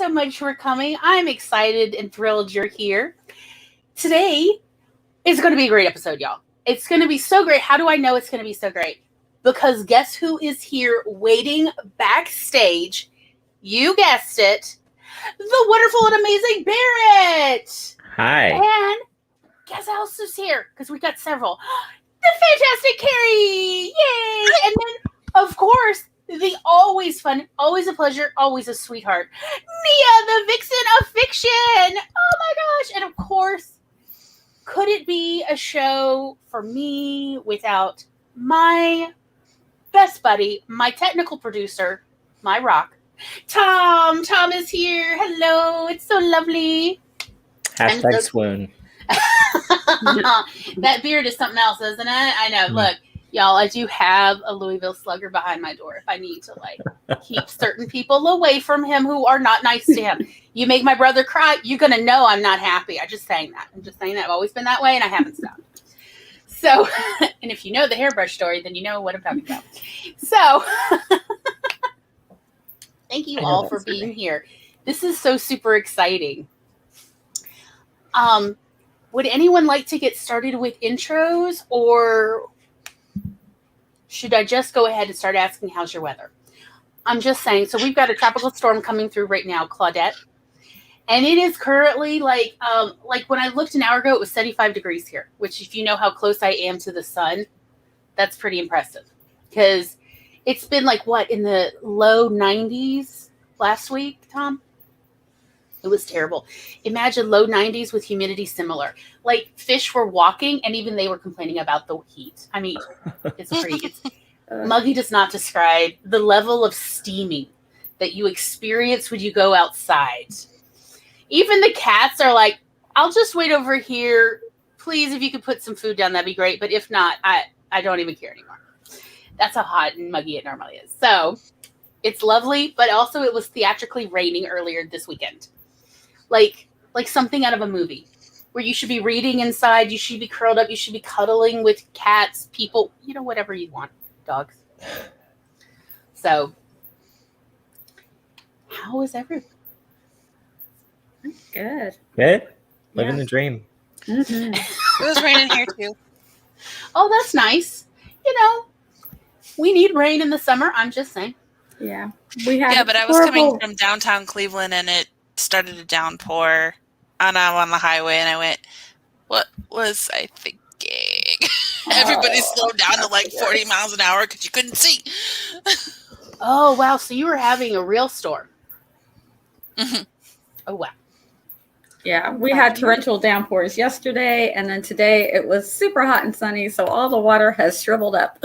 so much for coming. I'm excited and thrilled you're here. Today is going to be a great episode, y'all. It's going to be so great. How do I know it's going to be so great? Because guess who is here waiting backstage? You guessed it. The wonderful and amazing Barrett. Hi. And guess who else is here? Because we got several. The fantastic Carrie. Yay. And then, of course, the always fun, always a pleasure, always a sweetheart, Nia, the vixen of fiction. Oh my gosh. And of course, could it be a show for me without my best buddy, my technical producer, my rock, Tom. Tom is here. Hello. It's so lovely. Hashtag swoon. That beard is something else, isn't it? I know. Look, y'all, I do have a Louisville Slugger behind my door if I need to, keep certain people away from him who are not nice to him. You make my brother cry, you're going to know I'm not happy. I'm just saying that. I've always been that way, and I haven't stopped. So, and if you know the hairbrush story, then you know what I'm talking about. So, thank you all for being here. This is so super exciting. Would anyone like to get started with intros, or should I just go ahead and start asking how's your weather? I'm just saying. So we've got a tropical storm coming through right now, Claudette, and it is currently like when I looked an hour ago, it was 75 degrees here. Which, if you know how close I am to the sun, that's pretty impressive. Because it's been in the low 90s last week, Tom. It was terrible. Imagine low 90s with humidity similar. Fish were walking, and even they were complaining about the heat. I mean, it's pretty. Muggy does not describe the level of steaming that you experience when you go outside. Even the cats are like, I'll just wait over here. Please, if you could put some food down, that'd be great. But if not, I don't even care anymore. That's how hot and muggy it normally is. So it's lovely, but also it was theatrically raining earlier this weekend. Like something out of a movie where you should be reading inside, you should be curled up, you should be cuddling with cats, people, whatever you want, dogs. So, how is everyone? Good. Living the dream. Mm-hmm. It was raining here too. Oh, that's nice. We need rain in the summer. I'm just saying. Yeah. But I was coming from downtown Cleveland, and it started to downpour, and I'm on the highway, and I went, what was I thinking? Everybody slowed down to 40 miles an hour because you couldn't see. Oh, wow. So you were having a real storm. Mm-hmm. Oh, wow. Yeah, we had torrential downpours yesterday, and then today it was super hot and sunny, so all the water has shriveled up.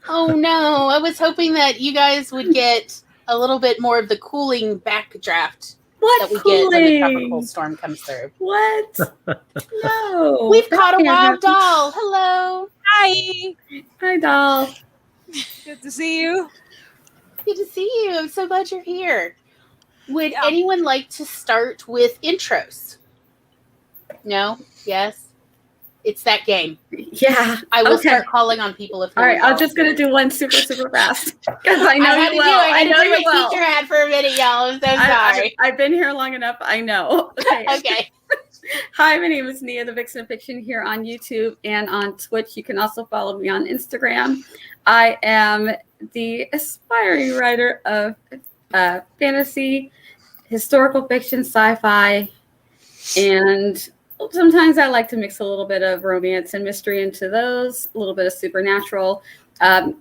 Oh, no. I was hoping that you guys would get a little bit more of the cooling backdraft that we get when the tropical storm comes through. What? No. We've caught a wild doll. Hello. Hi. Hi, doll. Good to see you. Good to see you. I'm so glad you're here. Would anyone like to start with intros? No? Yes? It's that game. Yeah. I will start calling on people if. All right, I'm just gonna do one super fast because I know you well. I know you well. Teacher hat for a minute, y'all. I'm so sorry. I've been here long enough. I know. Okay. Okay. Hi, my name is Nia, the Vixen of Fiction, here on YouTube and on Twitch. You can also follow me on Instagram. I am the aspiring writer of fantasy, historical fiction, sci-fi, and sometimes I like to mix a little bit of romance and mystery into those, a little bit of supernatural.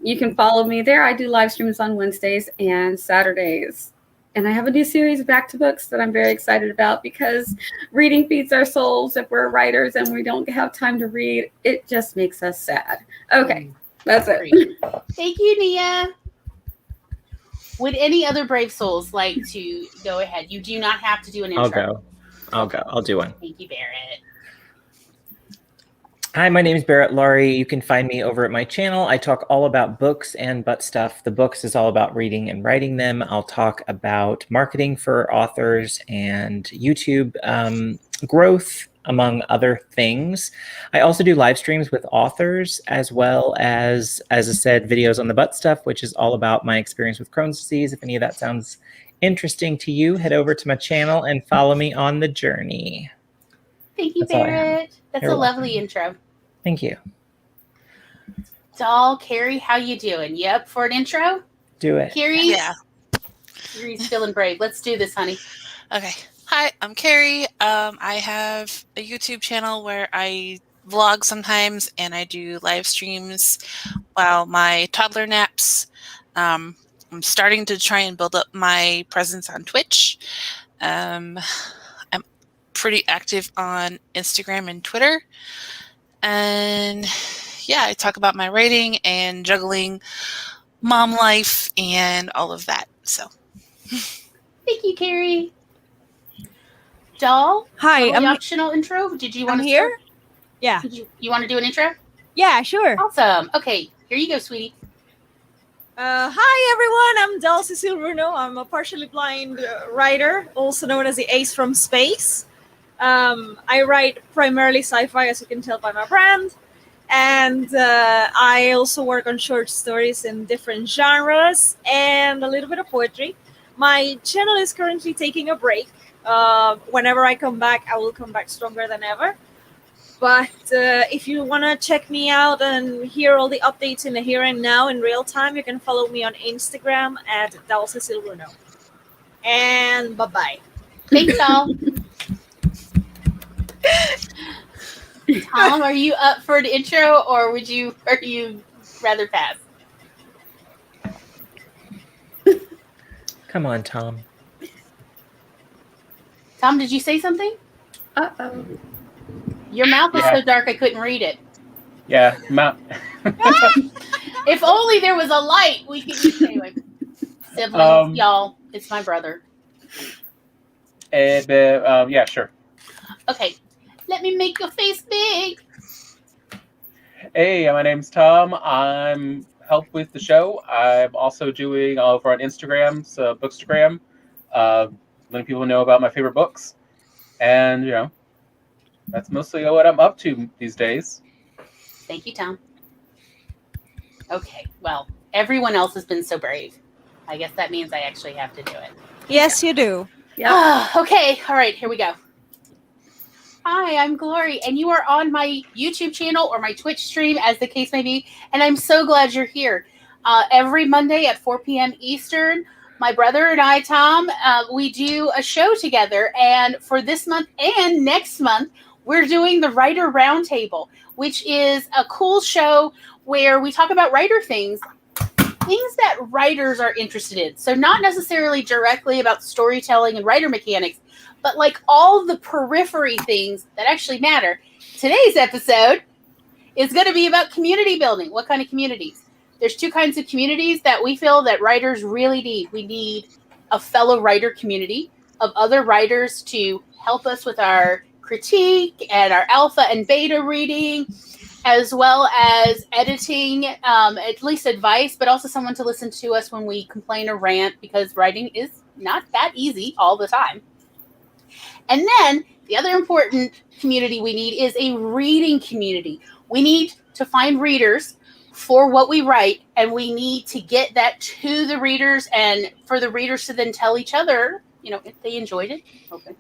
You can follow me there. I do live streams on Wednesdays and Saturdays. And I have a new series, Back to Books, that I'm very excited about because reading feeds our souls. If we're writers and we don't have time to read, it just makes us sad. Okay, that's it. Thank you, Nia. Would any other brave souls like to go ahead? You do not have to do an intro. I'll go. I'll do one. Thank you, Barrett. Hi, my name is Barrett Laurie. You can find me over at my channel. I talk all about books and butt stuff. The books is all about reading and writing them. I'll talk about marketing for authors and YouTube growth, among other things. I also do live streams with authors, as well as I said, videos on the butt stuff, which is all about my experience with Crohn's disease. If any of that sounds interesting to you, head over to my channel and follow me on the journey. Thank you, That's all I have. Barrett. That's You're a welcome. lovely intro. Thank you. Doll, Carrie, how you doing? You up for an intro? Do it. Carrie? Yeah. Carrie's feeling brave. Let's do this, honey. Okay. Hi, I'm Carrie. I have a YouTube channel where I vlog sometimes and I do live streams while my toddler naps. I'm starting to try and build up my presence on Twitch. I'm pretty active on Instagram and Twitter. And yeah, I talk about my writing and juggling mom life and all of that. So Thank you, Carrie. Doll? Hi, totally I'm optional intro. Did you want I'm to here. start? Yeah, You want to do an intro? yeah, sure. Awesome. Okay, here you go, sweetie. Hi, everyone. I'm Del Cecile Bruno. I'm a partially blind writer, also known as the Ace from Space. I write primarily sci-fi, as you can tell by my brand. And I also work on short stories in different genres and a little bit of poetry. My channel is currently taking a break. Whenever I come back, I will come back stronger than ever. But if you want to check me out and hear all the updates in the here and now in real time, you can follow me on Instagram at @dalcecilbruno. And bye-bye. Thanks, Doll. Tom, are you up for an intro, or are you rather pass? Come on, Tom. Tom, did you say something? Uh-oh. Your mouth is Yeah. so dark I couldn't read it. Yeah, If only there was a light, we could. Anyway, siblings, y'all. It's my brother. yeah, sure. Okay, let me make your face big. Hey, my name's Tom. I'm help with the show. I'm also doing over on Instagram, so Bookstagram, letting people know about my favorite books, and that's mostly what I'm up to these days. Thank you, Tom. Okay, well, everyone else has been so brave. I guess that means I actually have to do it. Yes, you do. Yep. Okay, all right, here we go. Hi, I'm Glory, and you are on my YouTube channel or my Twitch stream, as the case may be, and I'm so glad you're here. Every Monday at 4 p.m. Eastern, my brother and I, Tom, we do a show together, and for this month and next month, we're doing the Writer Roundtable, which is a cool show where we talk about writer things that writers are interested in. So not necessarily directly about storytelling and writer mechanics, but like all the periphery things that actually matter. Today's episode is going to be about community building. What kind of communities? There's two kinds of communities that we feel that writers really need. We need a fellow writer community of other writers to help us with our critique and our alpha and beta reading, as well as editing, at least advice, but also someone to listen to us when we complain or rant, because writing is not that easy all the time. And then the other important community we need is a reading community. We need to find readers for what we write, and we need to get that to the readers, and for the readers to then tell each other, if they enjoyed it. Okay.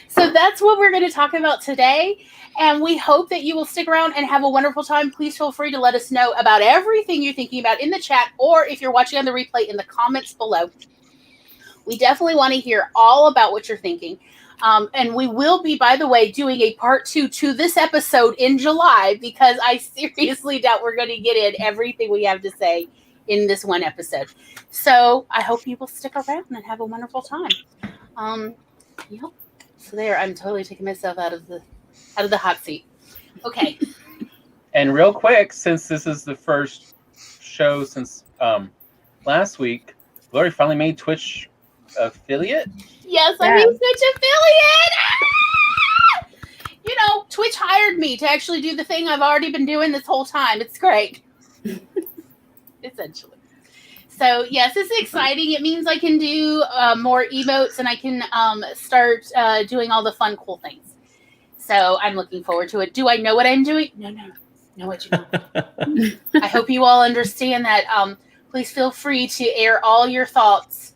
So that's what we're going to talk about today. And we hope that you will stick around and have a wonderful time. Please feel free to let us know about everything you're thinking about in the chat, or if you're watching on the replay, in the comments below. We definitely want to hear all about what you're thinking. And we will be, by the way, doing a part 2 to this episode in July, because I seriously doubt we're going to get in everything we have to say in this one episode. So I hope you will stick around and have a wonderful time. Yep. So there, I'm totally taking myself out of the hot seat. Okay. And real quick, since this is the first show since last week, Glory finally made Twitch affiliate. Yes, I'm a Twitch affiliate. Twitch hired me to actually do the thing I've already been doing this whole time. It's great. Essentially. So, yes, it's exciting. It means I can do more emotes, and I can start doing all the fun, cool things. So I'm looking forward to it. Do I know what I'm doing? No, I do not. I hope you all understand that. Please feel free to air all your thoughts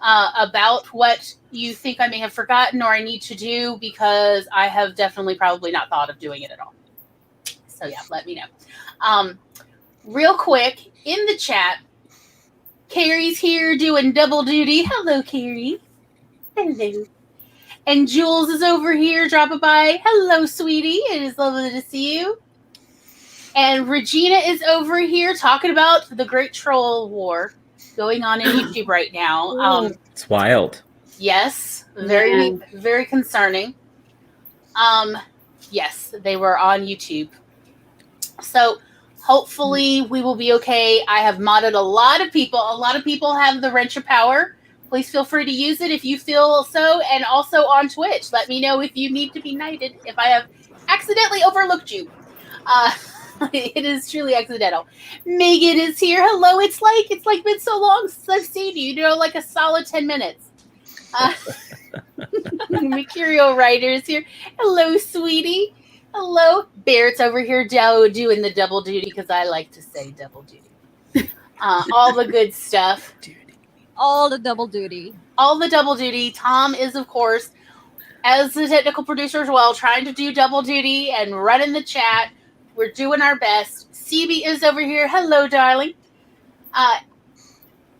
about what you think I may have forgotten or I need to do, because I have definitely probably not thought of doing it at all. So yeah, let me know. Real quick, in the chat, Carrie's here doing double duty. Hello, Carrie. Hello. And Jules is over here dropping by. Hello, sweetie. It is lovely to see you. And Regina is over here talking about the Great Troll War going on in YouTube right now. It's wild. Yes, very concerning. Yes, they were on YouTube. So hopefully we will be okay. I have modded a lot of people. A lot of people have the Wrench of Power. Please feel free to use it if you feel so. And also on Twitch, let me know if you need to be knighted, if I have accidentally overlooked you. It is truly accidental. Megan is here. Hello. It's like been so long since I've seen you. You know, like a solid 10 minutes. Mercurial Rider is here. Hello, sweetie. Hello. Barrett's over here doing the double duty, because I like to say double duty. All the good stuff. All the double duty. All the double duty. Tom is, of course, as the technical producer as well, trying to do double duty and running the chat. We're doing our best. CB is over here. Hello, darling.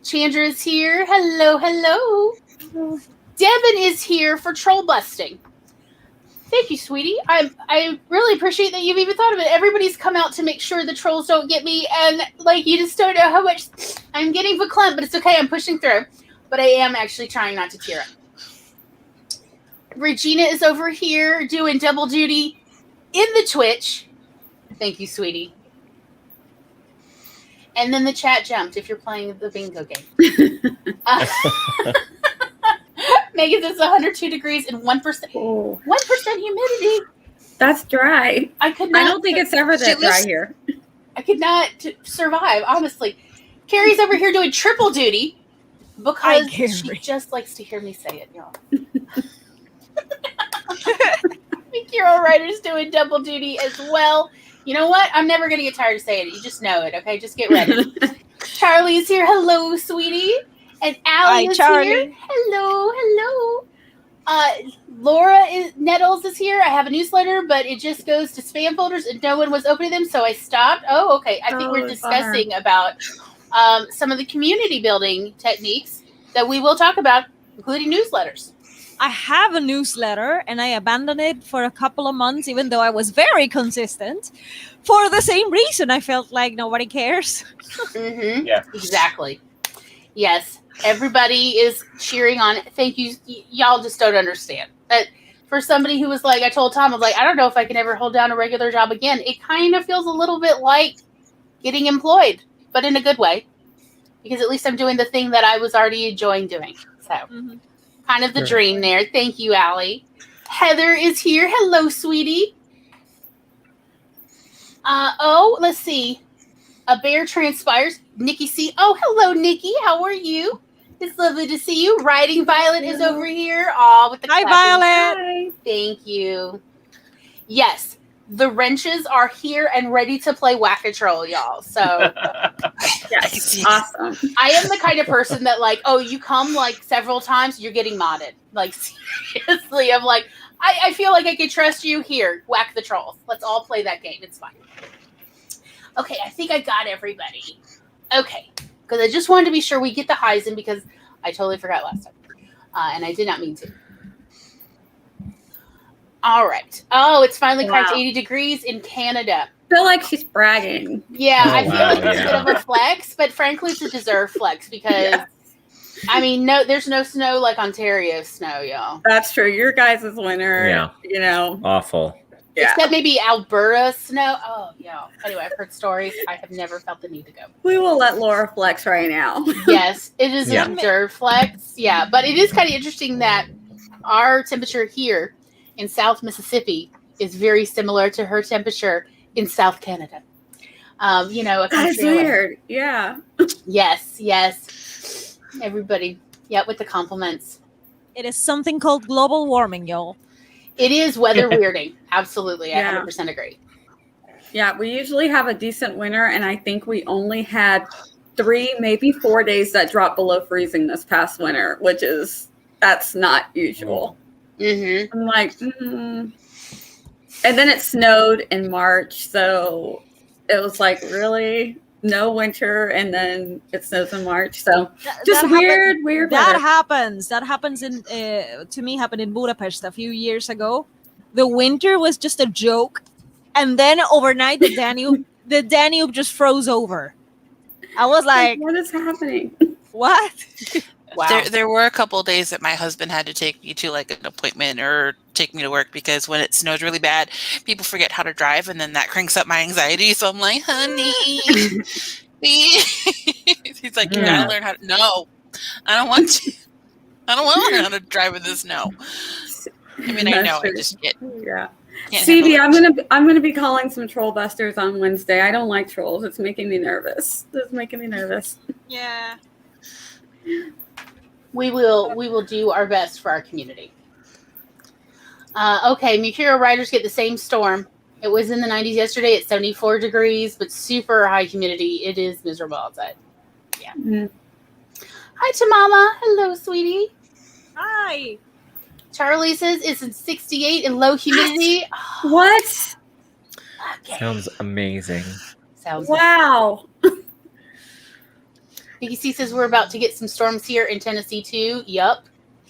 Chandra is here. Hello, hello. Devin is here for troll busting. Thank you, sweetie. I really appreciate that you've even thought of it. Everybody's come out to make sure the trolls don't get me, and like you just don't know how much I'm getting verklempt, but it's okay. I'm pushing through. But I am actually trying not to tear up. Regina is over here doing double duty in the Twitch. Thank you, sweetie. And then the chat jumped if you're playing the bingo game. Megan says 102 degrees and 1%. 1% humidity. That's dry. I don't think it's ever that dry here. I could not survive, honestly. Carrie's over here doing triple duty because she just likes to hear me say it, y'all. Hero Rider's doing double duty as well. You know what? I'm never going to get tired of saying it. You just know it, okay? Just get ready. Charlie is here. Hello, sweetie. And Allie is here. Hello, hello. Nettles is here. I have a newsletter, but it just goes to spam folders and no one was opening them, so I stopped. Oh, okay. I think we're discussing about some of the community building techniques that we will talk about, including newsletters. I have a newsletter and I abandoned it for a couple of months, even though I was very consistent, for the same reason. I felt like nobody cares. Mm-hmm. Yeah, exactly. Yes, everybody is cheering on it. Thank you. Y'all just don't understand that. For somebody who was like, I told Tom, I was like, I don't know if I can ever hold down a regular job again. It kind of feels a little bit like getting employed, but in a good way, because at least I'm doing the thing that I was already enjoying doing. So. Mm-hmm. Kind of the dream there. Thank you, Allie. Heather is here. Hello, sweetie. Let's see. A bear transpires. Nikki C. Oh, hello, Nikki. How are you? It's lovely to see you. Riding Violet is over here. With the Hi, Violet. Thank you. Yes, the wrenches are here and ready to play Whack-A-Troll, y'all. So, yes, awesome. I am the kind of person that, like, oh, you come like several times, you're getting modded. Like, seriously, I'm like, I feel like I can trust you. Here, whack the trolls. Let's all play that game. It's fine. Okay, I think I got everybody. Okay, because I just wanted to be sure we get the highs in, because I totally forgot last time, and I did not mean to. All right. Oh, it's finally cracked 80 degrees in Canada. I feel like she's bragging. Yeah, I feel like it's a bit of a flex, but frankly, it's a deserved flex because, I mean, there's no snow like Ontario snow, y'all. That's true. Your guys' winter, you know. Awful. Yeah. Except maybe Alberta snow. Oh, yeah. Anyway, I've heard stories. I have never felt the need to go. We will let Laura flex right now. Yes, it is a deserved flex. Yeah, but it is kind of interesting that our temperature here in South Mississippi is very similar to her temperature in South Canada. You know, a country that's weird. Yeah. Yes. Everybody, with the compliments. It is something called global warming, y'all. It is weather weirding. Absolutely. I 100% agree. Yeah, we usually have a decent winter, and I think we only had 3, maybe 4 days that dropped below freezing this past winter, that's not usual. Mm-hmm. I'm like, And then it snowed in March, so it was like, really? No winter, and then it snows in March. So just weird. That weather. happens. That happens to me happened in Budapest a few years ago. The winter was just a joke, and then overnight the Danube just froze over. I was like, what is happening? what? Wow. There were a couple of days that my husband had to take me to like an appointment or take me to work because when it snows really bad, people forget how to drive, and then that cranks up my anxiety. So I'm like, honey, he's like, you gotta learn how to. No, I don't want to. I don't want to learn how to drive in the snow. I mean, I know. I just get. Yeah. Can't CD, handle it. I'm gonna be calling some troll busters on Wednesday. I don't like trolls. It's making me nervous. Yeah. We will do our best for our community. Okay, Mercurial riders get the same storm. It was in the 90s yesterday. It's 74 degrees, but super high humidity. It is miserable outside. Yeah. Mm-hmm. Hi, Tamama. Hello, sweetie. Hi. Charlie says it's in 68 and low humidity. What? Okay. Sounds amazing. Sounds Wow. BC says we're about to get some storms here in Tennessee too. Yup.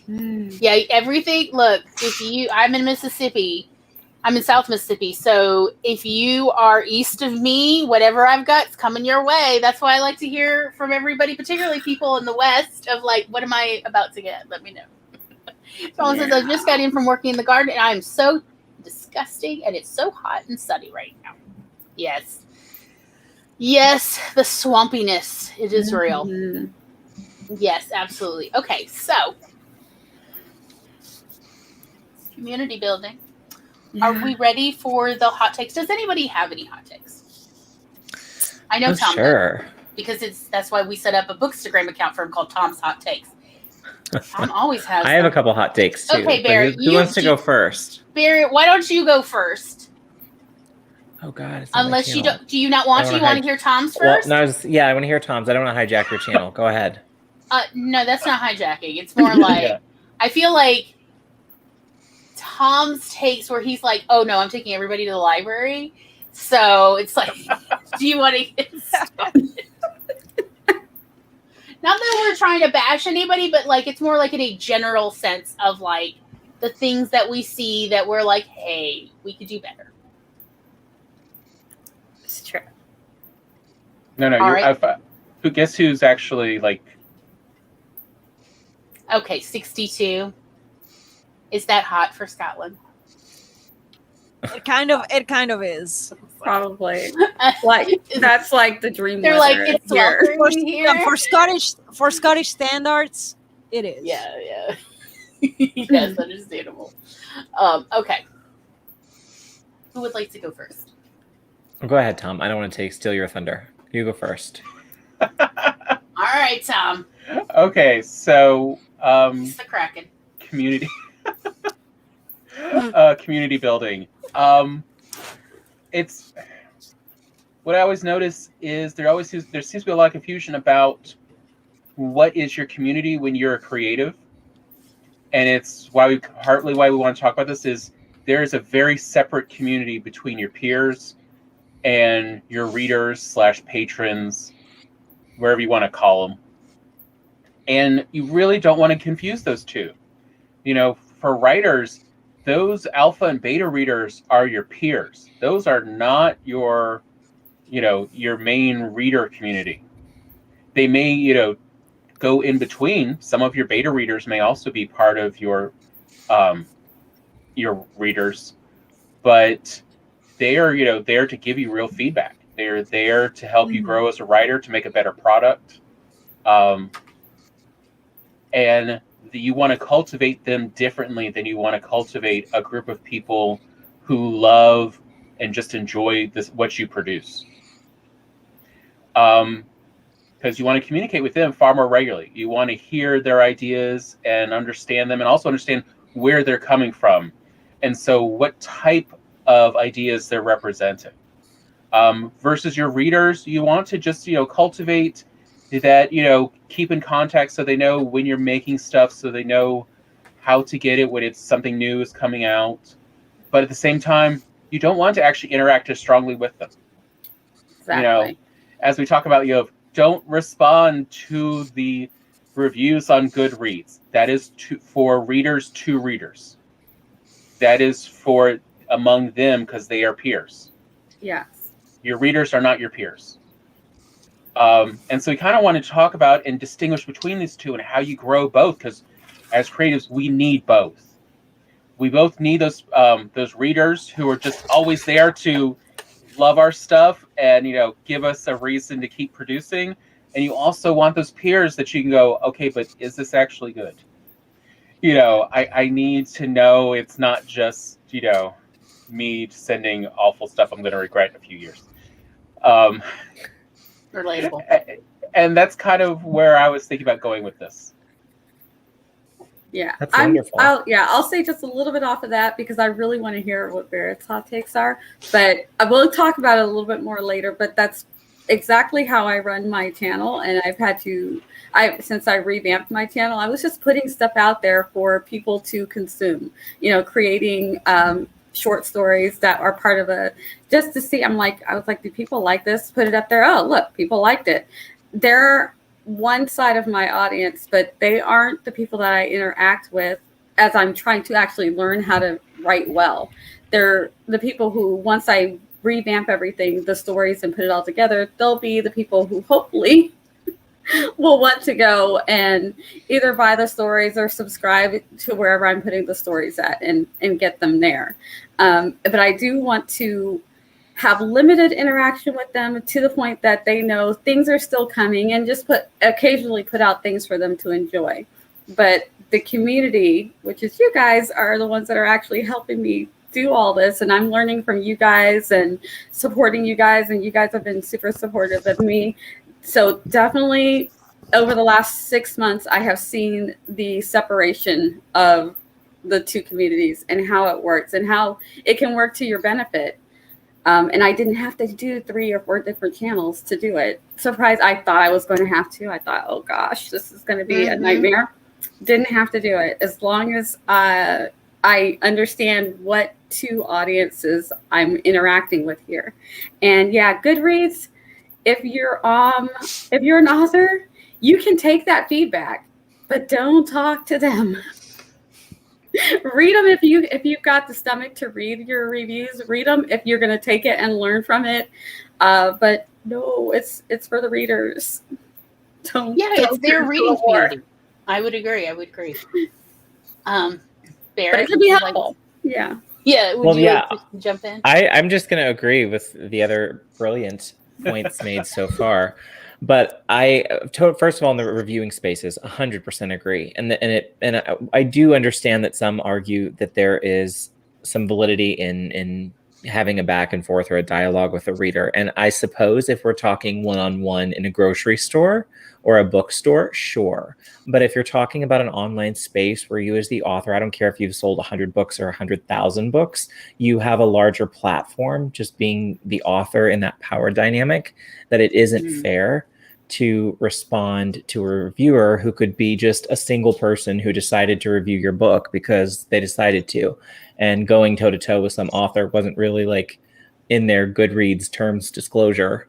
Yeah, everything. Look, I'm in Mississippi. I'm in South Mississippi. So if you are east of me, whatever I've got is coming your way. That's why I like to hear from everybody, particularly people in the West, of like, what am I about to get? Let me know. Someone says, I just got in from working in the garden and I'm so disgusting and it's so hot and sunny right now. Yes. Yes, the swampiness. It is real. Yes, absolutely. Okay, so community building. Yeah. Are we ready for the hot takes? Does anybody have any hot takes? I know Tom sure. Because that's why we set up a Bookstagram account for him called Tom's Hot Takes. Tom always has. I have a couple hot takes too. Okay, Barry. Who wants to go first? Barry, why don't you go first? Oh God! Unless you do you not want to? You want to hear Tom's first? Well, no, I want to hear Tom's. I don't want to hijack your channel. Go ahead. No, that's not hijacking. It's more like I feel like Tom's takes where he's like, "Oh no, I'm taking everybody to the library." So it's like, do you want to get started? Not that we're trying to bash anybody, but like it's more like in a general sense of like the things that we see that we're like, "Hey, we could do better." It's true. No, right. Guess who's actually like? Okay, 62. Is that hot for Scotland? It kind of is. Probably. Like that's like the dream. They're like it's here. For Scottish standards, it is. Yeah. Yes, understandable. Okay. Who would like to go first? Go ahead, Tom. I don't want to steal your thunder. You go first. All right, Tom. Okay, so it's the Kraken. Community community building. It's what I always notice is there seems to be a lot of confusion about what is your community when you're a creative, and it's partly why we want to talk about this is there is a very separate community between your peers and your readers / patrons, wherever you want to call them. And you really don't want to confuse those two. You know, for writers, those alpha and beta readers are your peers. Those are not your main reader community. They may, go in between. Some of your beta readers may also be part of your readers, but they are, there to give you real feedback. They're there to help you grow as a writer, to make a better product. And you want to cultivate them differently than you want to cultivate a group of people who love and just enjoy what you produce. Because you want to communicate with them far more regularly. You want to hear their ideas and understand them, and also understand where they're coming from. And so what type of ideas they're representing. Versus your readers, you want to just, cultivate that, you know, keep in contact so they know when you're making stuff, so they know how to get it when it's something new is coming out. But at the same time, you don't want to actually interact as strongly with them. Exactly. You know, as we talk about, you know, don't respond to the reviews on Goodreads. That is for readers to readers. That is for among them because they are peers. Yes. Your readers are not your peers. And so we kind of want to talk about and distinguish between these two and how you grow both, because as creatives, we need both. We both need those readers who are just always there to love our stuff and, you know, give us a reason to keep producing. And you also want those peers that you can go, okay, but is this actually good? You know, I need to know it's not just, you know, me sending awful stuff I'm going to regret in a few years. Relatable. And that's kind of where I was thinking about going with this. Yeah, That's wonderful. I'll say just a little bit off of that because I really want to hear what Barrett's hot takes are. But I will talk about it a little bit more later. But that's exactly how I run my channel, and I've had to. Since I revamped my channel, I was just putting stuff out there for people to consume. You know, creating short stories that are part of just to see. I was like, do people like this? Put it up there. Oh, look, people liked it. They're one side of my audience, but they aren't the people that I interact with as I'm trying to actually learn how to write well. They're the people who, once I revamp everything, the stories, and put it all together, they'll be the people who hopefully will want to go and either buy the stories or subscribe to wherever I'm putting the stories at and get them there. But I do want to have limited interaction with them to the point that they know things are still coming, and just occasionally put out things for them to enjoy. But the community, which is you guys, are the ones that are actually helping me do all this, and I'm learning from you guys and supporting you guys, and you guys have been super supportive of me. So definitely over the last 6 months, I have seen the separation of the two communities and how it works and how it can work to your benefit. And I didn't have to do 3 or 4 different channels to do it. Surprise, I thought I was going to have to. I thought, oh gosh, this is going to be a nightmare. Didn't have to do it. As long as I understand what 2 audiences I'm interacting with here. And yeah, Goodreads, if you're an author, you can take that feedback, but don't talk to them. Read them if you've got the stomach to read your reviews. Read them if you're going to take it and learn from it. But no, it's for the readers. It's their reading community. I would agree. Barrett, but it could be helpful. Yeah. Yeah. Would you like to jump in? I'm just going to agree with the other brilliant points made so far. But first of all, in the reviewing spaces, 100% agree, and I do understand that some argue that there is some validity in having a back and forth or a dialogue with a reader. And I suppose if we're talking one-on-one in a grocery store or a bookstore, sure. But if you're talking about an online space where you as the author, I don't care if you've sold 100 books or 100,000 books, you have a larger platform, just being the author in that power dynamic, that it isn't fair to respond to a reviewer who could be just a single person who decided to review your book because they decided to, and going toe to toe with some author wasn't really like in their Goodreads terms disclosure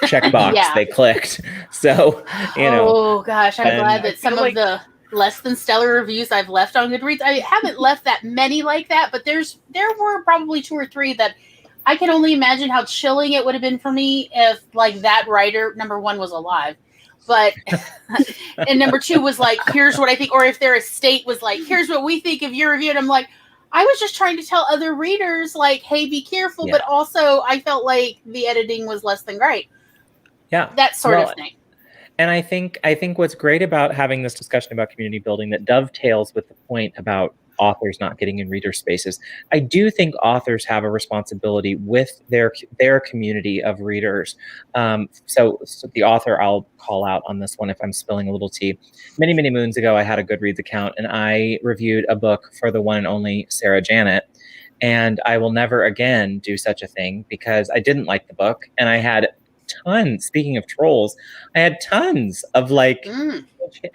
checkbox they clicked. So, oh gosh, I'm glad that some of the less than stellar reviews I've left on Goodreads, I haven't left that many like that, but there were probably 2 or 3 that I can only imagine how chilling it would have been for me if, like, that writer, number 1, was alive, but and number 2 was like, here's what I think, or if their estate was like, here's what we think of your review, and I'm like, I was just trying to tell other readers, like, hey, be careful, but also I felt like the editing was less than great. Yeah, that sort of thing. And I think what's great about having this discussion about community building that dovetails with the point about authors not getting in reader spaces. I do think authors have a responsibility with their community of readers. So the author I'll call out on this one if I'm spilling a little tea. Many, many moons ago, I had a Goodreads account and I reviewed a book for the one and only Sarah Janet. And I will never again do such a thing because I didn't like the book and I had tons, speaking of trolls, I had tons of like Mm.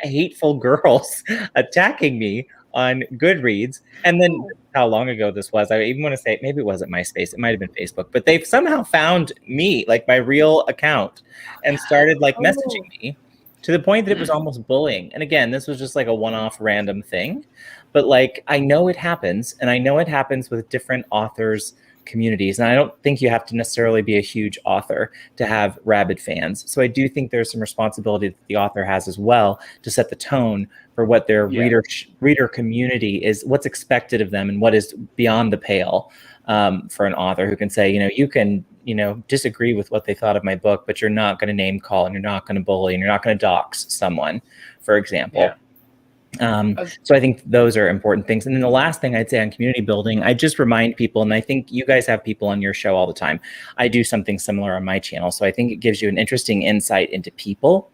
hateful girls attacking me on Goodreads. And then Oh. how long ago this was, I even want to say maybe it wasn't MySpace, it might have been Facebook, but they've somehow found me, like my real account, and started like messaging me to the point that it was almost bullying. And again, this was just like a one-off random thing, but like I know it happens, and I know it happens with different authors communities, and I don't think you have to necessarily be a huge author to have rabid fans. So I do think there's some responsibility that the author has as well to set the tone for what their reader community is, what's expected of them, and what is beyond the pale. For an author who can say, you can, disagree with what they thought of my book, but you're not going to name call, and you're not going to bully, and you're not going to dox someone, for example. Yeah. So I think those are important things. And then the last thing I'd say on community building, I just remind people, and I think you guys have people on your show all the time. I do something similar on my channel. So I think it gives you an interesting insight into people,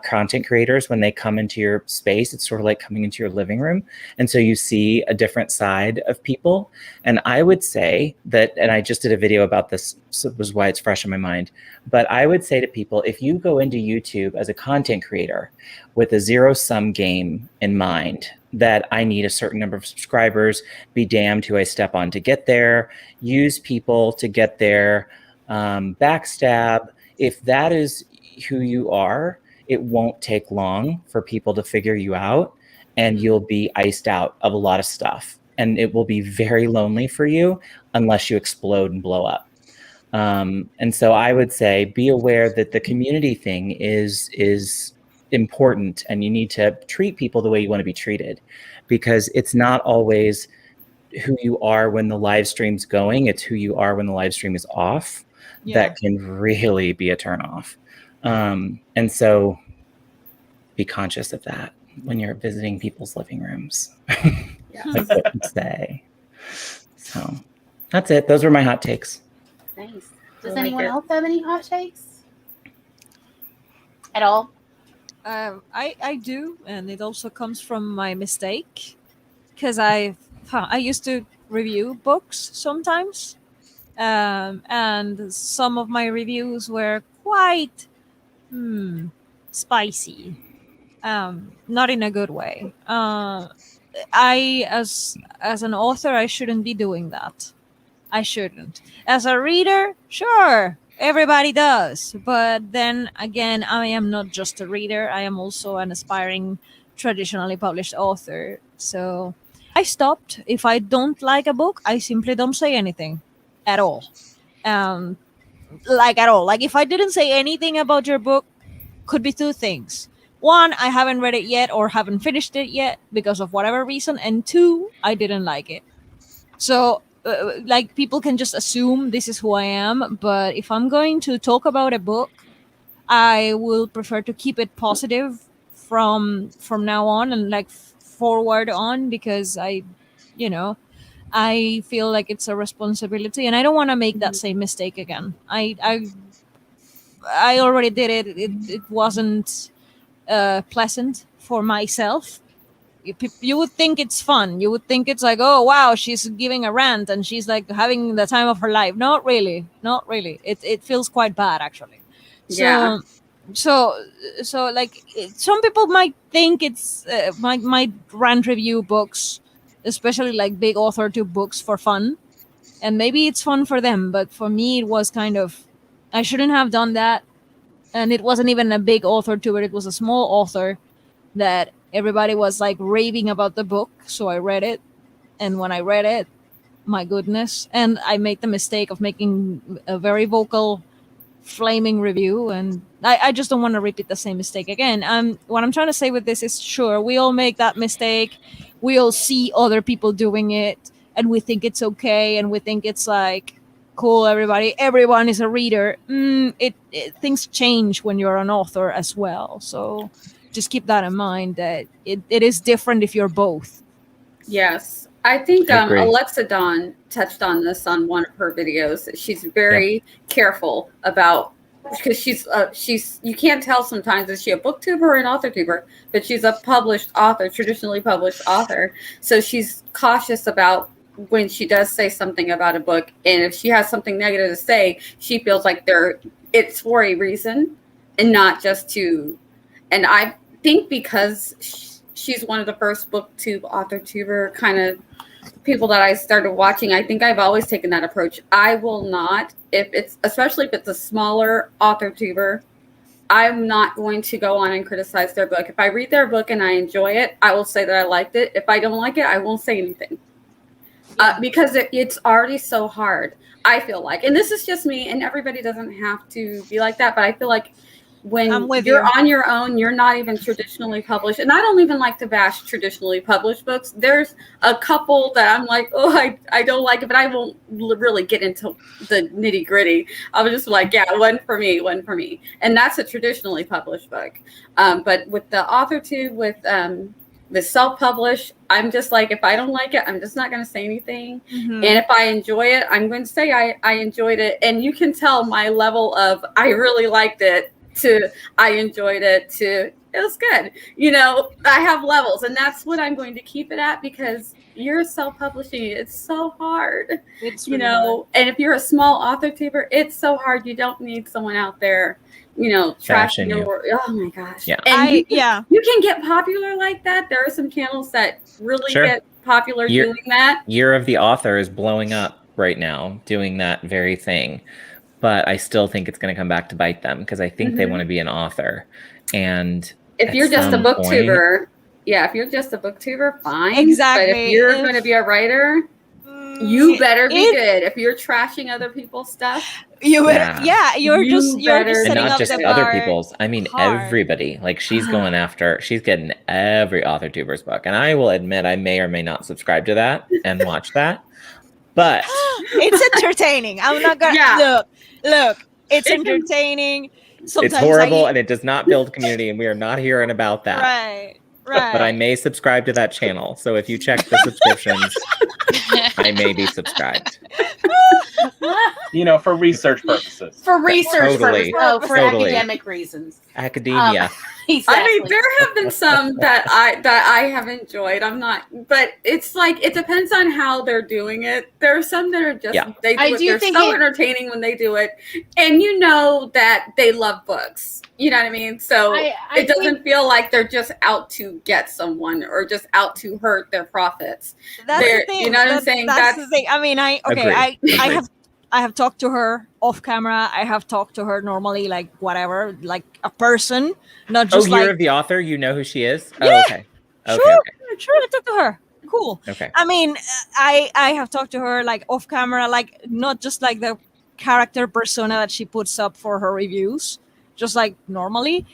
content creators, when they come into your space. It's sort of like coming into your living room. And so you see a different side of people. And I would say that, and I just did a video about this, so it was why it's fresh in my mind. But I would say to people, if you go into YouTube as a content creator with a zero-sum game in mind, that I need a certain number of subscribers, be damned who I step on to get there, use people to get there, backstab, if that is who you are, it won't take long for people to figure you out, and you'll be iced out of a lot of stuff. And it will be very lonely for you unless you explode and blow up. And so I would say be aware that the community thing is important, and you need to treat people the way you want to be treated, because it's not always who you are when the live stream's going, it's who you are when the live stream is off. That can really be a turnoff. And so be conscious of that when you're visiting people's living rooms. That's what I would say. So that's it. Those were my hot takes. Nice. Does anyone else have any hot takes at all? I do, and it also comes from my mistake, because I used to review books sometimes, and some of my reviews were quite spicy, not in a good way. I, as an author, I shouldn't be doing that. I shouldn't. As a reader, sure, everybody does. But then again, I am not just a reader. I am also an aspiring, traditionally published author. So I stopped. If I don't like a book, I simply don't say anything at all. Like at all. Like if I didn't say anything about your book, could be two things. One, I haven't read it yet or haven't finished it yet because of whatever reason. And two, I didn't like it. So like people can just assume this is who I am. But if I'm going to talk about a book, I will prefer to keep it positive from now on and like forward on, because I feel like it's a responsibility, and I don't want to make that same mistake again. I already did it. It wasn't pleasant for myself. You would think it's fun. You would think it's like, oh wow, she's giving a rant and she's like having the time of her life. Not really. It feels quite bad actually. So like some people might think it's might rant review books, especially like big author to books, for fun, and maybe it's fun for them, but for me it was kind of, I shouldn't have done that. And it wasn't even a big author to it. It was a small author that everybody was like raving about the book. So I read it. And when I read it, my goodness. And I made the mistake of making a very vocal, flaming review. And I just don't want to repeat the same mistake again. What I'm trying to say with this is, sure, we all make that mistake. We all see other people doing it. And we think it's okay. And we think it's like, cool, everyone is a reader. Things change when you're an author as well. So just keep that in mind, that it is different if you're both. Yes. I think Alexa Dawn touched on this on one of her videos. She's very careful about, because she's you can't tell sometimes, is she a booktuber or an author tuber, but she's a published author, traditionally published author. So she's cautious about when she does say something about a book, and if she has something negative to say, she feels like it's for a reason and not just to. And I think because she's one of the first booktube, author-tuber kind of people that I started watching, I think I've always taken that approach. I will not, especially if it's a smaller author-tuber, I'm not going to go on and criticize their book. If I read their book and I enjoy it, I will say that I liked it. If I don't like it, I won't say anything. Because it's already so hard, I feel like. And this is just me, and everybody doesn't have to be like that, but I feel like when you're on your own, you're not even traditionally published. And I don't even like to bash traditionally published books. There's a couple that I'm like, oh, I don't like it, but I won't really get into the nitty gritty. I was just like, yeah, one for me. And that's a traditionally published book. But with the AuthorTube, with the self-published, I'm just like, if I don't like it, I'm just not going to say anything. And if I enjoy it, I'm going to say I enjoyed it. And you can tell my level of I really liked it to I enjoyed it to it was good. You know, I have levels, and that's what I'm going to keep it at, because you're self-publishing. It's so hard. It's really hard. And if you're a small author tuber, it's so hard. You don't need someone out there, trashing your work. Oh my gosh. Yeah. And you can get popular like that. There are some channels that really get popular doing that. Year of the Author is blowing up right now, doing that very thing. But I still think it's going to come back to bite them, because I think they want to be an author. And if you're just a booktuber, if you're just a booktuber, fine. Exactly. But if you're going to be a writer, you better be good. If you're trashing other people's stuff, you're just setting and not up just the other bar people's. I mean, hard. everybody. Like, she's going after. She's getting every author tuber's book, and I will admit I may or may not subscribe to that and watch that. But it's entertaining. I'm not gonna look. It's entertaining. Sometimes it's horrible, and it does not build community, and we are not hearing about that. Right. But I may subscribe to that channel. So if you check the subscriptions, I may be subscribed. For research purposes. For research Totally. purposes. Oh, for academic reasons. Academia. Exactly. I mean, there have been some that I have enjoyed. I'm not, but it's like, it depends on how they're doing it. There are some that are just, they're so entertaining when they do it. And you know that they love books. You know what I mean? So it doesn't feel like they're just out to get someone or just out to hurt their profits. That's the thing. You know what I'm saying? That's the thing. I mean, I have talked to her off camera. I have talked to her normally, like whatever, like a person, not just Year of the Author. You know who she is? Yeah, okay. Sure. I talked to her. Cool. Okay. I mean, I have talked to her like off camera, like not just like the character persona that she puts up for her reviews, just like normally.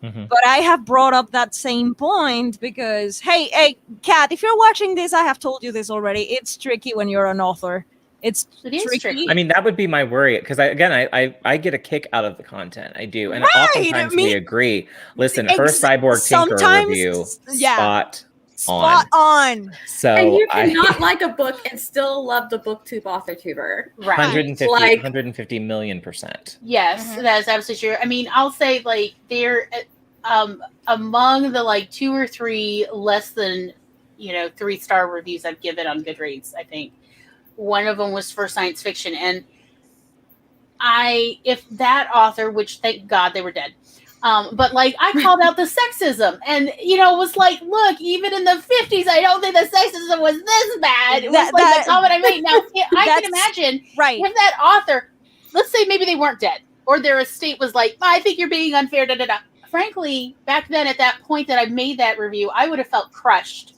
But I have brought up that same point because, hey, Kat, if you're watching this, I have told you this already. It's tricky when you're an author. It is tricky. I mean, that would be my worry, because I get a kick out of the content. I do, and oftentimes we agree. Listen, her Cyborg Tinker review, spot on. So and you cannot like a book and still love the booktube author tuber. Right. 150 million%. Yes, that is absolutely true. I mean, I'll say like they're among the like 2 or 3 less than 3-star reviews I've given on Goodreads. I think one of them was for science fiction, and if that author, which thank God they were dead. But like I called out the sexism, and was like, look, even in the 50s, I don't think the sexism was this bad. It was the comment I made. Now I can imagine if that author, let's say maybe they weren't dead, or their estate was like, I think you're being unfair. Da da da. Frankly, back then at that point that I made that review, I would have felt crushed.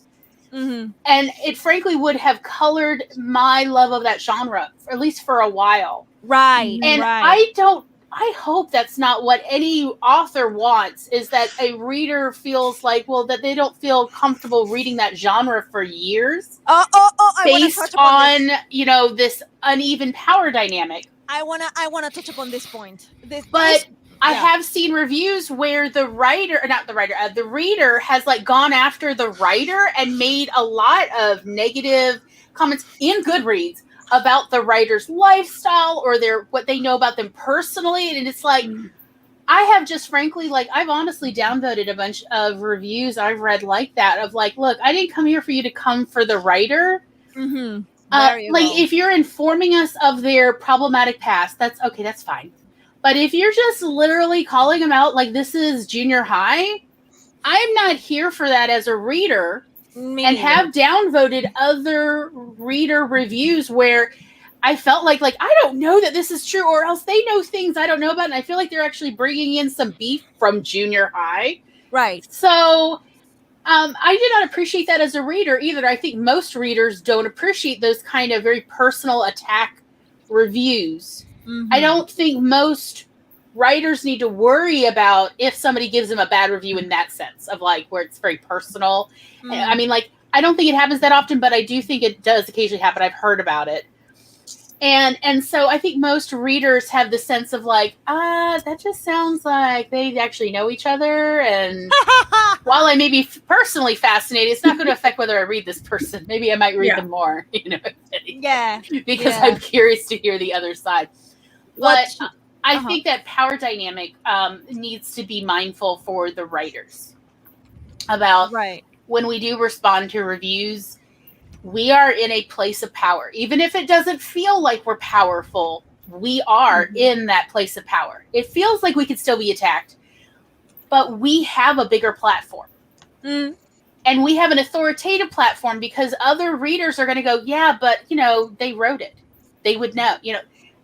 And it frankly would have colored my love of that genre, at least for a while. Right. And I hope that's not what any author wants, is that a reader feels like, that they don't feel comfortable reading that genre for years. Based on, this uneven power dynamic. I wanna touch upon this point. I have seen reviews where the reader has like gone after the writer and made a lot of negative comments in Goodreads about the writer's lifestyle or what they know about them personally. And it's like, I have just frankly, like, I've honestly downvoted a bunch of reviews I've read like that, of like, look, I didn't come here for you to come for the writer. If you're informing us of their problematic past, that's okay, that's fine. But if you're just literally calling them out like this is junior high, I'm not here for that as a reader. Me And neither. have downvoted other reader reviews where I felt like I don't know that this is true, or else they know things I don't know about, and I feel like they're actually bringing in some beef from junior high. Right. So I did not appreciate that as a reader either. I think most readers don't appreciate those kind of very personal attack reviews. Mhm. I don't think most writers need to worry about if somebody gives them a bad review in that sense of like where it's very personal. I mean, like, I don't think it happens that often, but I do think it does occasionally happen. I've heard about it. And so I think most readers have the sense of like, that just sounds like they actually know each other. And while I may be personally fascinated, it's not going to affect whether I read this person. Maybe I might read them more, Yeah. because Yeah. I'm curious to hear the other side. But What- I think that power dynamic needs to be mindful for the writers about Right. when we do respond to reviews. We are in a place of power. Even if it doesn't feel like we're powerful, we are in that place of power. It feels like we could still be attacked, but we have a bigger platform. And we have an authoritative platform because other readers are going to go, yeah, but, they wrote it. They would know,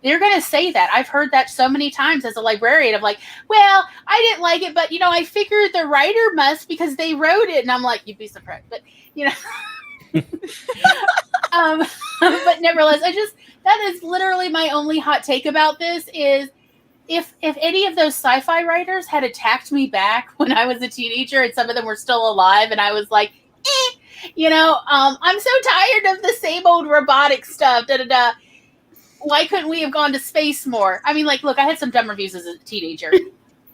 they're going to say that. I've heard that so many times as a librarian of like, well, I didn't like it, but, I figured the writer must because they wrote it. And I'm like, you'd be surprised. But, but nevertheless, that is literally my only hot take about this is if any of those sci-fi writers had attacked me back when I was a teenager and some of them were still alive and I was like, I'm so tired of the same old robotic stuff, why couldn't we have gone to space more? I mean, like, look, I had some dumb reviews as a teenager.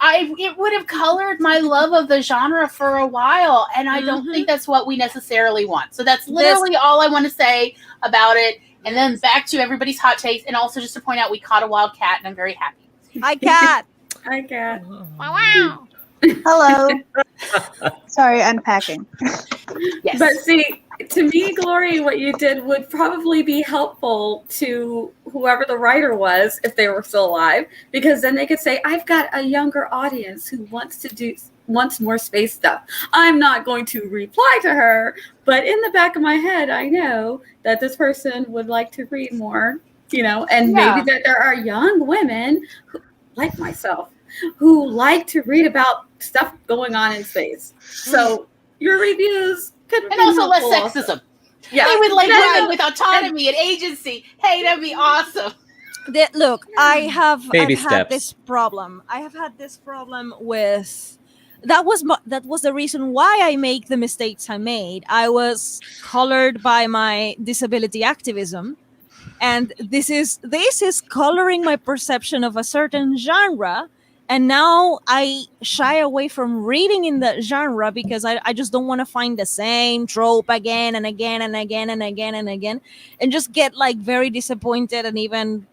It would have colored my love of the genre for a while, and I don't think that's what we necessarily want. So that's literally all I want to say about it. And then back to everybody's hot takes, and also just to point out we caught a wild cat, and I'm very happy. Hi, cat. Hi, cat. Wow. Hello. Sorry, unpacking. Yes. But see, to me, Glory, what you did would probably be helpful to whoever the writer was if they were still alive, because then they could say, I've got a younger audience who wants more space stuff. I'm not going to reply to her, but in the back of my head, I know that this person would like to read more, and maybe that there are young women who, like myself, who like to read about stuff going on in space. So your reviews could and also less sexism. Yeah. They would like women with autonomy and agency. Hey, that'd be awesome. Look, I've had steps. this problem. I have had this problem with that was the reason why I make the mistakes I made. I was colored by my disability activism, and this is coloring my perception of a certain genre. And now I shy away from reading in that genre because I just don't want to find the same trope again and again and again and again and again, and just get like very disappointed and even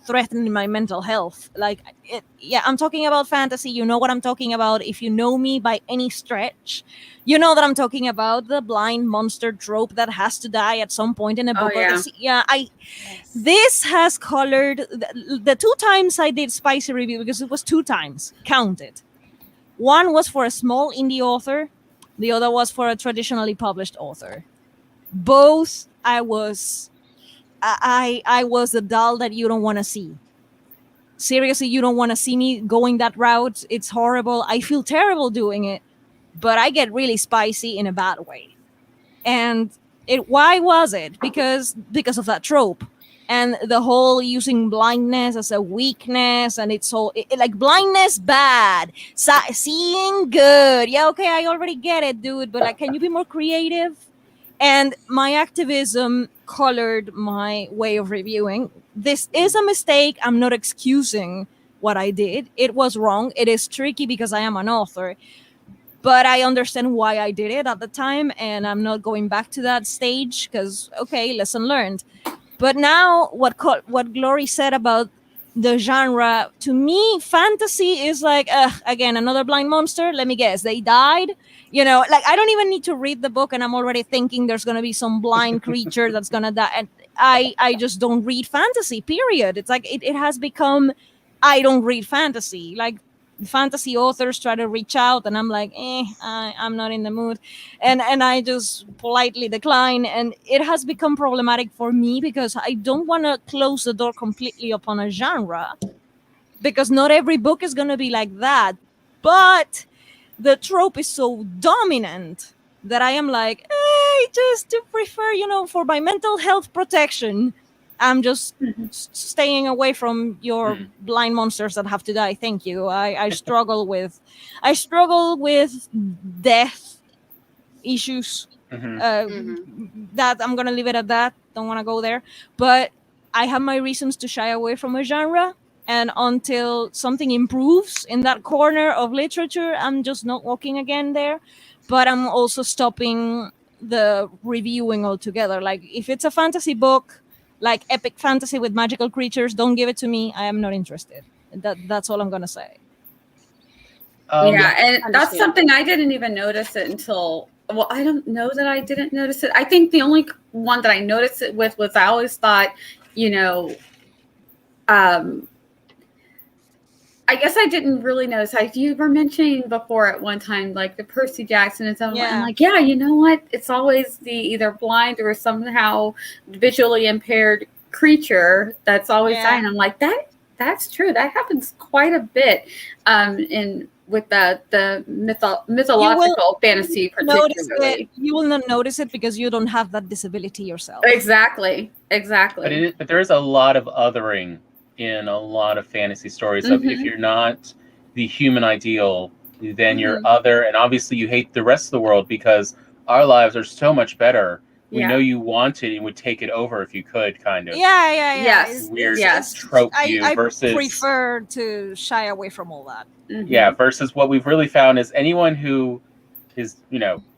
threatening my mental health. I'm talking about fantasy. You know what I'm talking about. If you know me by any stretch, you know that I'm talking about the blind monster trope that has to die at some point in a book. This has colored the 2 times I did spicy review, because it was 2 times counted. One was for a small indie author, the other was for a traditionally published author. Both I was the doll that you don't want to see. Seriously, you don't want to see me going that route. It's horrible. I feel terrible doing it, but I get really spicy in a bad way. And why was it? Because of that trope. And the whole using blindness as a weakness, and it's all like blindness bad, seeing good. Yeah, okay, I already get it, dude. But like, can you be more creative? And my activism colored my way of reviewing. This is a mistake. I'm not excusing what I did. It was wrong. It is tricky because I am an author, but I understand why I did it at the time, and I'm not going back to that stage because, okay, lesson learned. But now what Glory said about the genre, to me, fantasy is like, again, another blind monster. Let me guess, they died. Like, I don't even need to read the book and I'm already thinking there's going to be some blind creature that's going to die. And I just don't read fantasy, period. It's like, it has become I don't read fantasy. Like, fantasy authors try to reach out, and I'm like, I'm not in the mood, and I just politely decline. And it has become problematic for me because I don't want to close the door completely upon a genre, because not every book is going to be like that. But the trope is so dominant that I am like, just to prefer, for my mental health protection, I'm just staying away from your blind monsters that have to die. Thank you. I struggle with death issues. That I'm gonna leave it at that. Don't want to go there, but I have my reasons to shy away from a genre. And until something improves in that corner of literature, I'm just not walking again there. But I'm also stopping the reviewing altogether. Like, if it's a fantasy book, like epic fantasy with magical creatures, don't give it to me. I am not interested. That's all I'm gonna say. Yeah, and that's something I didn't even notice it until. Well, I don't know that I didn't notice it. I think the only one that I noticed it with was I always thought, I guess I didn't really notice. You were mentioning before at one time, like the Percy Jackson and something. I'm like, yeah, you know what? It's always the either blind or somehow visually impaired creature that's always dying. I'm like, that's true. That happens quite a bit with the mythological fantasy, particularly. You will not notice it because you don't have that disability yourself. Exactly. But there is a lot of othering in a lot of fantasy stories. Of if you're not the human ideal, then you're other, and obviously you hate the rest of the world because our lives are so much better. We know you want it and would take it over if you could, kind of. Yes. Weird trope view versus. I prefer to shy away from all that. Yeah, versus what we've really found is anyone who is,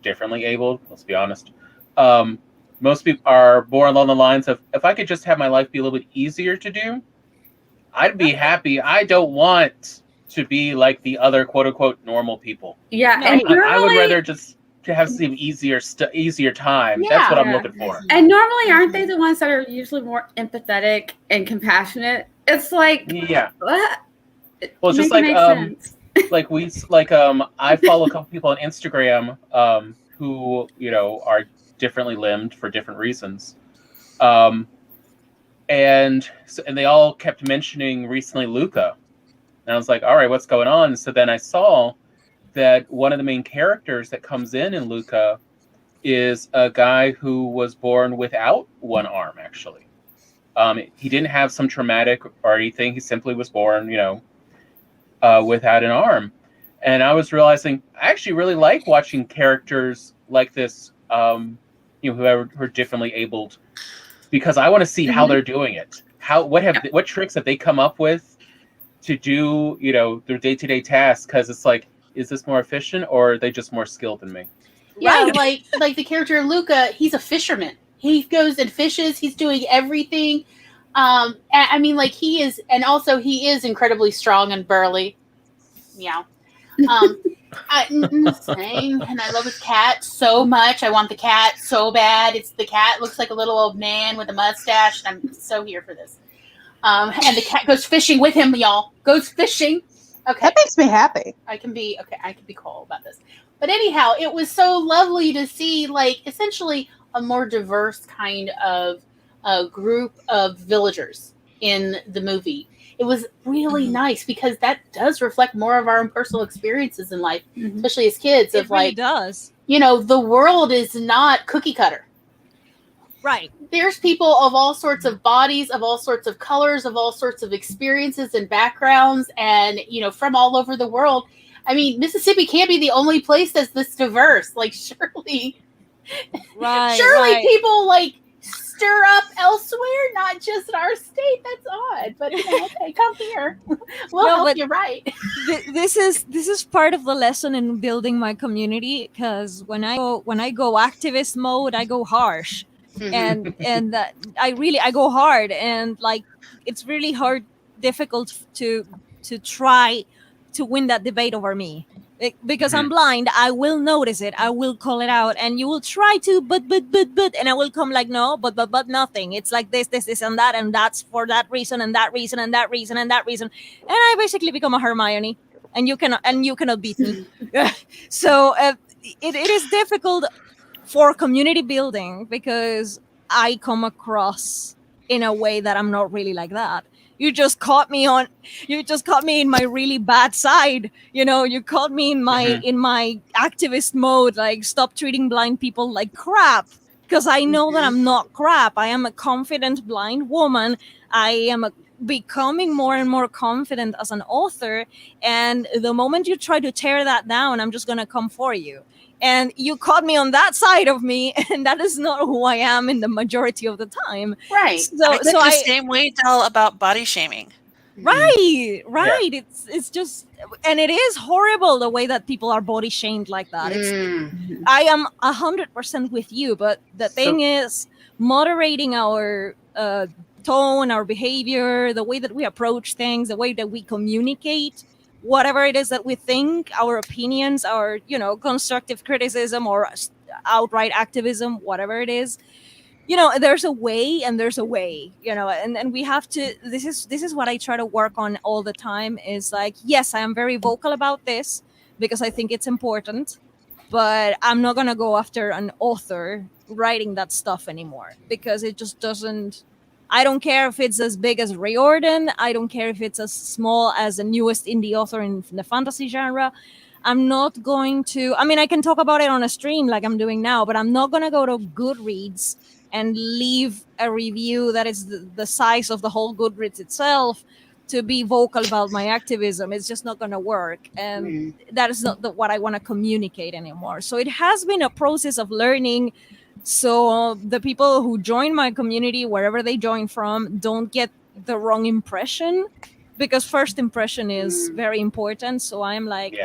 differently abled, let's be honest. Most people are more along the lines of, if I could just have my life be a little bit easier to do, I'd be happy. I don't want to be like the other quote unquote normal people. Yeah, and I would rather just to have some easier time. Yeah. That's what I'm looking for. And normally, aren't they the ones that are usually more empathetic and compassionate? It's like, what? Well, it's just like I follow a couple people on Instagram who are differently limbed for different reasons. And they all kept mentioning recently Luca. And I was like, all right, what's going on? So then I saw that one of the main characters that comes in Luca is a guy who was born without one arm, actually. He didn't have some traumatic or anything. He simply was born, without an arm. And I was realizing I actually really like watching characters like this, who are differently abled, because I want to see how they're doing it. What tricks have they come up with to do, their day-to-day tasks? Because it's like, is this more efficient or are they just more skilled than me? Yeah, like the character Luca, he's a fisherman. He goes and fishes. He's doing everything. I mean, like, he is, and also he is incredibly strong and burly. Meow. I'm saying, and I love his cat so much. I want the cat so bad. The cat looks like a little old man with a mustache. I'm so here for this. And the cat goes fishing with him, y'all. Goes fishing. Okay. That makes me happy. I can be cool about this. But anyhow, it was so lovely to see, like, essentially a more diverse kind of group of villagers in the movie. It was really nice because that does reflect more of our own personal experiences in life, especially as kids. It really does. The world is not cookie cutter. Right. There's people of all sorts of bodies, of all sorts of colors, of all sorts of experiences and backgrounds, and, from all over the world. I mean, Mississippi can't be the only place that's this diverse. Like, surely people, like, stir up elsewhere, not just in our state. That's odd, but okay, come here. We'll help you right. This is part of the lesson in building my community, because when I go activist mode, I go harsh, and I go hard, and like it's really difficult to try to win that debate over me. Because I'm blind, I will notice it. I will call it out, and you will try to, but, and I will come like, no, but nothing. It's like this, and that, and that's for that reason, and that reason, and that reason, and that reason, and I basically become a Hermione, and you cannot beat me. So it is difficult for community building because I come across in a way that I'm not really like that. You just caught me in my really bad side. You caught me in my activist mode, like stop treating blind people like crap. Because I know that I'm not crap. I am a confident blind woman. I am becoming more and more confident as an author. And the moment you try to tear that down, I'm just going to come for you. And you caught me on that side of me, and that is not who I am in the majority of the time. Right. I get the same way, Del, about body shaming. Right. Yeah. It's just, and it is horrible the way that people are body shamed like that. I am 100% with you, but the thing is moderating our tone, our behavior, the way that we approach things, the way that we communicate whatever it is that we think, our opinions, our constructive criticism or outright activism, whatever it is. There's a way and there's a way, and we have to, this is what I try to work on all the time, is like, yes, I am very vocal about this because I think it's important, but I'm not going to go after an author writing that stuff anymore because it just doesn't. I don't care if it's as big as Riordan. I don't care if it's as small as the newest indie author in the fantasy genre. I'm not going to. I mean, I can talk about it on a stream like I'm doing now, but I'm not going to go to Goodreads and leave a review that is the size of the whole Goodreads itself to be vocal about my activism. It's just not going to work. And that is not what I want to communicate anymore. So it has been a process of learning. So the people who join my community, wherever they join from, don't get the wrong impression, because first impression is very important. So I'm like,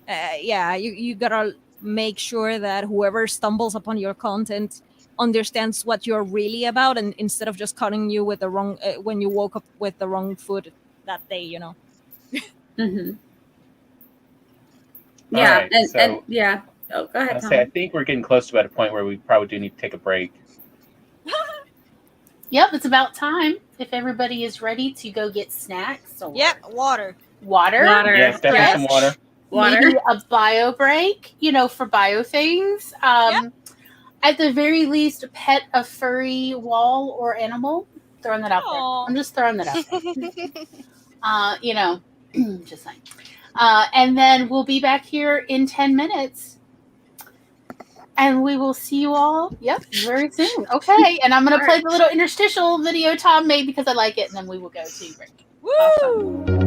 you gotta make sure that whoever stumbles upon your content understands what you're really about, and instead of just cutting you with the wrong when you woke up with the wrong food that day, Mm-hmm. Yeah, right, and yeah. Oh, go ahead, Tom. I think we're getting close to about a point where we probably do need to take a break. Yep, it's about time. If everybody is ready to go get snacks. Or water. Water? Yes, definitely some water. Maybe a bio break, for bio things. At the very least, pet a furry wall or animal. Throwing that out there. I'm just throwing that out there. Just saying. And then we'll be back here in 10 minutes. And we will see you all, very soon. Okay, and I'm going to play the little interstitial video Tom made because I like it, and then we will go to break. Woo! Awesome.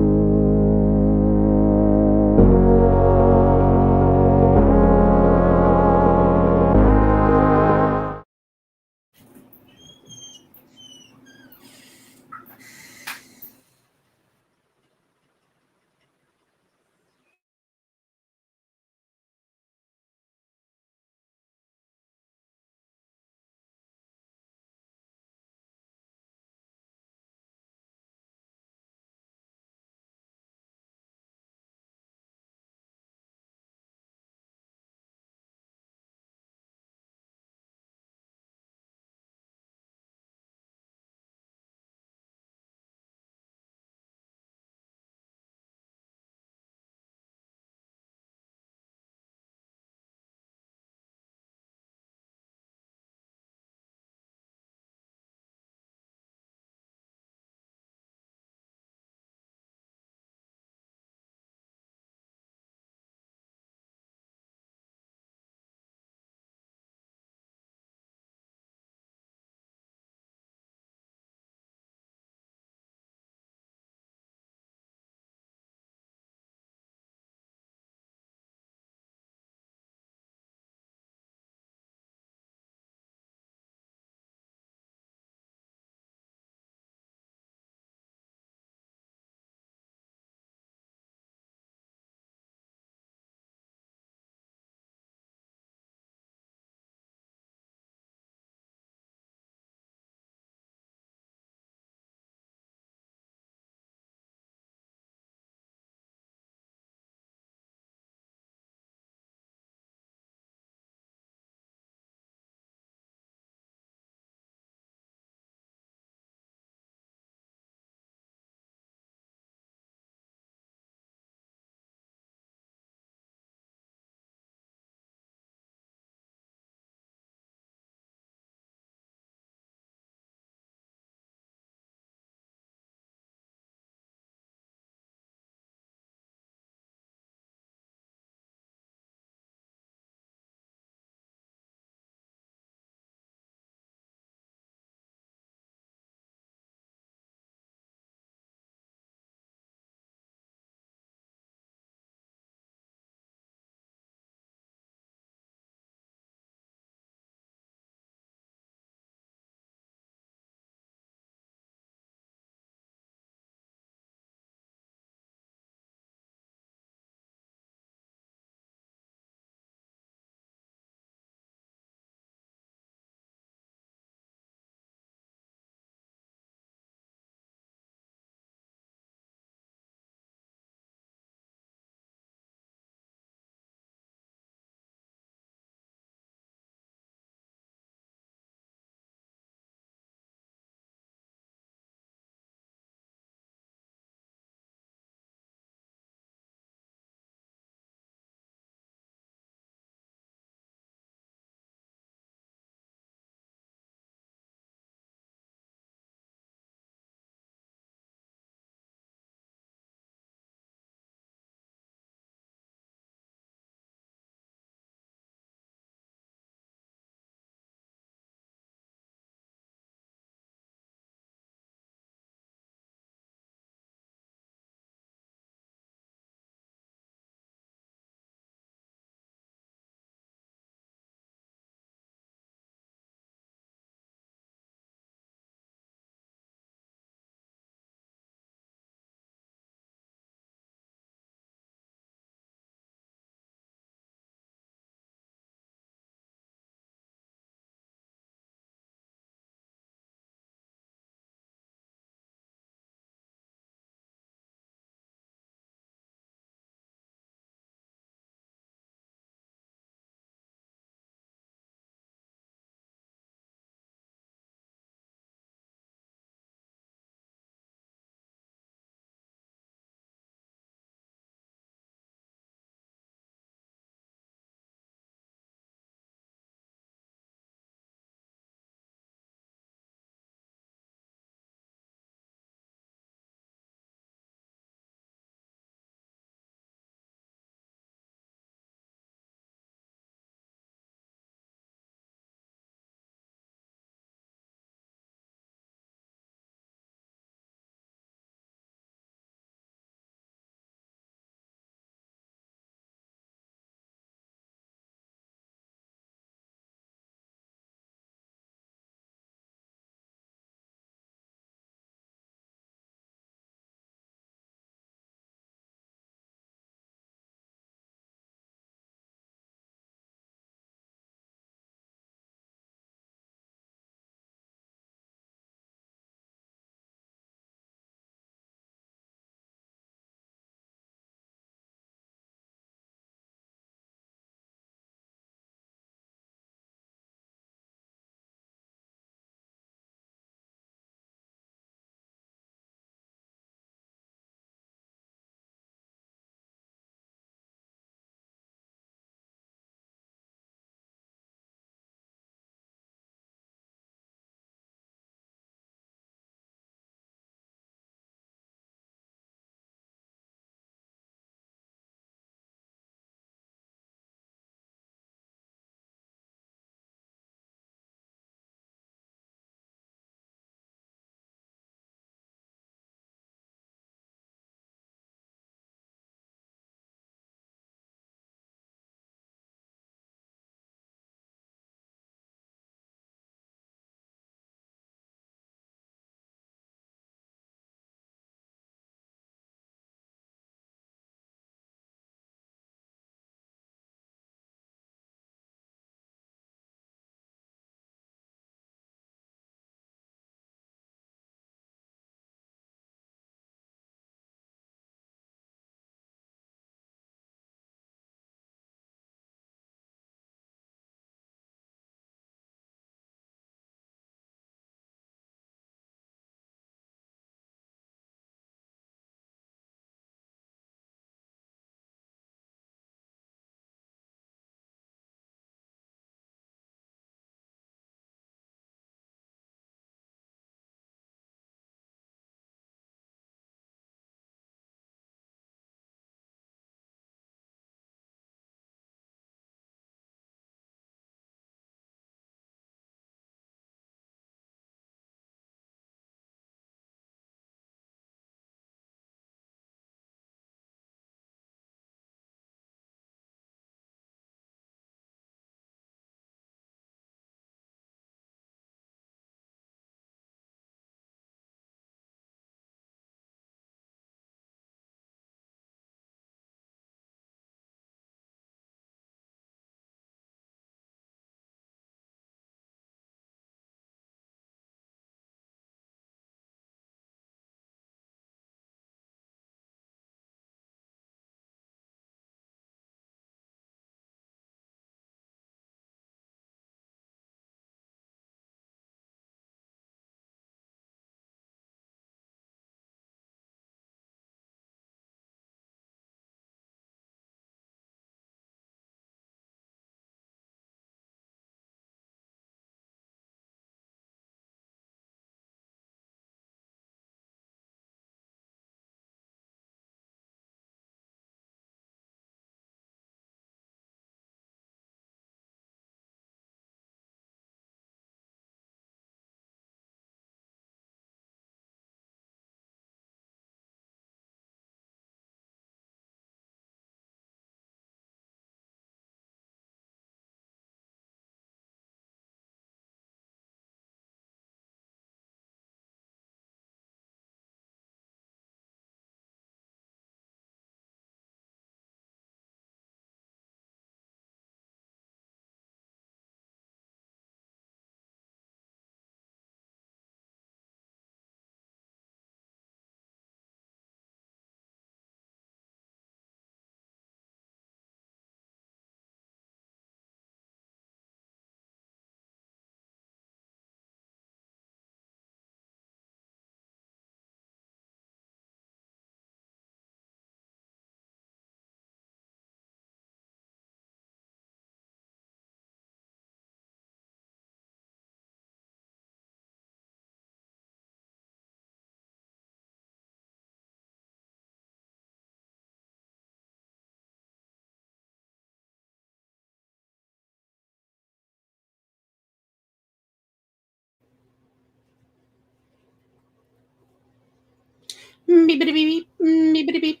Beep, beep, beep, beep, beep, beep, beep,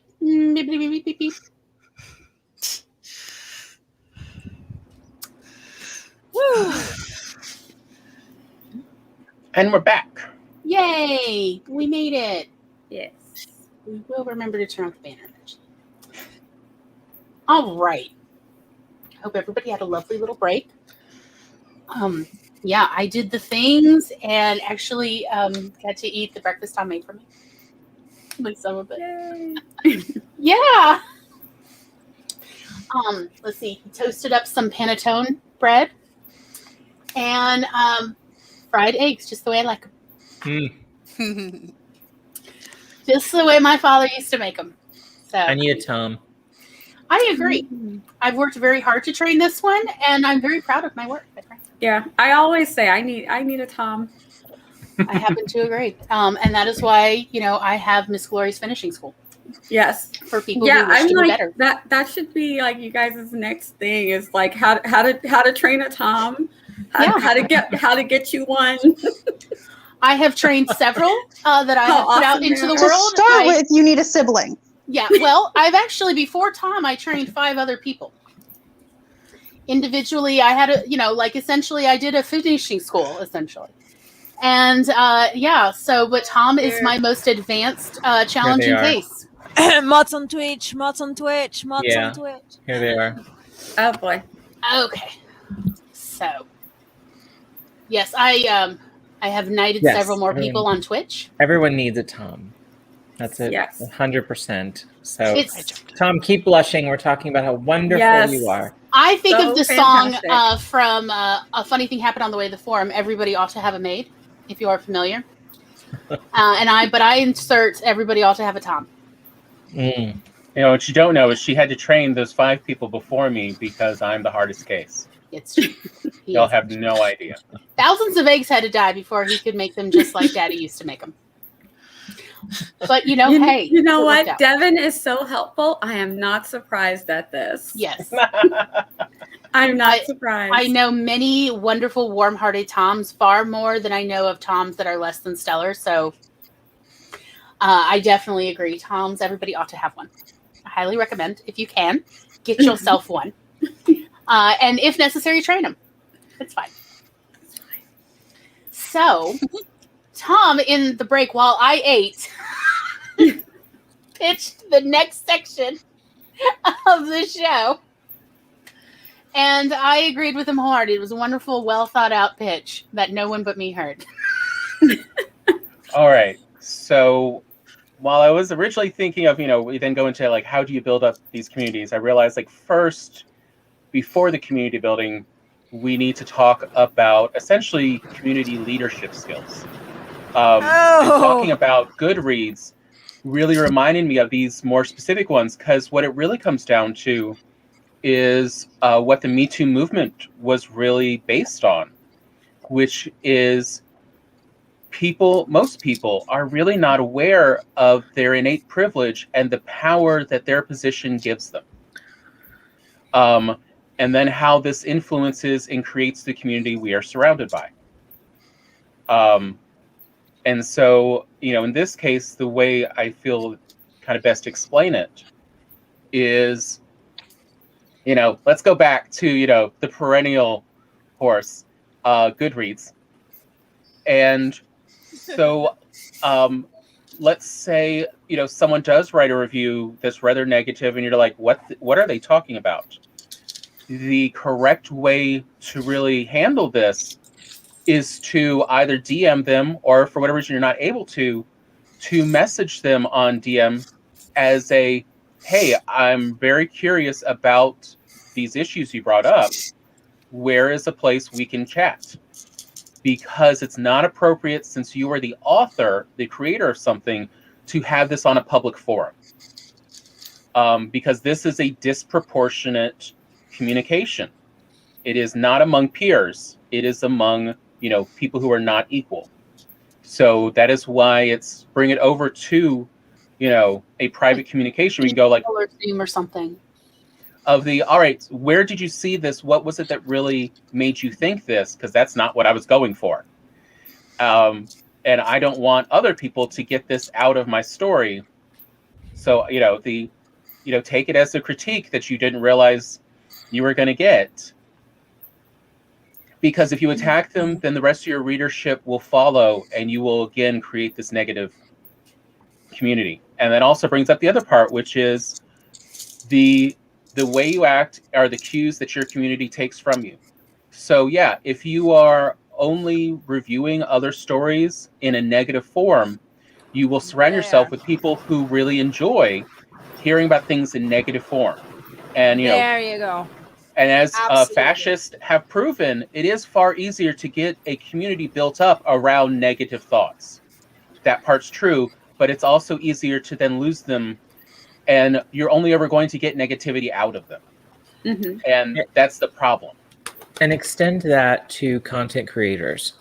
beep, beep, beep, beep. Woo. And we're back. Yay! We made it. Yes. We will remember to turn off the banner eventually. All right. Hope everybody had a lovely little break. Yeah, I did the things and actually got to eat the breakfast Tom made for me. Like some of it. Yay. Yeah. Let's see. He toasted up some panettone bread and fried eggs, just the way I like them. Just the way my father used to make them. So I need a Tom. I agree. I've worked very hard to train this one, and I'm very proud of my work. Yeah, I always say I need a Tom. I happen to agree, and that is why I have Miss Glory's finishing school Yes. for people who wish to be better. That should be like you guys' next thing is like how to train a Tom. How to get you one. I have trained several that I have put out into the To world. start with, you need a sibling. Yeah, well, I've actually, before Tom, I trained 5 other people. Individually, I had essentially I did a finishing school, essentially. And, but Tom is my most advanced, challenging case. Mods on Twitch, mods on Twitch, mods on Twitch. Here they are. Oh, boy. Okay. So, yes, I have knighted several more people on Twitch. Everyone needs a Tom. That's it. Yes. 100%. So, Tom, keep blushing. We're talking about how wonderful you are. I think So of the fantastic. song from A Funny Thing Happened on the Way to the Forum, Everybody Ought to Have a Maid, if you are familiar. But I insert Everybody Ought to Have a Tom. Mm. What you don't know is she had to train those 5 people before me because I'm the hardest case. It's true. Y'all have no idea. Thousands of eggs had to die before he could make them just like Daddy used to make them. But hey. You know it what? worked out. Devin is so helpful. I am not surprised at this. Yes. I'm not surprised. I know many wonderful, warm-hearted Toms, far more than I know of Toms that are less than stellar. So I definitely agree. Toms, everybody ought to have one. I highly recommend, if you can, get yourself one. And if necessary, train them. It's fine. So, Tom, in the break while I ate, pitched the next section of the show. And I agreed with him wholeheartedly. It was a wonderful, well thought out pitch that no one but me heard. All right. So while I was originally thinking of, we then go into like, how do you build up these communities? I realized first, before the community building, we need to talk about essentially community leadership skills. And talking about Goodreads really reminded me of these more specific ones, because what it really comes down to is what the Me Too movement was really based on, which is most people are really not aware of their innate privilege and the power that their position gives them. And then how this influences and creates the community we are surrounded by. And so, in this case, the way I feel kind of best to explain it is, let's go back to, the perennial horse, Goodreads. And so let's say, someone does write a review that's rather negative and you're like, what are they talking about? The correct way to really handle this is to either DM them, or for whatever reason you're not able to message them on DM as a, hey, I'm very curious about these issues you brought up. Where is a place we can chat? Because it's not appropriate, since you are the author, the creator of something, to have this on a public forum. Because this is a disproportionate communication. It is not among peers. It is among, people who are not equal. So that is why it's bring it over to, a private communication. We can go like, or something. All right, where did you see this? What was it that really made you think this? Because that's not what I was going for. and I don't want other people to get this out of my story. So, take it as a critique that you didn't realize you were going to get. Because if you attack them, then the rest of your readership will follow, and you will again create this negative community. And that also brings up the other part, which is the way you act are the cues that your community takes from you. So yeah, if you are only reviewing other stories in a negative form, you will surround yourself with people who really enjoy hearing about things in negative form. And There you go. and as Absolutely. fascists have proven, it is far easier to get a community built up around negative thoughts. That part's true, but it's also easier to then lose them, and you're only ever going to get negativity out of them. Mhm. And that's the problem. And extend that to content creators.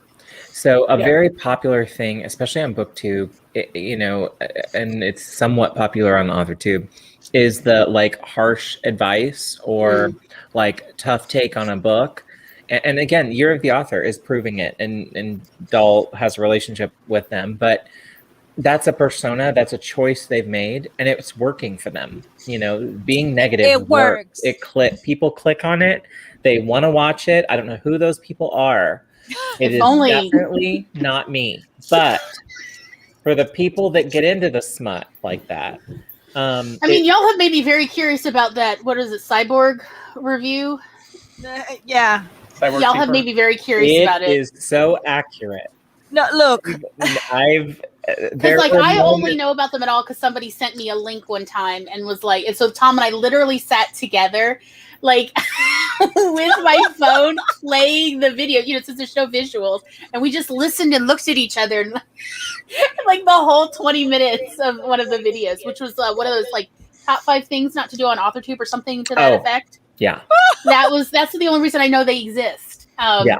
So a Yeah. very popular thing, especially on BookTube, and it's somewhat popular on AuthorTube, is the like harsh advice or like tough take on a book. And again, Year of the Author is proving it, and Dahl has a relationship with them, but that's a persona, that's a choice they've made, and it's working for them. Being negative It works. People click on it. They want to watch it. I don't know who those people are. It is definitely not me. But for the people that get into the smut like that, I mean, y'all have made me very curious about that. What is it, Cyborg review? Yeah. Cyborg Y'all have Cheaper. made me very curious about it. It is so accurate. No, look. Because I only know about them at all because somebody sent me a link one time and was like, and so Tom and I literally sat together, like with my phone playing the video, since there's no visuals, and we just listened and looked at each other, and like the whole 20 minutes of one of the videos, which was one of those like top 5 things not to do on AuthorTube or something to that effect. Yeah, that's the only reason I know they exist. Yeah.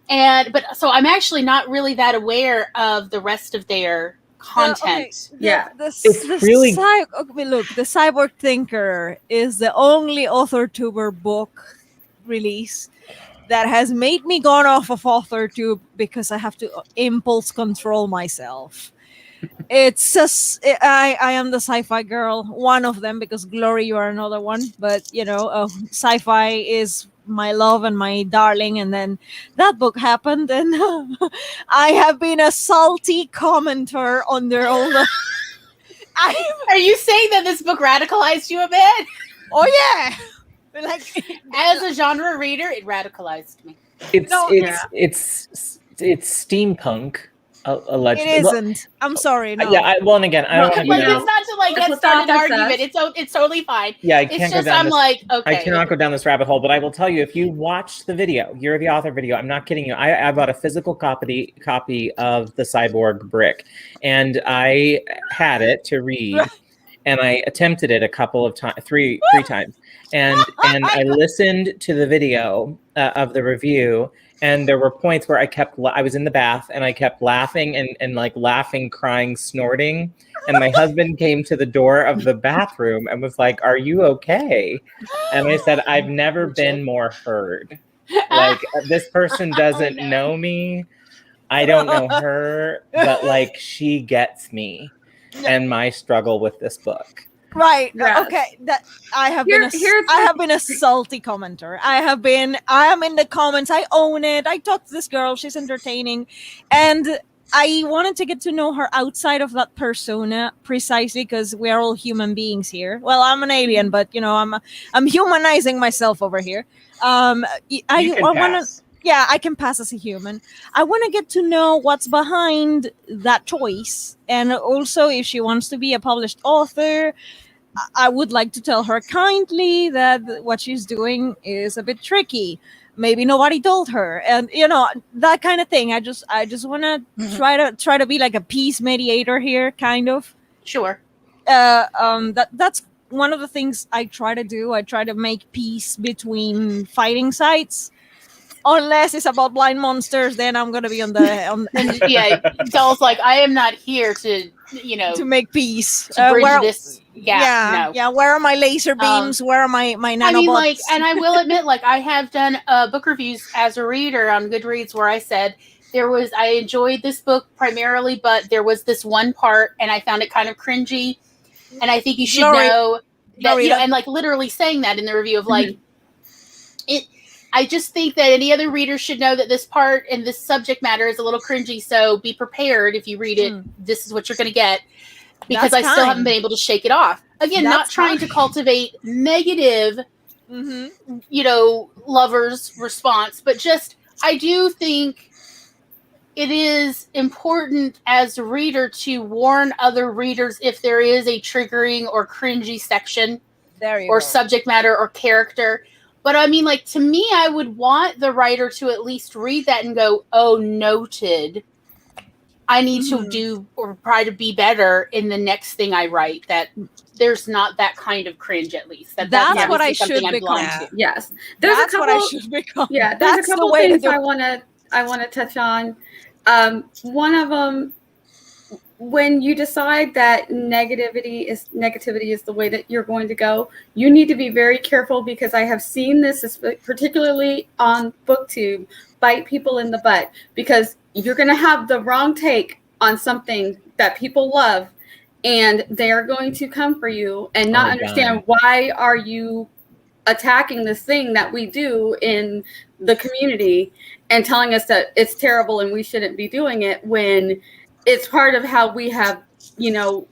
But so I'm actually not really that aware of the rest of their content. Yeah. The Cyborg Thinker is the only AuthorTuber book release that has made me gone off of AuthorTube because I have to impulse control myself. It's just I am the sci-fi girl, one of them, because Glory, you are another one. But sci-fi is my love and my darling, and then that book happened, and I have been a salty commenter under all the. Are you saying that this book radicalized you a bit? Oh yeah, like as a genre reader, it radicalized me. It's steampunk. Allegedly. It isn't. I'm sorry. No. Yeah. And again, I don't. Like, it's not to like get started an argument. It's totally fine. Yeah, I it's can't just go down I'm like, okay. I cannot go down this rabbit hole, but I will tell you, if you watch the video, Year of the Author video, I'm not kidding you. I bought a physical copy of the Cyborg Brick, and I had it to read, and I attempted it a couple of times, three times, and I listened to the video of the review. And there were points where I was in the bath and I kept laughing and like laughing, crying, snorting. And my husband came to the door of the bathroom and was like, "Are you okay?" And I said, "I've never been more heard. Like, this person doesn't know me. I don't know her, but like she gets me and my struggle with this book." Right. Yes. Okay. That I have been a salty commenter. I am in the comments. I own it. I talk to this girl. She's entertaining, and I wanted to get to know her outside of that persona, precisely because we are all human beings here. Well, I'm an alien, but I'm humanizing myself over here. I can pass as a human. I want to get to know what's behind that choice, and also if she wants to be a published author, I would like to tell her kindly that what she's doing is a bit tricky. Maybe nobody told her, and that kind of thing. I just want to try to be like a peace mediator here, kind of. Sure. That's one of the things I try to do. I try to make peace between fighting sides. Unless it's about blind monsters, then I'm gonna be on the. And yeah, Doll's like, I am not here to to make peace. To bridge this gap. Yeah. Where are my laser beams? Where are my nanobots? I mean, and I will admit, I have done book reviews as a reader on Goodreads where I said I enjoyed this book primarily, but there was this one part, and I found it kind of cringy. And I think you should know that, you know, and like literally saying that in the review of like it. I just think that any other reader should know that this part and this subject matter is a little cringy. So be prepared if you read it. This is what you're going to get, because I still haven't been able to shake it off. Again, not trying to cultivate negative, you know, lovers' response, but just I do think it is important as a reader to warn other readers if there is a triggering or cringy section or subject matter or character. But I mean, like, to me, I would want the writer to at least read that and go, oh, noted. I need to do or try to be better in the next thing I write, that there's not that kind of cringe, at least. That's what I should I'm become. blind to. Yes. That's what I should become. Yeah, there's a couple things I want to touch on. One of them, when you decide that negativity is the way that you're going to go, you need to be very careful, because I have seen this, particularly on BookTube, bite people in the butt, because you're going to have the wrong take on something that people love, and they are going to come for you and not understand why are you attacking this thing that we do in the community and telling us that it's terrible and we shouldn't be doing it, when it's part of how we have, you know,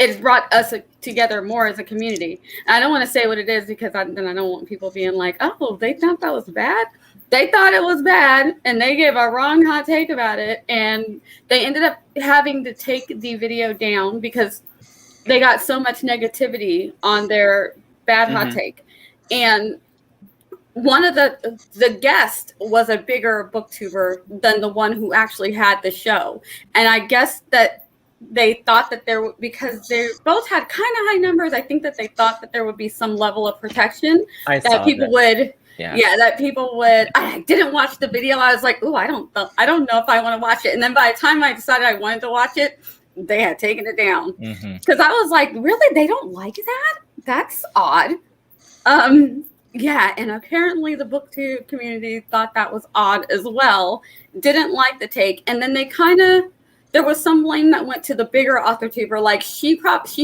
it's brought us together more as a community. And I don't want to say what it is, because then I don't want people being like, oh, they thought that was bad. They thought it was bad, and they gave a wrong hot take about it. And they ended up having to take the video down because they got so much negativity on their bad hot take. And one of the guest was a bigger booktuber than the one who actually had the show. And I guess that they thought that because they both had kind of high numbers, I think that they thought that there would be some level of protection that people would. Yeah, that people would. I didn't watch the video. I was like, "Ooh, I don't know if I want to watch it." And then by the time I decided I wanted to watch it, they had taken it down, because I was like, "Really? They don't like that? That's odd." Yeah, and apparently the BookTube community thought that was odd as well. Didn't like the take, and then there was some blame that went to the bigger authortuber. Like she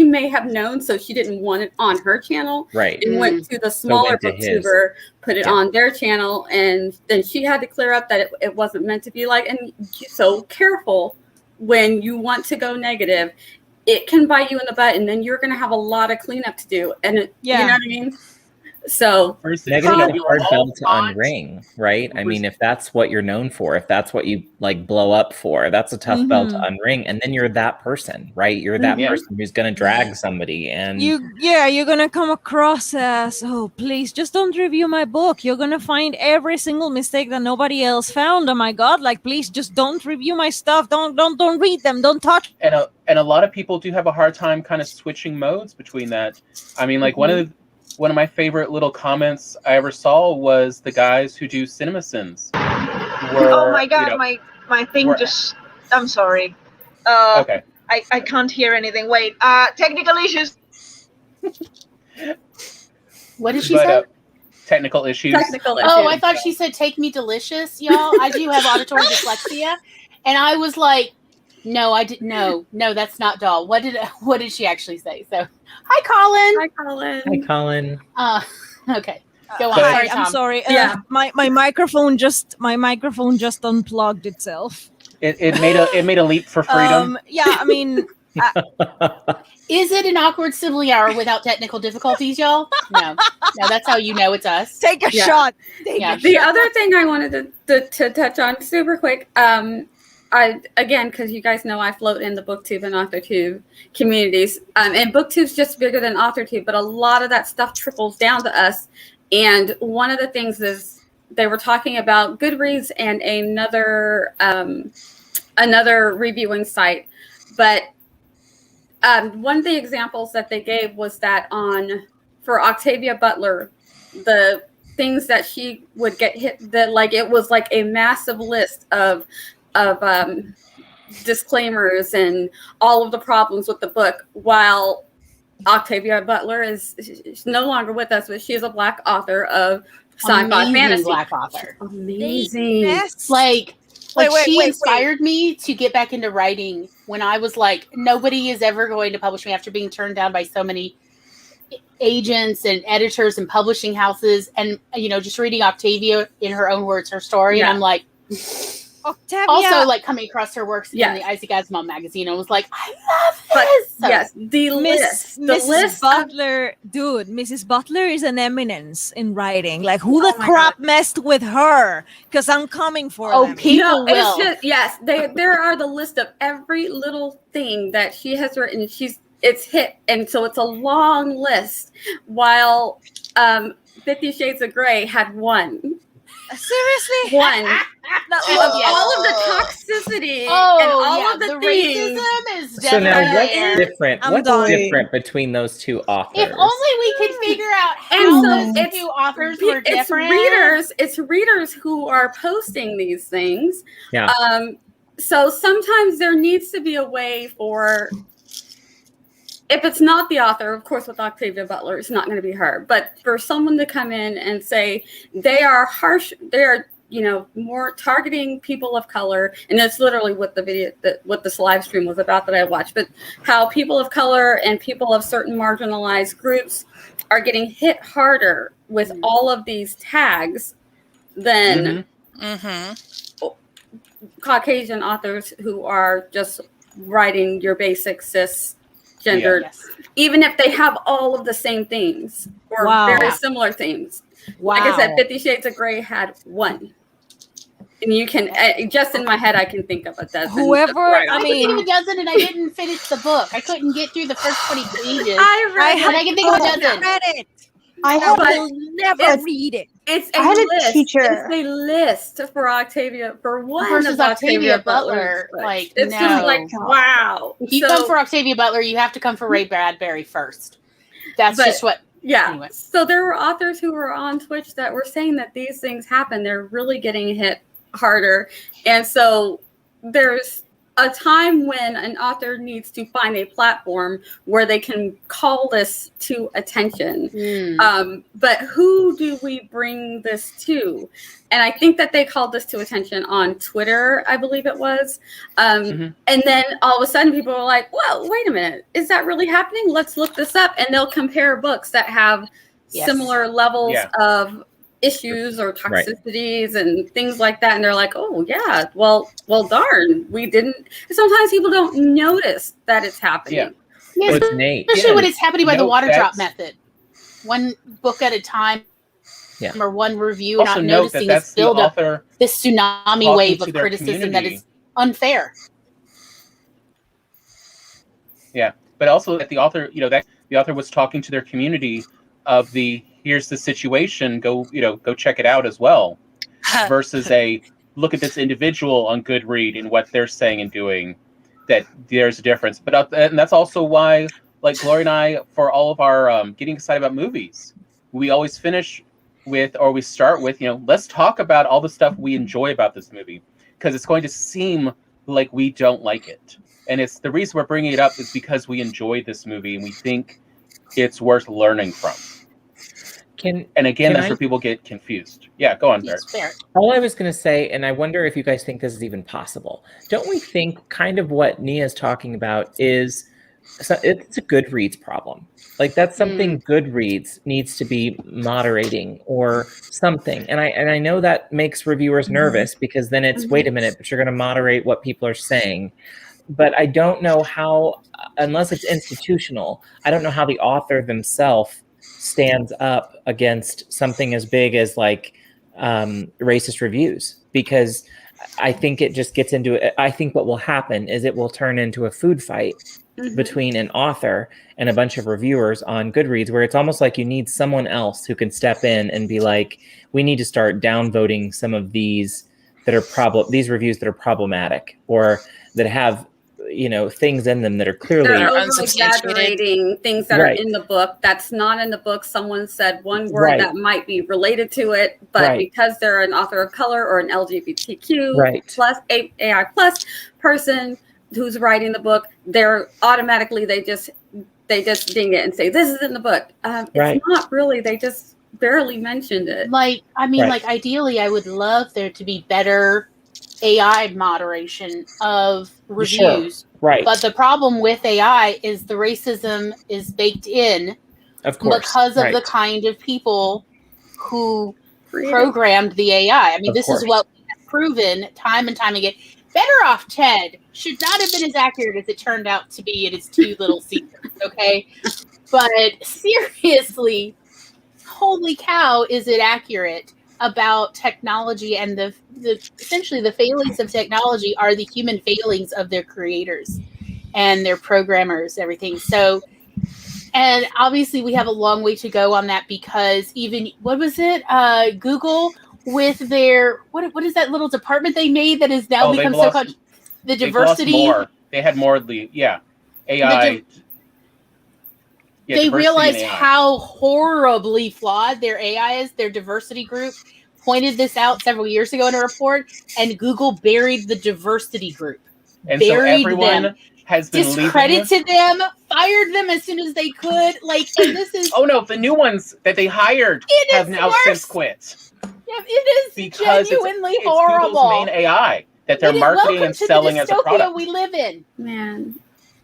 may have known, so she didn't want it on her channel, right? And went to the smaller booktuber, put it on their channel, and then she had to clear up that it wasn't meant to be like. And so careful when you want to go negative, it can bite you in the butt, and then you're going to have a lot of cleanup to do. And you know what I mean. So negative is a hard bell to unring, right? I mean, if that's what you're known for, if that's what you like blow up for, that's a tough bell to unring. And then you're that person, right? You're that person who's going to drag somebody, and you're going to come across as, oh, please just don't review my book. You're going to find every single mistake that nobody else found. Oh my God, like, please just don't review my stuff. Don't read them. Don't touch. And a lot of people do have a hard time kind of switching modes between that. I mean, like one of my favorite little comments I ever saw was the guys who do CinemaSins. Oh my God, my thing just... I'm sorry. Okay. I can't hear anything. Wait, technical issues. What did she say? Technical issues. Oh, I thought she said take me delicious, y'all. I do have auditory dyslexia. And I was like, no, I didn't. No, that's not doll. What did she actually say? So, hi, Colin. Okay, go on. Hi, I'm sorry. My microphone just unplugged itself. It made a leap for freedom. I mean, is it an awkward sibling hour without technical difficulties, y'all? No, that's how you know it's us. Take a shot. The other thing I wanted to touch on super quick. Again, because you guys know I float in the BookTube and AuthorTube communities. And BookTube's just bigger than AuthorTube, but a lot of that stuff trickles down to us. And one of the things is they were talking about Goodreads and another reviewing site. But one of the examples that they gave was that for Octavia Butler, the things that she would get hit, that like it was like a massive list of disclaimers and all of the problems with the book, while Octavia Butler she's no longer with us, but she's a Black author of sci-fi fantasy. Black author. Amazing. Like, Like she inspired me to get back into writing when I was like, nobody is ever going to publish me after being turned down by so many agents and editors and publishing houses. And, you know, just reading Octavia in her own words, her story. And I'm like, Octavia. Also, like coming across her works in the Isaac Asimov magazine, I was like, I love this. But yes, the list, Mrs. Butler, dude. Mrs. Butler is an eminence in writing. Like, who the crap messed with her? Because I'm coming for them. People will. It's just, there are the list of every little thing that she has written. It's hit, and so it's a long list. While 50 Shades of Grey had one. Seriously? One. All of the toxicity and all of the things. Racism is So now what's definitely different? What's different between those two authors? If only we could figure out how those two authors were different. It's readers who are posting these things. Yeah. So sometimes there needs to be a way for, if it's not the author, of course, with Octavia Butler, it's not going to be her. But for someone to come in and say they are harsh, they are, you know, more targeting people of color, and that's literally what the video, what this live stream was about that I watched. But how people of color and people of certain marginalized groups are getting hit harder with all of these tags than Caucasian authors who are just writing your basic cis gendered, even if they have all of the same things or very similar things. Like I said, 50 Shades of Grey had one. And you can, just in my head, I can think of a dozen. Whoever, I mean, a dozen, and I didn't finish the book. I couldn't get through the first 20 pages. I can think of a dozen. I will never read it. It's a list. It's a list for Octavia, for one versus of Octavia Butler. Like, it's just like, wow. If you come for Octavia Butler, you have to come for Ray Bradbury first. That's just what. Yeah. Anyway. So there were authors who were on Twitch that were saying that these things happen. They're really getting hit harder. And so there's a time when an author needs to find a platform where they can call this to attention. But who do we bring this to? And I think that they called this to attention on Twitter, I believe it was. And then all of a sudden people were like, whoa, wait a minute. Is that really happening? Let's look this up. And they'll compare books that have similar levels of issues or toxicities and things like that, and they're like, oh yeah, well darn, we didn't. Sometimes people don't notice that it's happening. Especially when it's happening by the water drop method, one book at a time, or one review, also not note noticing that's this build up, author this tsunami wave of their criticism community. that is unfair. Yeah, but also that the author, you know, that the author was talking to their community of the, here's the situation, go check it out as well, versus a look at this individual on Goodread and what they're saying and doing, that there's a difference. But and that's also why, like Gloria and I, for all of our getting excited about movies, we always finish with, or we start with, you know, let's talk about all the stuff we enjoy about this movie, because it's going to seem like we don't like it. And it's the reason we're bringing it up is because we enjoy this movie and we think it's worth learning from. And again, that's where people get confused. Yeah, go on, Barrett. All I was going to say, and I wonder if you guys think this is even possible, don't we think kind of what Nia's talking about is, it's a Goodreads problem. Like, that's something Goodreads needs to be moderating or something. And I know that makes reviewers nervous, because then it's, wait a minute, but you're going to moderate what people are saying. But I don't know how, unless it's institutional, I don't know how the author themselves stands up against something as big as like racist reviews, because I think it just gets into it. I think what will happen is it will turn into a food fight between an author and a bunch of reviewers on Goodreads, where it's almost like you need someone else who can step in and be like, we need to start downvoting some of these that are these reviews that are problematic, or that have, you know, things in them that are clearly exaggerating things that are in the book that's not in the book. Someone said one word that might be related to it, but because they're an author of color or an LGBTQ plus AI plus person who's writing the book, they're automatically they just ding it and say this is in the book. It's not really. They just barely mentioned it. Like, I mean, like, ideally, I would love there to be better AI moderation of reviews. Sure. Right. But the problem with AI is the racism is baked in, of course, because of the kind of people who programmed the AI. I mean, this is what we have proven time and time again. Better Off Ted should not have been as accurate as it turned out to be in its 2 little secrets, okay? But seriously, holy cow, is it accurate about technology, and the essentially the failings of technology are the human failings of their creators and their programmers, everything. So, and obviously we have a long way to go on that, because even, what was it? Google with their, what is that little department they made that has now become so called the diversity? They had more, AI. They realized how horribly flawed their AI is. Their diversity group pointed this out several years ago in a report, and Google buried the diversity group. And buried so everyone them, has been discredited them, fired them as soon as they could. Like, and this is oh no, the new ones that they hired have now since quit. Yeah, it is because genuinely it's horrible. Google's main AI that they're marketing and selling as a product. We live in, man.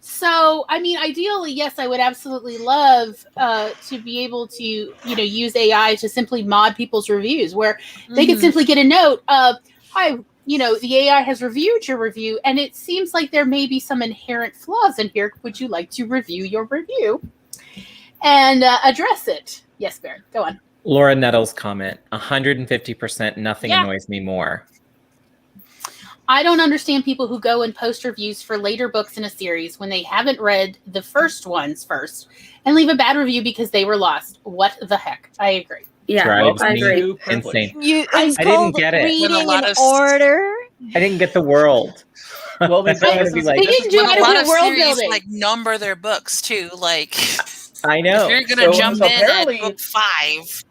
So, I mean, ideally, yes, I would absolutely love to be able to, use AI to simply mod people's reviews, where they could simply get a note of, hi, the AI has reviewed your review, and it seems like there may be some inherent flaws in here. Would you like to review your review and address it? Yes, Barrett, go on. Laura Nettles' comment, 150%, nothing annoys me more. I don't understand people who go and post reviews for later books in a series when they haven't read the first ones first and leave a bad review because they were lost. What the heck? I agree. Yeah, I agree. Insane. I didn't get it. Reading in order. I didn't get the world. Well, they didn't do adequate world building. Like number their books too. Like I know. If you're gonna jump in at book 5.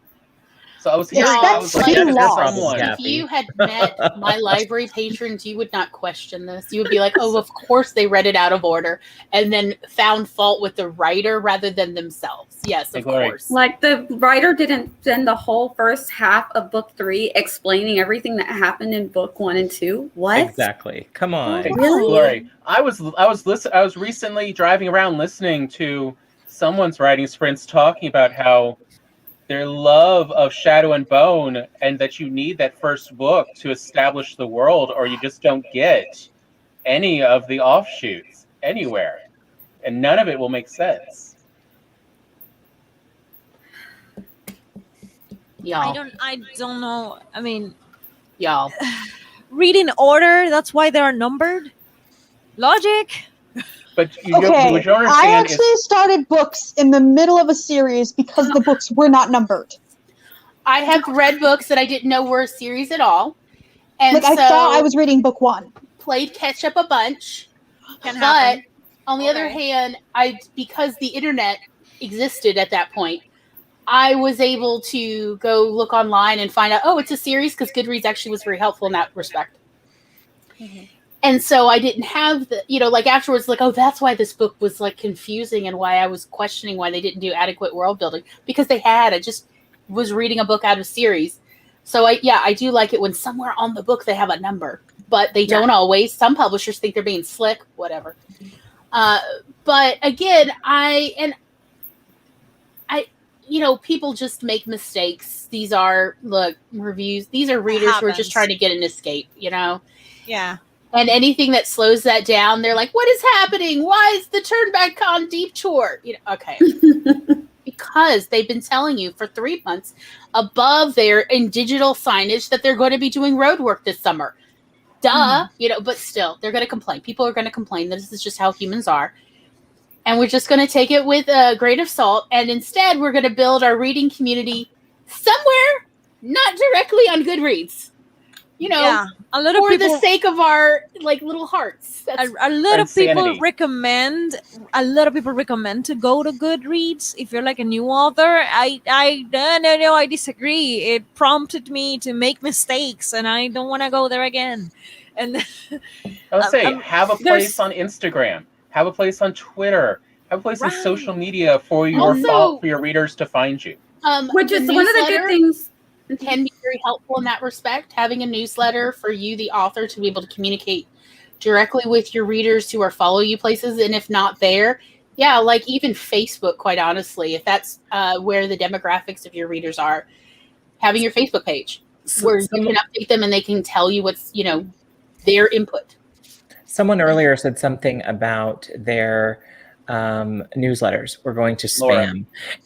So I was hearing, if you had met my library patrons, you would not question this. You would be like, oh, of course they read it out of order and then found fault with the writer rather than themselves. Yes, of course. Like the writer didn't spend the whole first half of book 3 explaining everything that happened in book 1 and 2. What? Exactly. Come on. Really? Glory. I was recently driving around listening to someone's writing sprints talking about how their love of Shadow and Bone, and that you need that first book to establish the world, or you just don't get any of the offshoots anywhere, and none of it will make sense. Y'all. I don't know. I mean, y'all. Read in order. That's why they are numbered. Logic. But I actually started books in the middle of a series because the books were not numbered. I have read books that I didn't know were a series at all. And I thought I was reading book 1. Played catch up a bunch. But on the other hand, because the internet existed at that point, I was able to go look online and find out, oh, it's a series, because Goodreads actually was very helpful in that respect. Mm-hmm. And so I didn't have the, afterwards, oh, that's why this book was confusing and why I was questioning why they didn't do adequate world building, because they had. I just was reading a book out of series. So I do like it when somewhere on the book they have a number, but they don't always. Some publishers think they're being slick, whatever. But again, people just make mistakes. These are reviews. These are readers who are just trying to get an escape, Yeah. And anything that slows that down, they're like, what is happening? Why is the Turnback on Deep Tour? Okay. Because they've been telling you for 3 months above there in digital signage that they're going to be doing road work this summer. Duh. But still, they're going to complain. People are going to complain. This is just how humans are. And we're just going to take it with a grain of salt. And instead, we're going to build our reading community somewhere, not directly on Goodreads. A lot of for people, the sake of our little hearts. A lot of people recommend to go to Goodreads if you're a new author. I disagree. It prompted me to make mistakes, and I don't want to go there again. And I would say have a place on Instagram, have a place on Twitter, have a place in social media for your readers to find you. Which is one of the good things. Can be very helpful in that respect, having a newsletter for you, the author, to be able to communicate directly with your readers who are follow you places. And if not there, yeah, like even Facebook, quite honestly, if that's where the demographics of your readers are, having your Facebook page where you can update them and they can tell you what's, their input. Someone earlier said something about their newsletters were going to spam, Laura.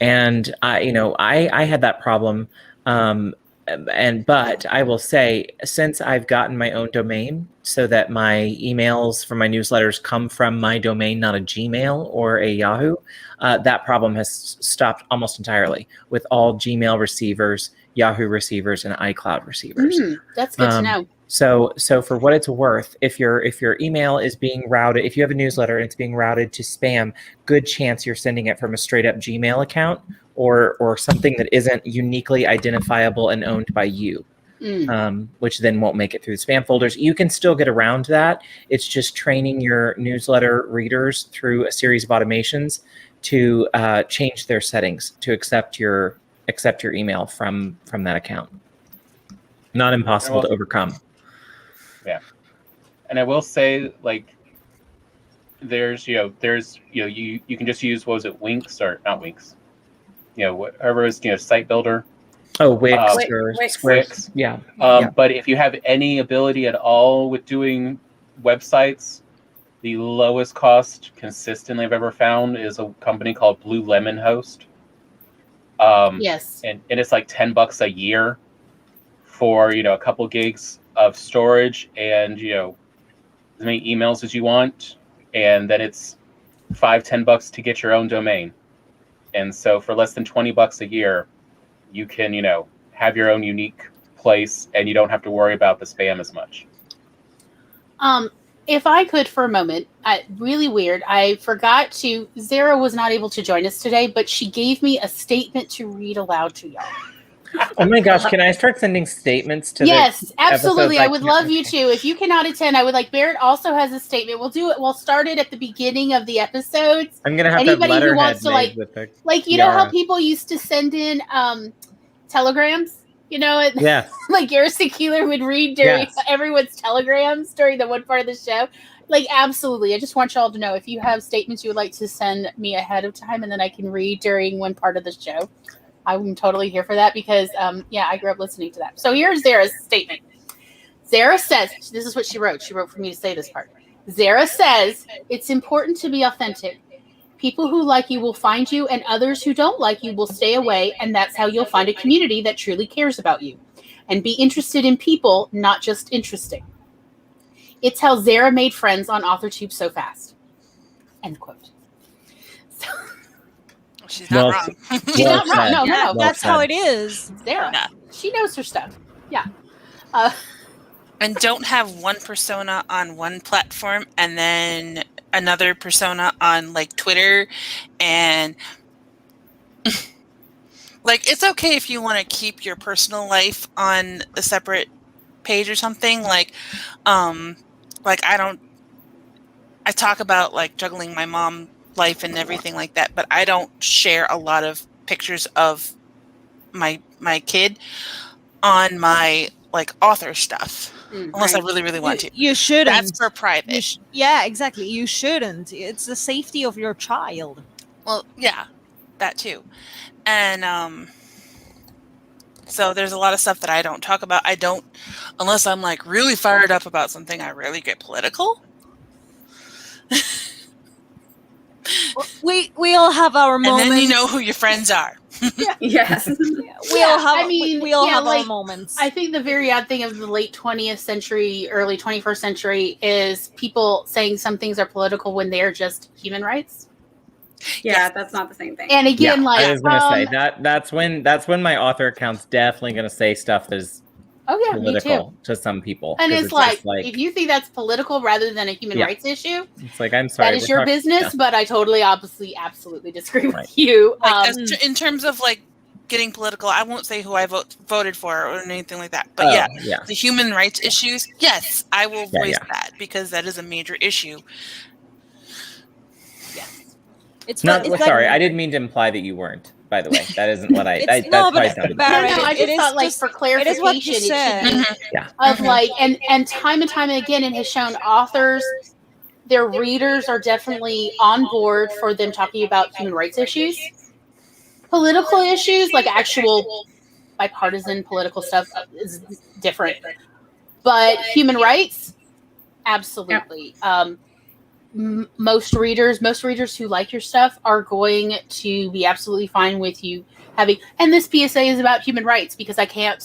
and I had that problem. But I will say, since I've gotten my own domain, so that my emails from my newsletters come from my domain, not a Gmail or a Yahoo, that problem has stopped almost entirely with all Gmail receivers, Yahoo receivers, and iCloud receivers. That's good to know. So for what it's worth, if your email is being routed, if you have a newsletter and it's being routed to spam, good chance you're sending it from a straight up Gmail account or something that isn't uniquely identifiable and owned by you, which then won't make it through the spam folders. You can still get around that. It's just training your newsletter readers through a series of automations to change their settings to accept your email from that account. Not impossible to overcome. Yeah, and I will say, like, you can just use, what was it, Winks, or not Winks, whatever is site builder. Oh, Wix or Wix. Yeah. But if you have any ability at all with doing websites, the lowest cost consistently I've ever found is a company called Blue Lemon Host. Yes. And it's like $10 a year for a couple gigs of storage and as many emails as you want, and then it's $5-10 to get your own domain. And so for less than $20 a year, you can have your own unique place, and you don't have to worry about the spam as much. If I could for a moment, really weird, I forgot to, Zara was not able to join us today, but she gave me a statement to read aloud to y'all. Oh my gosh, can I start sending statements to Yes, the absolutely. I episodes? would love you to. If you cannot attend, I would like, Barrett also has a statement. We'll do it. We'll start it at the beginning of the episodes. I'm going to have anybody to who wants to made with the know how people used to send in telegrams? Yes. Like Garrison Keeler would read during everyone's telegrams during the one part of the show. Like, absolutely. I just want y'all to know, if you have statements you would like to send me ahead of time and then I can read during one part of the show, I'm totally here for that because, I grew up listening to that. So here's Zara's statement. Zara says, this is what she wrote. She wrote for me to say this part. Zara says, it's important to be authentic. People who like you will find you, and others who don't like you will stay away, and that's how you'll find a community that truly cares about you. And be interested in people, not just interesting. It's how Zara made friends on AuthorTube so fast. End quote. So, she's not wrong. She's not wrong. No. That's how it is. Zara. Yeah. She knows her stuff. Yeah. And don't have one persona on one platform and then another persona on like Twitter, and like, it's okay if you want to keep your personal life on a separate page or something. Like I talk about like juggling my mom life and everything like that, but I don't share a lot of pictures of my kid on my like author stuff. Unless I really, really want to. You shouldn't. That's for private. Yeah, exactly. You shouldn't. It's the safety of your child. Well, yeah, that too. And so there's a lot of stuff that I don't talk about. I don't, unless I'm like really fired up about something, I rarely get political. We all have our moments. And then you know who your friends are. Yes. We all have our moments. I think the very odd thing of the late 20th century, early 21st century is people saying some things are political when they're just human rights. Yeah, that's not the same thing. And again, I was going to say that's when my author account's definitely going to say stuff that is political to some people. And it's like, if you think that's political rather than a human rights issue, it's like, I'm sorry, that is your business, but I totally, obviously, absolutely disagree with you. Like, in terms of like getting political, I won't say who I voted for or anything like that. But the human rights issues, yes, I will voice that because that is a major issue. Yes. Sorry, I didn't mean to imply that you weren't. by the way. That isn't what I. It's- That no, probably but sounded Barrett, No, I it just is thought, like, just- for it clarification, is what you it should said. be Yeah. of like, and time again, it has shown authors, their readers are definitely on board for them talking about human rights issues, political issues, like actual bipartisan political stuff is different, but human rights, absolutely. Most readers who like your stuff are going to be absolutely fine with you having, and this PSA is about human rights because I can't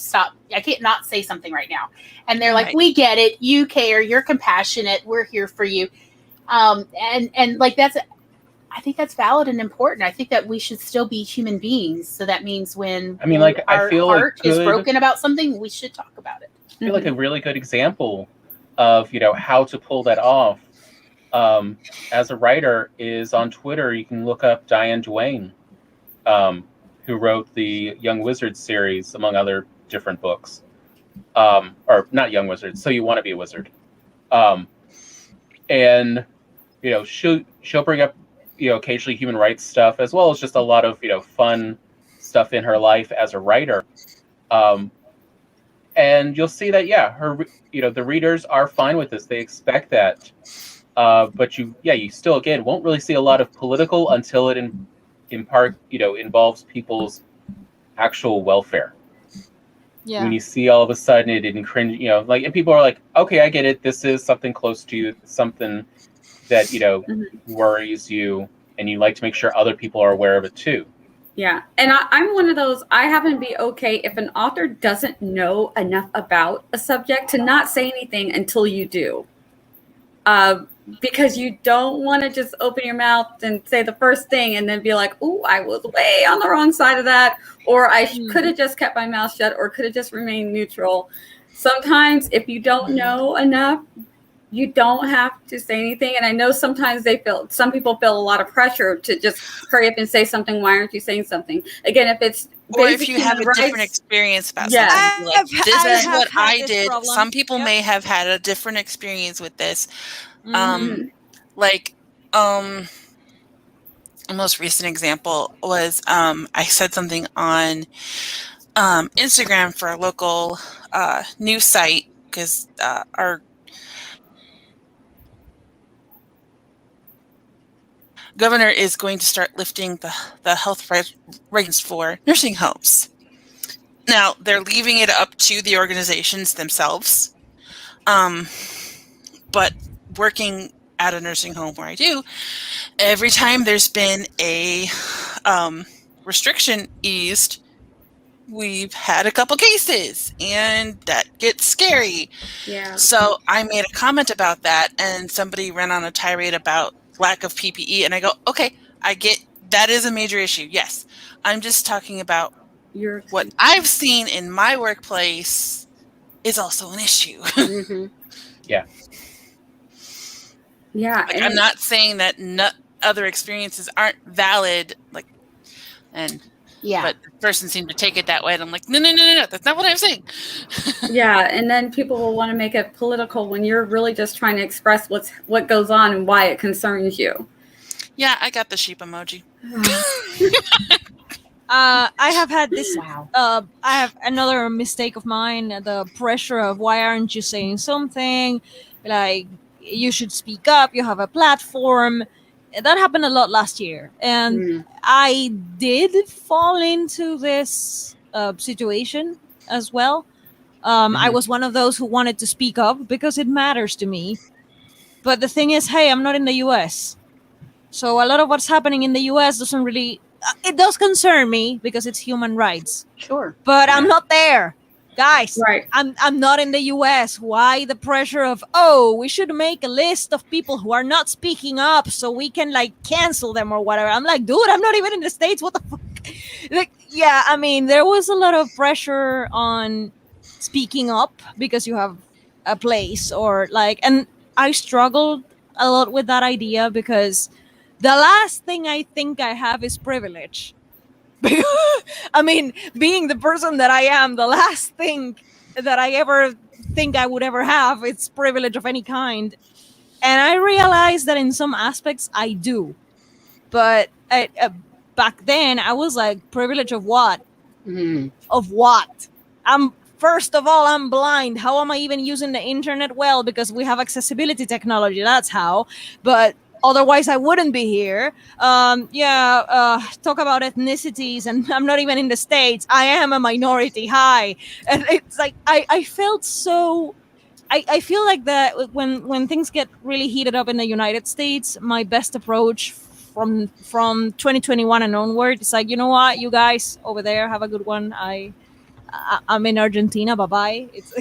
not say something right now, and they're like, Right. we get it, you care, you're compassionate, we're here for you, and like I think that's valid and important. I think that we should still be human beings, so that means when I feel our heart is good- broken about something, we should talk about it. I feel like a really good example of how to pull that off as a writer is on Twitter. You can look up Diane Duane, who wrote the Young Wizards series, among other different books. Or not Young Wizards, So You Want to Be a Wizard. And she'll bring up occasionally human rights stuff, as well as just a lot of fun stuff in her life as a writer. And you'll see that her the readers are fine with this. They expect that. But you still again won't really see a lot of political until it in part involves people's actual welfare. Yeah. When you see all of a sudden it in cringe, and people are like, okay, I get it. This is something close to you, something that worries you, and you like to make sure other people are aware of it too. Yeah, and I'm one of those, I happen to be okay if an author doesn't know enough about a subject to not say anything until you do. Because you don't want to just open your mouth and say the first thing and then be like, ooh, I was way on the wrong side of that, or I could have just kept my mouth shut, or could have just remained neutral. Sometimes if you don't know enough, you don't have to say anything. And I know sometimes some people feel a lot of pressure to just hurry up and say something. Why aren't you saying something? Again, if it's or if you have a different experience about something, like, this is what I did. Problem. Some people may have had a different experience with this. Like, a most recent example was I said something on Instagram for a local news site because our governor is going to start lifting the health regs for nursing homes. Now, they're leaving it up to the organizations themselves. But working at a nursing home where I do, every time there's been a restriction eased, we've had a couple cases, and that gets scary. Yeah. So I made a comment about that, and somebody ran on a tirade about lack of PPE, and I go, okay, I get that is a major issue. Yes, I'm just talking about what I've seen in my workplace is also an issue. Yeah. Yeah. Like, I'm not saying that other experiences aren't valid, but the person seemed to take it that way, and I'm like, no, that's not what I'm saying. Yeah, and then people will want to make it political when you're really just trying to express what goes on and why it concerns you. Yeah, I got the sheep emoji. I have had this. Wow. I have another mistake of mine. The pressure of why aren't you saying something? Like, you should speak up. You have a platform. That happened a lot last year, and I did fall into this situation as well. I was one of those who wanted to speak up because it matters to me. But the thing is, hey, I'm not in the US. So a lot of what's happening in the US doesn't really... it does concern me because it's human rights. Sure. But I'm not there. Guys, right. I'm not in the US. Why the pressure of, we should make a list of people who are not speaking up so we can cancel them or whatever. I'm like, dude, I'm not even in the States. What the fuck? There was a lot of pressure on speaking up because you have a place and I struggled a lot with that idea because the last thing I think I have is privilege. Being the person that I am, the last thing that I ever think I would ever have is privilege of any kind. And I realize that in some aspects I do. But back then I was like, privilege of what? Mm. Of what? First of all, I'm blind. How am I even using the internet? Well, because we have accessibility technology. That's how. But otherwise, I wouldn't be here. Talk about ethnicities, and I'm not even in the States. I am a minority. Hi. And it's like, I felt so... I feel like that when things get really heated up in the United States, my best approach from 2021 and onward, it's like, you know what, you guys over there, have a good one. I'm in Argentina. Bye bye. It's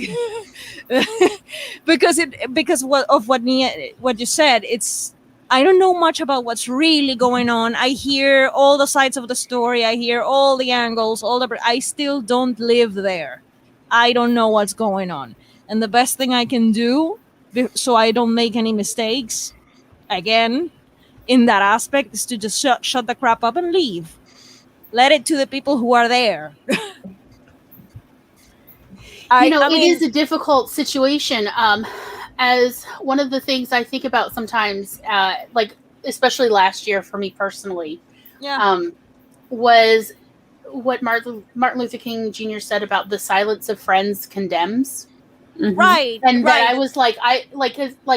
because what you said. It's, I don't know much about what's really going on. I hear all the sides of the story. I hear all the angles. I still don't live there. I don't know what's going on. And the best thing I can do, so I don't make any mistakes, again, in that aspect, is to just shut the crap up and leave. Let it to the people who are there. It is a difficult situation. As one of the things I think about sometimes, like especially last year for me personally, was what Martin Luther King Jr. said about the silence of friends condemns. Mm-hmm. Right. And that I was like,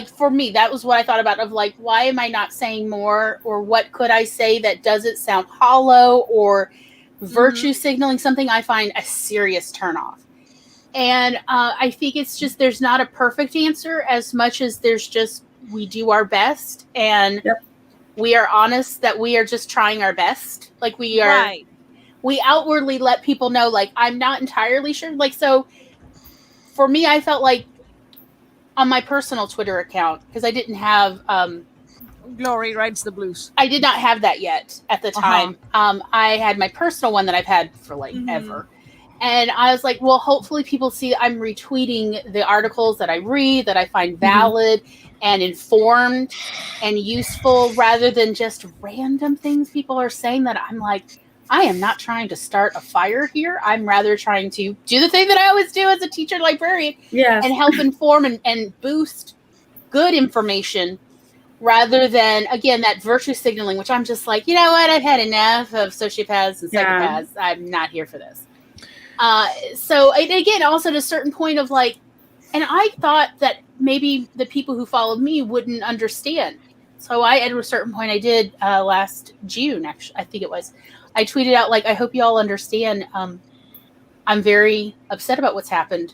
for me, that was what I thought about, of like, why am I not saying more, or what could I say that doesn't sound hollow or virtue signaling, something I find a serious turnoff. And I think it's just, there's not a perfect answer as much as there's just, we do our best, and we are honest that we are just trying our best. Like we are, we outwardly let people know, like, I'm not entirely sure. Like, so for me, I felt like on my personal Twitter account, because I didn't have Glory Rides the Blues. I did not have that yet at the time. I had my personal one that I've had for like ever. And I was like, well, hopefully people see I'm retweeting the articles that I read, that I find valid and informed and useful, rather than just random things people are saying that I'm like, I am not trying to start a fire here. I'm rather trying to do the thing that I always do as a teacher librarian, and help inform and boost good information, rather than, again, that virtue signaling, which I'm just like, you know what, I've had enough of sociopaths and psychopaths. I'm not here for this. So again, also to a certain point of like, and I thought that maybe the people who followed me wouldn't understand. So at a certain point, I did last June, actually, I think it was, I tweeted out, like, I hope you all understand. I'm very upset about what's happened,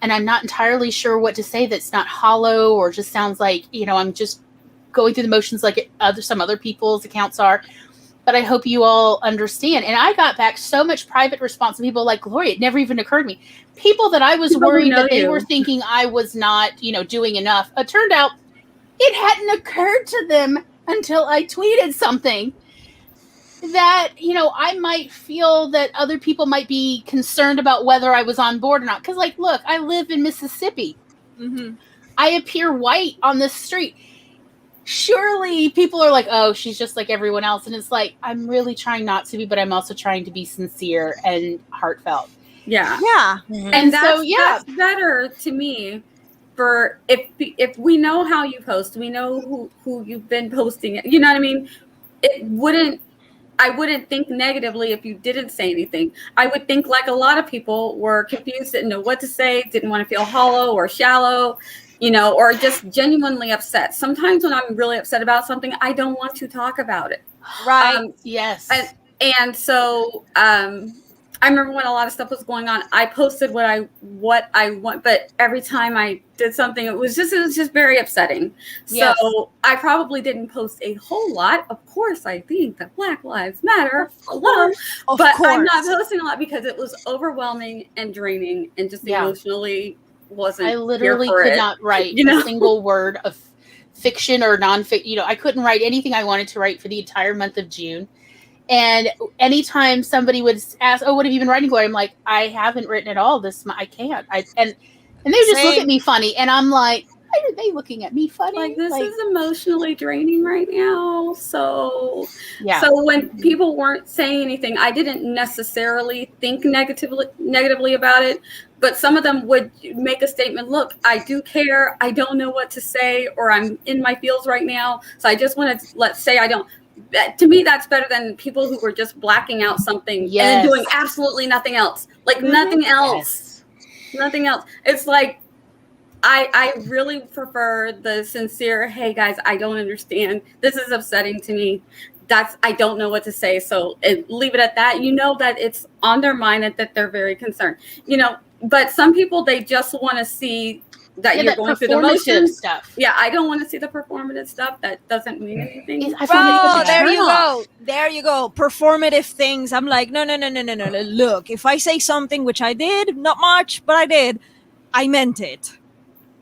and I'm not entirely sure what to say that's not hollow or just sounds like, I'm just going through the motions like some other people's accounts are. But I hope you all understand. And I got back so much private response from people like, Gloria, it never even occurred to me. People that I was worried that they were thinking I was not, doing enough. It turned out it hadn't occurred to them until I tweeted something that, I might feel that other people might be concerned about whether I was on board or not. Because, like, look, I live in Mississippi. I appear white on the street. Surely people are like, oh, she's just like everyone else. And it's like, I'm really trying not to be, but I'm also trying to be sincere and heartfelt. Yeah. And so, that's better to me. For if we know how you post, we know who you've been posting it. You know what I mean? I wouldn't think negatively if you didn't say anything. I would think, like a lot of people were confused, didn't know what to say, didn't want to feel hollow or shallow, or just genuinely upset. Sometimes when I'm really upset about something, I don't want to talk about it. Right. Yes. And so I remember when a lot of stuff was going on, I posted what I want, but every time I did something, it was just very upsetting. Yes. So I probably didn't post a whole lot. Of course, I think that Black Lives Matter, but I'm not posting a lot because it was overwhelming and draining and just emotionally wasn't. I literally could not write a single word of fiction or nonfiction. I couldn't write anything I wanted to write for the entire month of June. And anytime somebody would ask, "Oh, what have you been writing for?" I'm like, "I haven't written at all this month. I can't." And they would just look at me funny, and I'm like, "Why are they looking at me funny?" Like, this is emotionally draining right now. So when people weren't saying anything, I didn't necessarily think negatively about it. But some of them would make a statement, look, I do care. I don't know what to say, or I'm in my feels right now. So I just want to say I don't. to me, that's better than people who were just blacking out something and then doing absolutely nothing else. Like nothing else. Nothing else. It's like, I really prefer the sincere, hey guys, I don't understand. This is upsetting to me. I don't know what to say. So leave it at that. You know that it's on their mind and that they're very concerned. But some people, they just want to see that you're going through the motions. Stuff. Yeah, I don't want to see the performative stuff. That doesn't mean anything. Oh, there you go. There you go. Performative things. I'm like, no. Look, if I say something, which I did, not much, but I did, I meant it.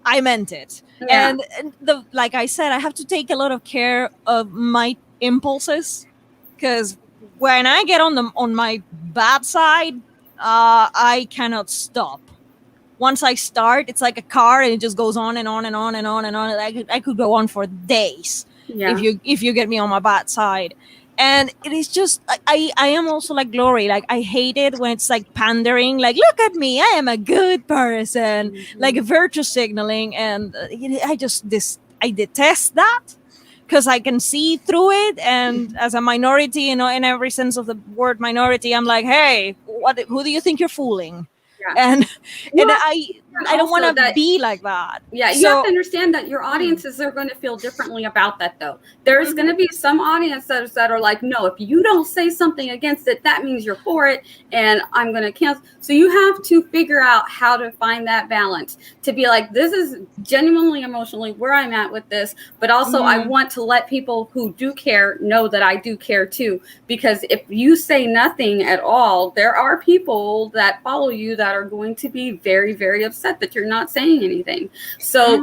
Yeah. And like I said, I have to take a lot of care of my impulses, because when I get on my bad side, I cannot stop. Once I start, it's like a car, and it just goes on and on and on and on and on. I could go on for days if you get me on my bad side. And it is just, I am also like Glory. Like, I hate it when it's like pandering, like, look at me, I am a good person, like virtue signaling. And I detest that, because I can see through it. And as a minority, in every sense of the word minority, I'm like, hey, who do you think you're fooling? And I don't want to be like that. Yeah, you have to understand that your audiences are going to feel differently about that, though. There's going to be some audiences that are like, no, if you don't say something against it, that means you're for it, and I'm going to cancel. So you have to figure out how to find that balance to be like, this is genuinely emotionally where I'm at with this, but also I want to let people who do care know that I do care too. Because if you say nothing at all, there are people that follow you that are going to be very, very upset that you're not saying anything. So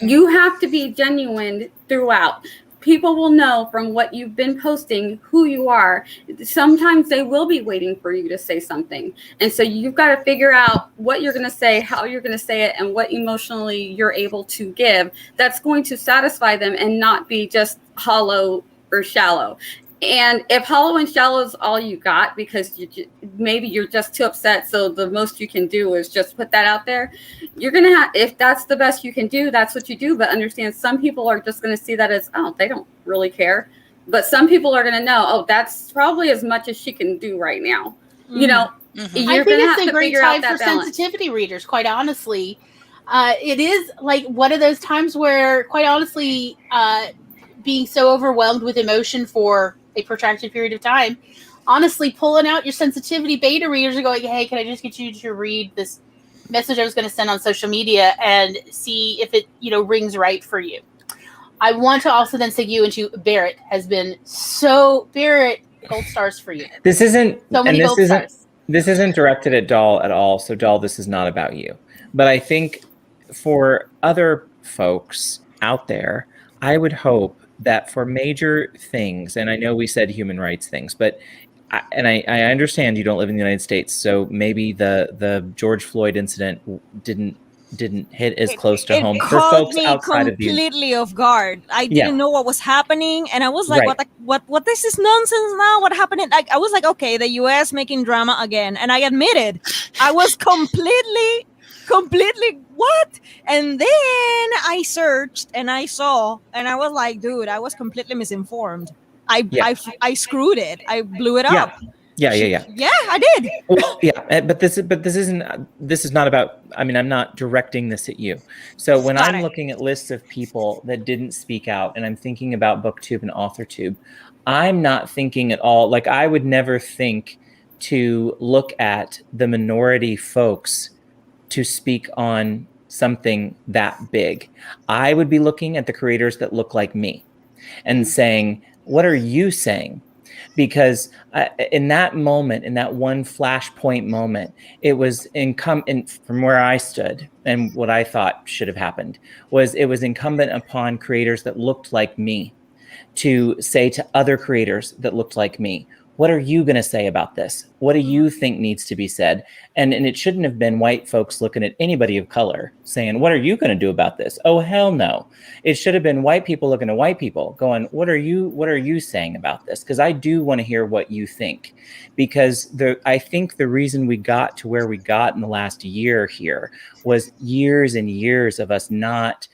you have to be genuine throughout. People will know from what you've been posting who you are. Sometimes they will be waiting for you to say something. And so you've got to figure out what you're going to say, how you're going to say it, and what emotionally you're able to give that's going to satisfy them and not be just hollow or shallow. And if hollow and shallow is all you got, because maybe you're just too upset, so the most you can do is just put that out there, you're going to have, if that's the best you can do, that's what you do. But understand, some people are just going to see that as, oh, they don't really care. But some people are going to know, oh, that's probably as much as she can do right now. You're I think it's a great time for sensitivity readers, quite honestly. It is like one of those times where, quite honestly, being so overwhelmed with emotion for a protracted period of time, honestly, pulling out your sensitivity beta readers and going, hey, can I just get you to read this message I was going to send on social media and see if it, rings right for you. I want to also then segue you into Barrett has been Barrett, gold stars for you. This isn't, so many gold stars. This isn't directed at Doll at all. So Doll, this is not about you. But I think for other folks out there, I would hope that for major things, and I know we said human rights things, but I understand you don't live in the United States, so maybe the George Floyd incident didn't hit as close to home for folks outside of the completely off guard. I didn't know what was happening, and I was like, what is this nonsense now? What happened? Like, I was like, okay, the US making drama again. And I admitted I was completely what? And then I searched and I saw, and I was like, dude, I was completely misinformed. I screwed it. I blew it up. Yeah, I did. Well, but this is not about, I mean, I'm not directing this at you. So when I'm looking at lists of people that didn't speak out, and I'm thinking about BookTube and AuthorTube, I'm not thinking at all, like, I would never think to look at the minority folks to speak on something that big. I would be looking at the creators that look like me and saying, what are you saying? Because in that moment, in that one flashpoint moment, it was from where I stood and what I thought should have happened was it was incumbent upon creators that looked like me to say to other creators that looked like me, what are you going to say about this? What do you think needs to be said? And it shouldn't have been white folks looking at anybody of color saying, what are you going to do about this? Oh, hell no. It should have been white people looking at white people going, what are you saying about this? Because I do want to hear what you think. Because I think the reason we got to where we got in the last year here was years and years of us not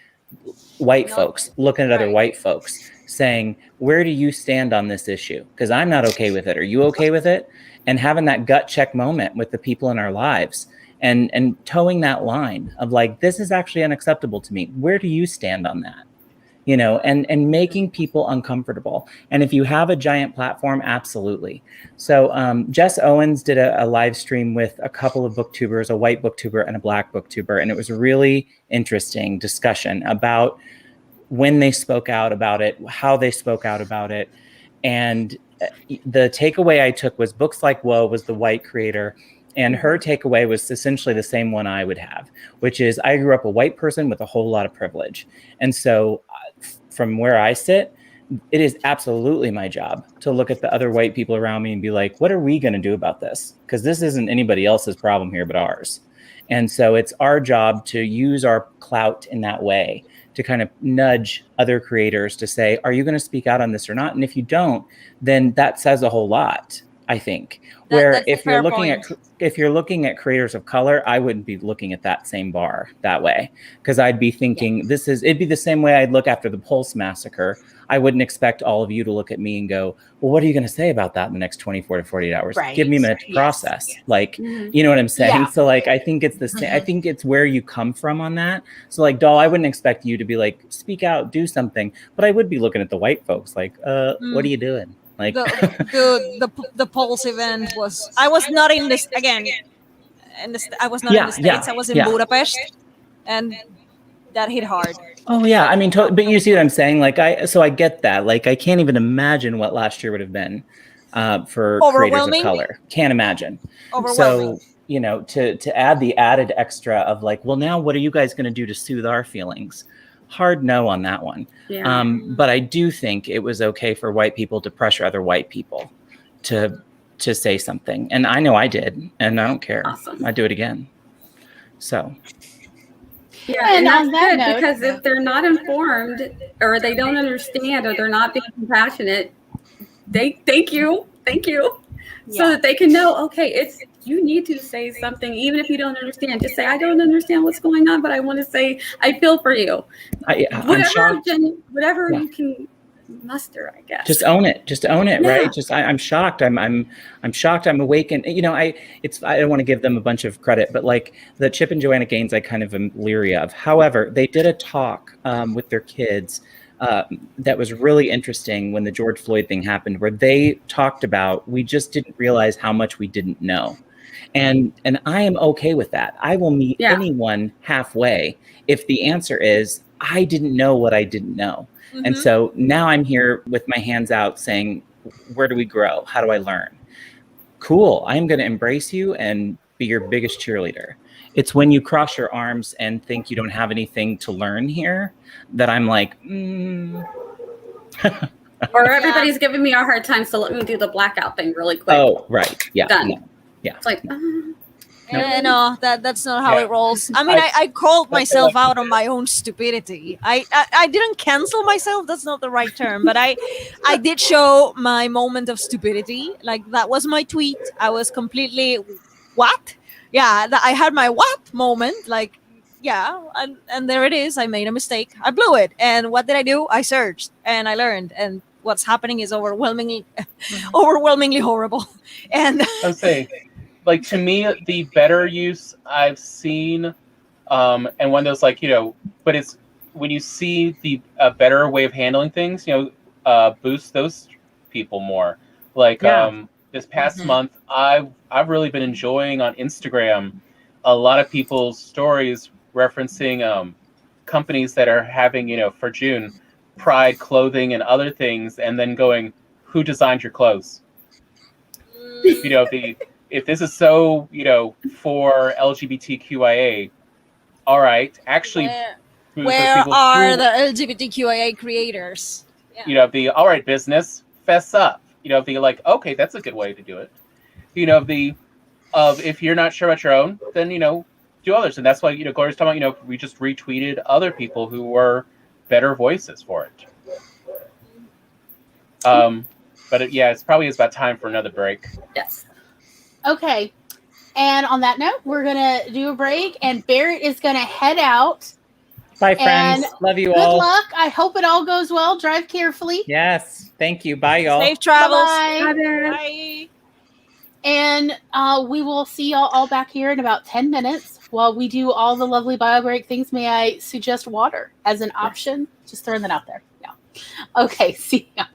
white No. folks, looking at other Right. white folks, saying, where do you stand on this issue? Because I'm not okay with it. Are you okay with it? And having that gut check moment with the people in our lives and towing that line of like, this is actually unacceptable to me. Where do you stand on that? You know, and making people uncomfortable. And if you have a giant platform, absolutely. So Jess Owens did a live stream with a couple of booktubers, a white booktuber and a black booktuber. And it was a really interesting discussion about when they spoke out about it, how they spoke out about it. And the takeaway I took was Books Like Woe was the white creator. And her takeaway was essentially the same one I would have, which is I grew up a white person with a whole lot of privilege. And so from where I sit, it is absolutely my job to look at the other white people around me and be like, what are we going to do about this? Because this isn't anybody else's problem here but ours. And so it's our job to use our clout in that way to kind of nudge other creators to say, are you going to speak out on this or not? And if you don't, then that says a whole lot, I think. Where if you're looking at creators of color, I wouldn't be looking at that same bar that way, because I'd be thinking it'd be the same way I'd look after the Pulse massacre. I wouldn't expect all of you to look at me and go, well, what are you going to say about that in the next 24 to 48 hours? Right. Give me a minute to process. Like, you know what I'm saying? So like, I think it's the same. I think it's where you come from on that. So like, Doll, I wouldn't expect you to be like, speak out, do something, but I would be looking at the white folks like, what are you doing? Like the Pulse event was. I was not in this again. I was not in the States. I was in Budapest, and that hit hard. Oh yeah, I mean, but you see what I'm saying? Like I get that. Like I can't even imagine what last year would have been for creators of color. Can't imagine. Overwhelming. So you know, to add the added extra of like, well, now what are you guys going to do to soothe our feelings? Hard no on that one. Yeah. But I do think it was okay for white people to pressure other white people to say something. And I know I did, and I don't care. Awesome. I'd do it again. So. Yeah, and that's good because if they're not informed or they don't understand or they're not being compassionate, thank you. So that they can know, okay, you need to say something, even if you don't understand. Just say, I don't understand what's going on, but I want to say, I feel for you. Whatever you can muster, I guess. Just own it, right? Just I'm shocked. I'm shocked. I'm awakened. You know, I don't want to give them a bunch of credit, but like the Chip and Joanna Gaines, I kind of am leery of. However, they did a talk with their kids that was really interesting when the George Floyd thing happened, where they talked about we just didn't realize how much we didn't know. And I am okay with that. I will meet anyone halfway if the answer is I didn't know what I didn't know. Mm-hmm. And so now I'm here with my hands out saying, where do we grow? How do I learn? Cool. I'm going to embrace you and be your biggest cheerleader. It's when you cross your arms and think you don't have anything to learn here that I'm like, Or everybody's giving me a hard time, so let me do the blackout thing really quick. Oh, right. Yeah. Done. No. Yeah. It's like, no, that's not how it rolls. I mean, I called myself out on my own stupidity. I didn't cancel myself. That's not the right term, but I did show my moment of stupidity. Like that was my tweet. I was completely what? Yeah, I had my what moment. Like, yeah, and there it is. I made a mistake. I blew it. And what did I do? I searched and I learned. And what's happening is overwhelmingly horrible. And I would say, like, to me, the better use I've seen, and one that's like, you know, but it's when you see the better way of handling things, you know, boost those people more. Like this past month, I've really been enjoying on Instagram a lot of people's stories referencing companies that are having, you know, for June, Pride clothing and other things, and then going, who designed your clothes? You know, if this is so, you know, for LGBTQIA, all right, actually, where are the LGBTQIA creators? Yeah. You know, all right, business, fess up. You know, like, okay, that's a good way to do it. You know, if you're not sure about your own, then, you know, do others. And that's why, you know, Gloria's talking about, you know, we just retweeted other people who were better voices for it. But it's probably about time for another break. Yes. Okay. And on that note, we're going to do a break, and Barrett is going to head out Bye, friends. And Love you good all. luck. I hope it all goes well. Drive carefully. Yes. Thank you. Bye, y'all. Safe travels. Bye-bye. Bye. And we will see y'all all back here in about 10 minutes while we do all the lovely biobreak things. May I suggest water as an option? Just throwing that out there. Yeah. Okay. See ya.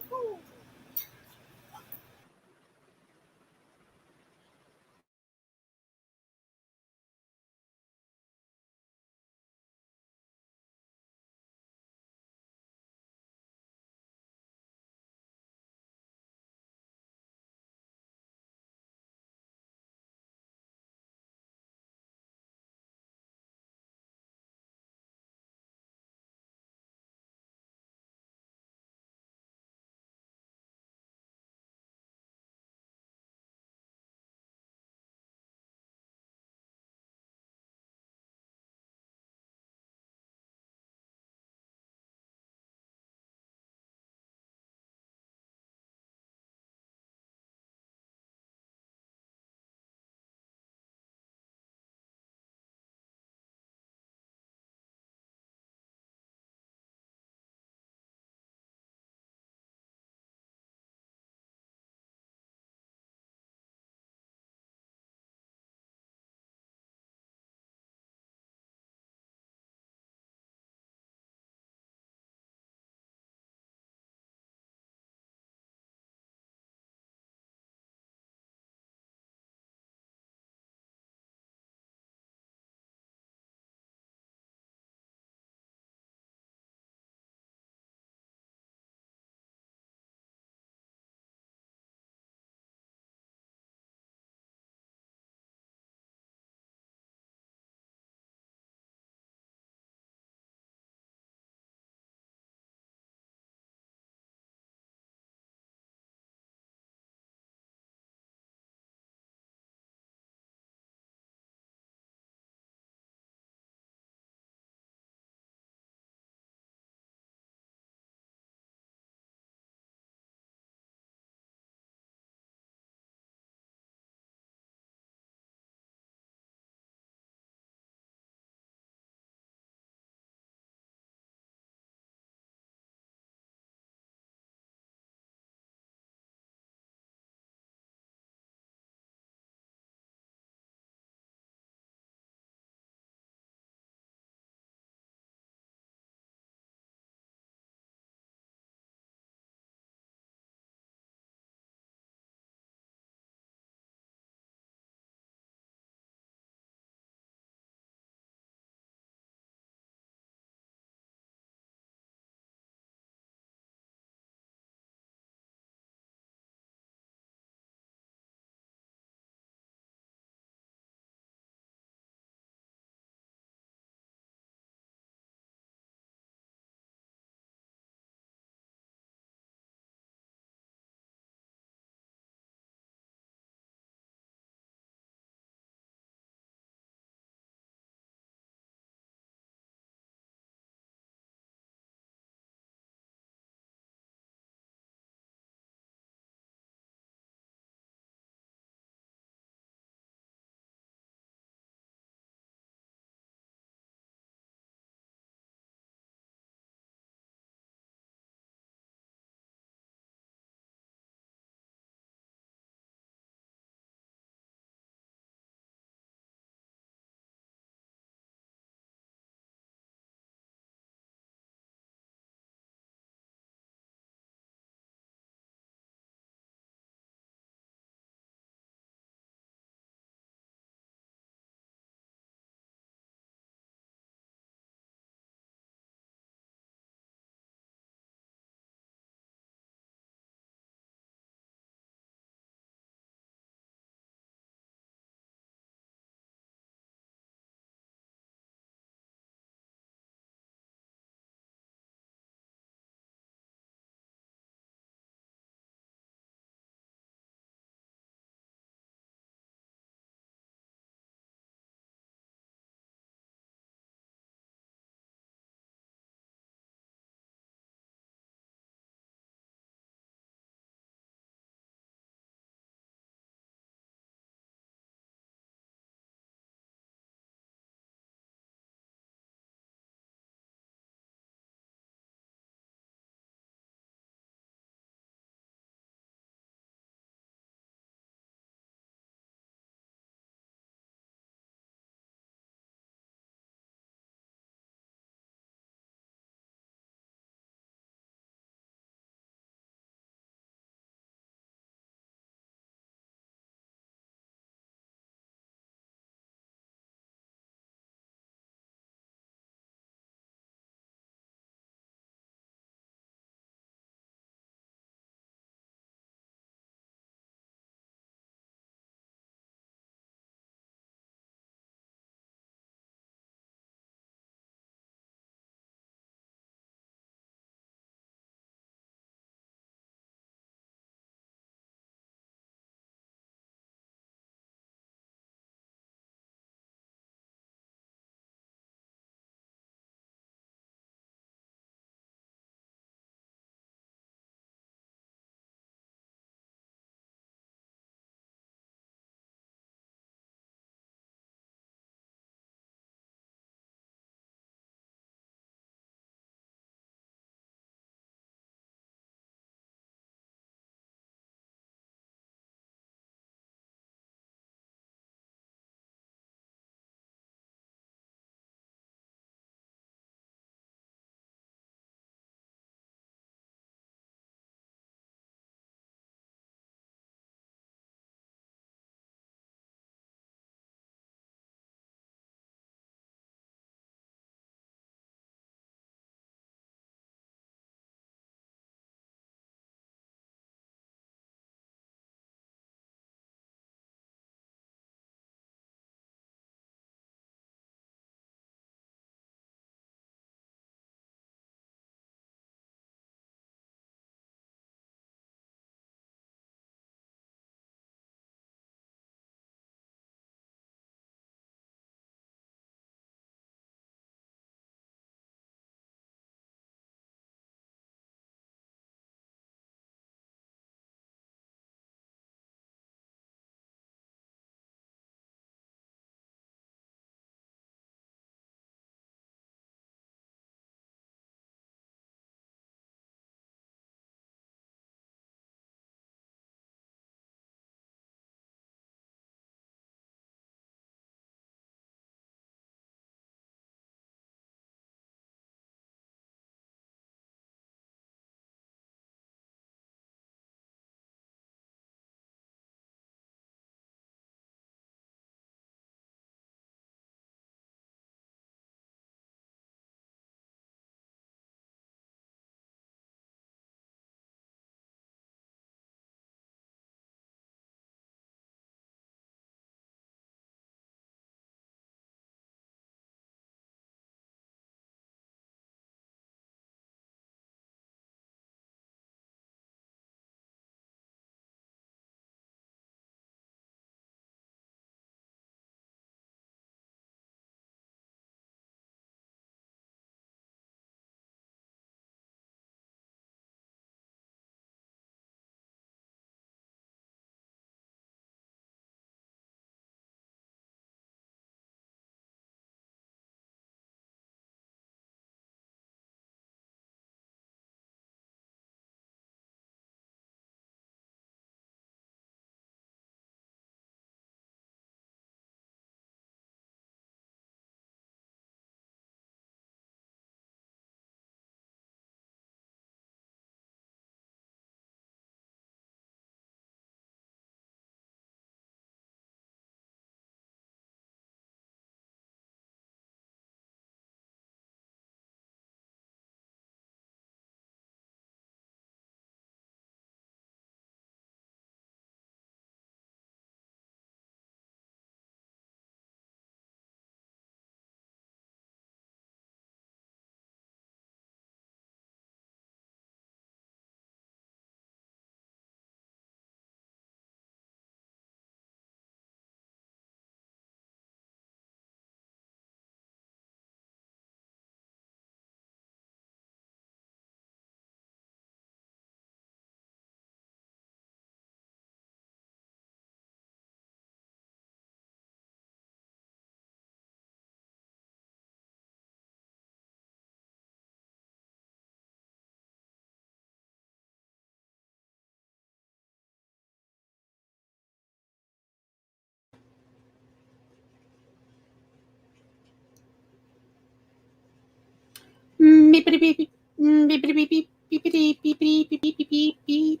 beepity beep, beepity beep, beep, beepity beepity beep, beep, beep, beep.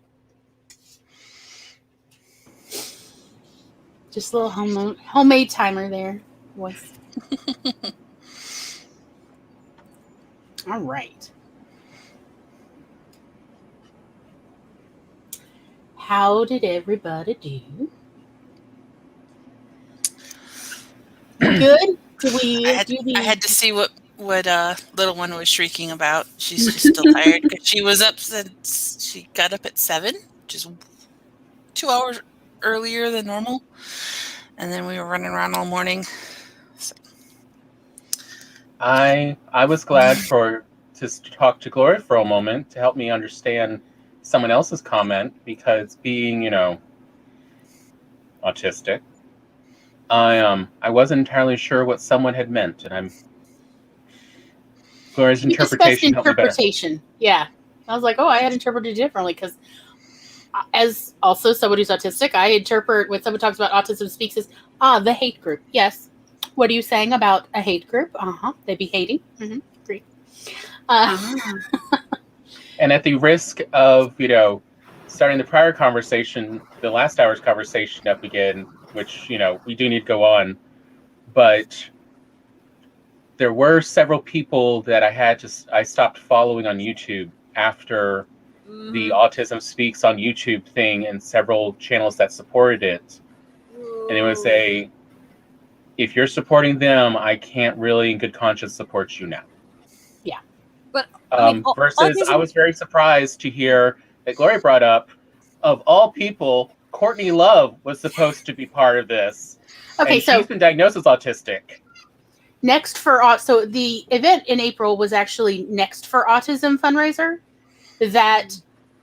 Just a little homemade timer there. Was all right. How did everybody do? Good. Do we do the? I had to see what little one was shrieking about. She's just still tired because she was up since she got up at 7, which is 2 hours earlier than normal, and then we were running around all morning. So. I was glad to talk to Gloria for a moment to help me understand someone else's comment, because being, autistic, I wasn't entirely sure what someone had meant, and Gloria's interpretation helped me better. Yeah, I was like, oh, I had interpreted it differently because, as also somebody who's autistic, I interpret when someone talks about autism speaks as the hate group. Yes, what are you saying about a hate group? They be hating. Great. And at the risk of starting the prior conversation, the last hour's conversation up again, which we do need to go on, but there were several people that I stopped following on YouTube after the Autism Speaks on YouTube thing, and several channels that supported it. And it was if you're supporting them, I can't really in good conscience support you now. Yeah. But versus I was very surprised to hear that Gloria brought up, of all people, Courtney Love was supposed to be part of this. Okay, and so she's been diagnosed as autistic. Next for so the event in April was actually Next for Autism fundraiser that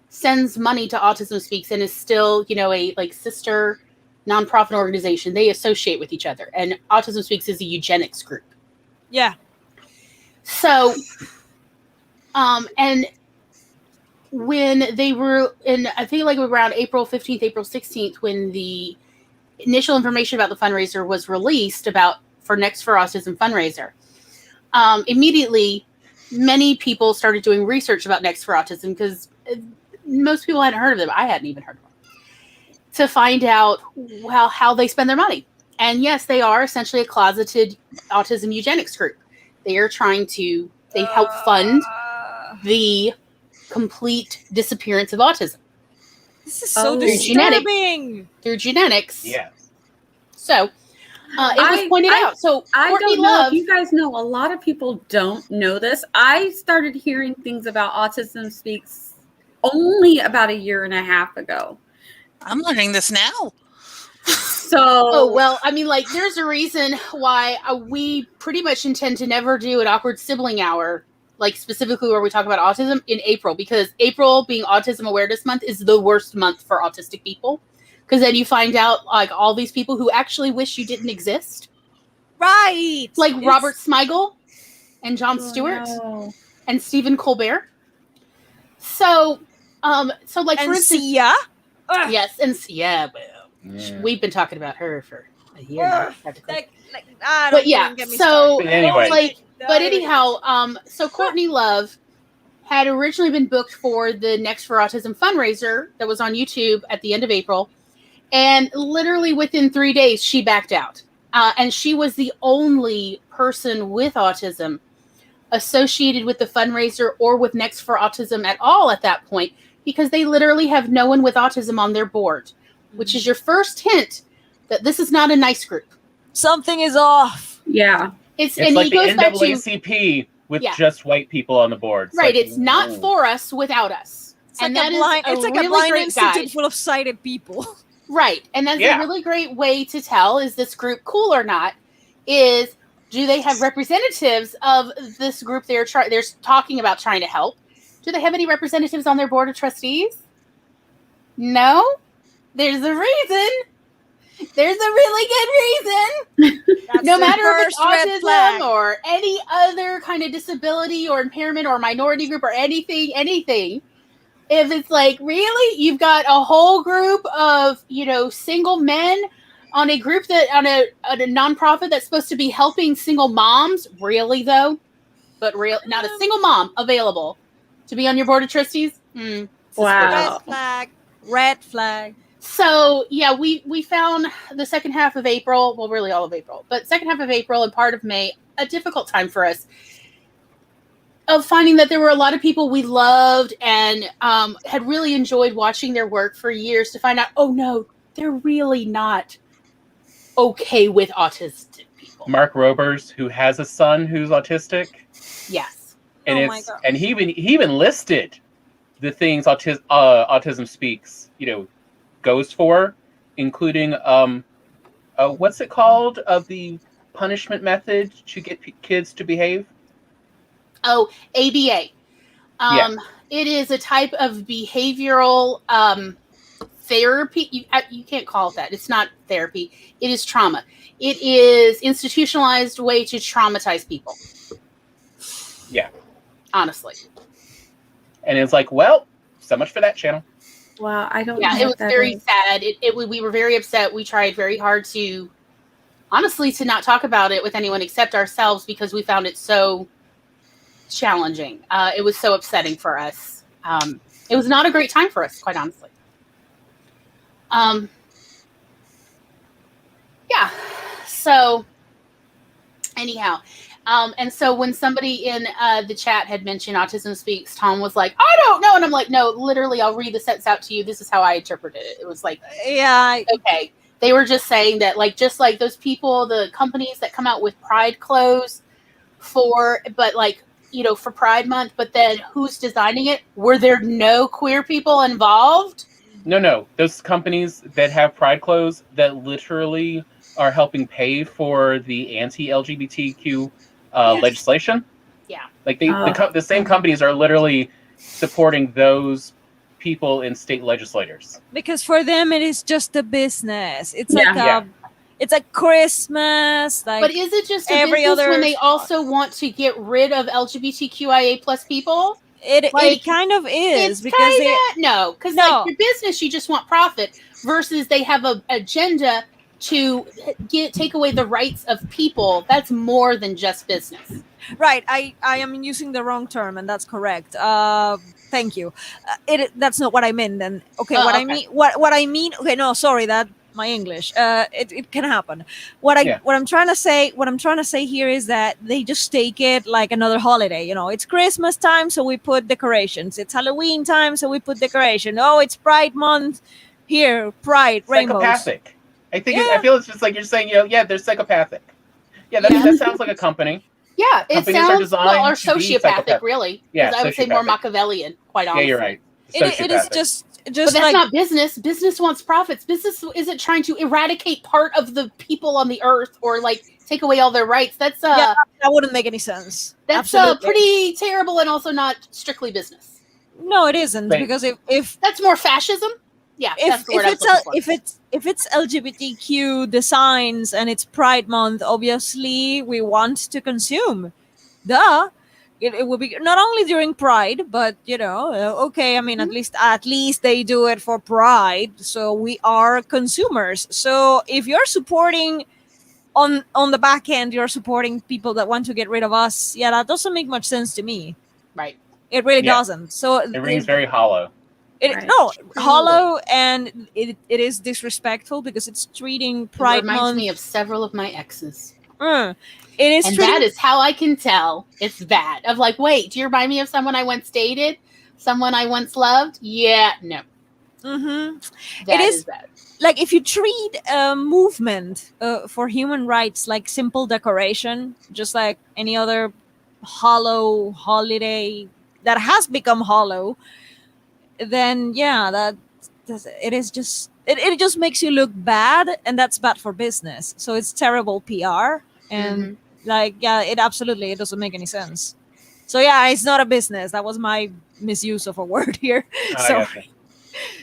sends money to Autism Speaks and is still, a sister nonprofit organization. They associate with each other, and Autism Speaks is a eugenics group. Yeah. So, and when they were I think around April 15th, April 16th, when the initial information about the fundraiser was released for Next for Autism fundraiser, immediately many people started doing research about Next for Autism because most people hadn't heard of them. I hadn't even heard of them. To find out how they spend their money. And yes, they are essentially a closeted autism eugenics group. They help fund the complete disappearance of autism. This is so disturbing. Through genetics. Yes. So it was pointed out. So I Courtney don't know Love, if you guys know, a lot of people don't know this. I started hearing things about Autism Speaks only about a year and a half ago. I'm learning this now. So, there's a reason why we pretty much intend to never do an awkward sibling hour, specifically where we talk about autism in April, because April being Autism Awareness Month is the worst month for autistic people. Because then you find out all these people who actually wish you didn't exist. Right. Robert Smigel and Jon Stewart and Stephen Colbert. So, for instance, Sia. Yes, and Sia. We've been talking about her for a year now, practically. So Courtney Love had originally been booked for the Next for Autism fundraiser that was on YouTube at the end of April, and literally within 3 days she backed out. And she was the only person with autism associated with the fundraiser or with Next for Autism at all at that point, because they literally have no one with autism on their board, which is your first hint that this is not a nice group. Something is off. Yeah. It's like the NAACP with just white people on the board. Right. It's not for us without us. It's like a blind institute full of sighted people. Right. And that's a really great way to tell, is this group cool or not, is do they have representatives of this group they're talking about trying to help? Do they have any representatives on their board of trustees? No? There's a reason. There's a really good reason. No matter if it's autism or any other kind of disability or impairment or minority group or anything. If it's really, you've got a whole group of, single men on a group on a nonprofit that's supposed to be helping single moms. Really, though? but not a single mom available to be on your board of trustees. Wow. Red flag. Red flag. So yeah, we found the second half of April, well, really all of April, but second half of April and part of May, a difficult time for us of finding that there were a lot of people we loved and had really enjoyed watching their work for years to find out, oh no, they're really not okay with autistic people. Mark Robers, who has a son who's autistic. Yes. And Oh my God. and he even listed the things Autism Speaks, goes for, including what's it called? The punishment method to get kids to behave. Oh, ABA. Yeah. It is a type of behavioral therapy. You can't call it that. It's not therapy. It is trauma. It is institutionalized way to traumatize people. Yeah. Honestly. And it's like, well, so much for that channel. Wow, I don't know. Yeah, it was what that very is. sad. We were very upset. We tried very hard to, honestly, to not talk about it with anyone except ourselves because we found it so challenging. It was so upsetting for us. It was not a great time for us, quite honestly. Yeah. So, anyhow, and so when somebody in the chat had mentioned Autism Speaks, Tom was like, I don't know. And I'm like, no, literally, I'll read the sentence out to you. This is how I interpreted it. It was like, Yeah. okay. They were just saying that, like, just like those people, the companies that come out with Pride clothes for Pride Month, but then who's designing it? Were there no queer people involved? No. Those companies that have Pride clothes that literally are helping pay for the anti-LGBTQ legislation. Yeah. Like the same companies are literally supporting those people in state legislators. Because for them it is just a business. It's Yeah. it's like Christmas. Like, but is it just a every business other when they also want to get rid of LGBTQIA plus people? it Like, kind of is It's because they, because like your business, you just want profit versus they have a agenda to take away the rights of people. That's more than just business. right. I am using the wrong term, and that's correct. Thank you. That's not what I meant. Then okay, Oh, what okay. I mean, what I mean. Okay, no, sorry, that my English. It can happen. What I'm trying to say here is that they just take it like another holiday. It's Christmas time, so we put decorations. It's Halloween time, so we put decoration. Oh, it's Pride Month. Here, Pride, rainbows. Psychopathic. I feel it's just like you're saying, they're psychopathic. Yeah, that sounds like a company. Yeah, it Companies are sounds designed or to be sociopathic, psychopathic. really. Yeah, I would say more sociopathic. Machiavellian, quite honestly. Yeah, you're right. It is just But that's like not business. Business wants profits. Business isn't trying to eradicate part of the people on the earth or like take away all their rights. That's that wouldn't make any sense. that's Absolutely. pretty terrible and also not strictly business. No, it isn't, Right. because if That's more fascism. Yeah, that's the word I was looking for. if it's LGBTQ designs and it's Pride Month, obviously we want to consume. Duh. It will be not only during Pride, but okay. I mean, at least they do it for Pride, so we are consumers. So if you're supporting on the back end, you're supporting people that want to get rid of us. Yeah, that doesn't make much sense to me. Right. It really Yeah. doesn't. So It rings very hollow. Right. Hollow, and it is disrespectful because it's treating Pride It reminds Month. me of several of my exes. It is And treating, that is how I can tell it's bad. Of like, wait, do you remind me of someone I once dated? Someone I once loved? Yeah, no. Mhm. That It is is- bad. like if you treat a movement for human rights like simple decoration, just like any other hollow holiday that has become hollow, then it is just it just makes you look bad, and that's bad for business. So it's terrible PR, and it doesn't make any sense. So yeah, it's not a business. That was my misuse of a word here. I So gotcha.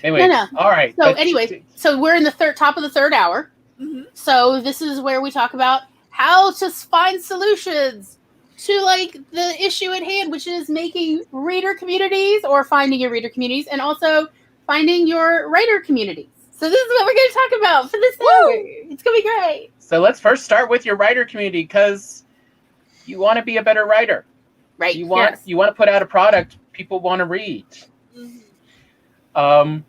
Anyway, No. all right. So anyway, so we're in the top of the third hour. Mhm. So this is where we talk about how to find solutions to like the issue at hand, which is making reader communities or finding your reader communities and also finding your writer communities. So this is what we're going to talk about for this hour. It's going to be great. So let's first start with your writer community, because you want to be a better writer. Right. You want to put out a product people want to read. Mhm.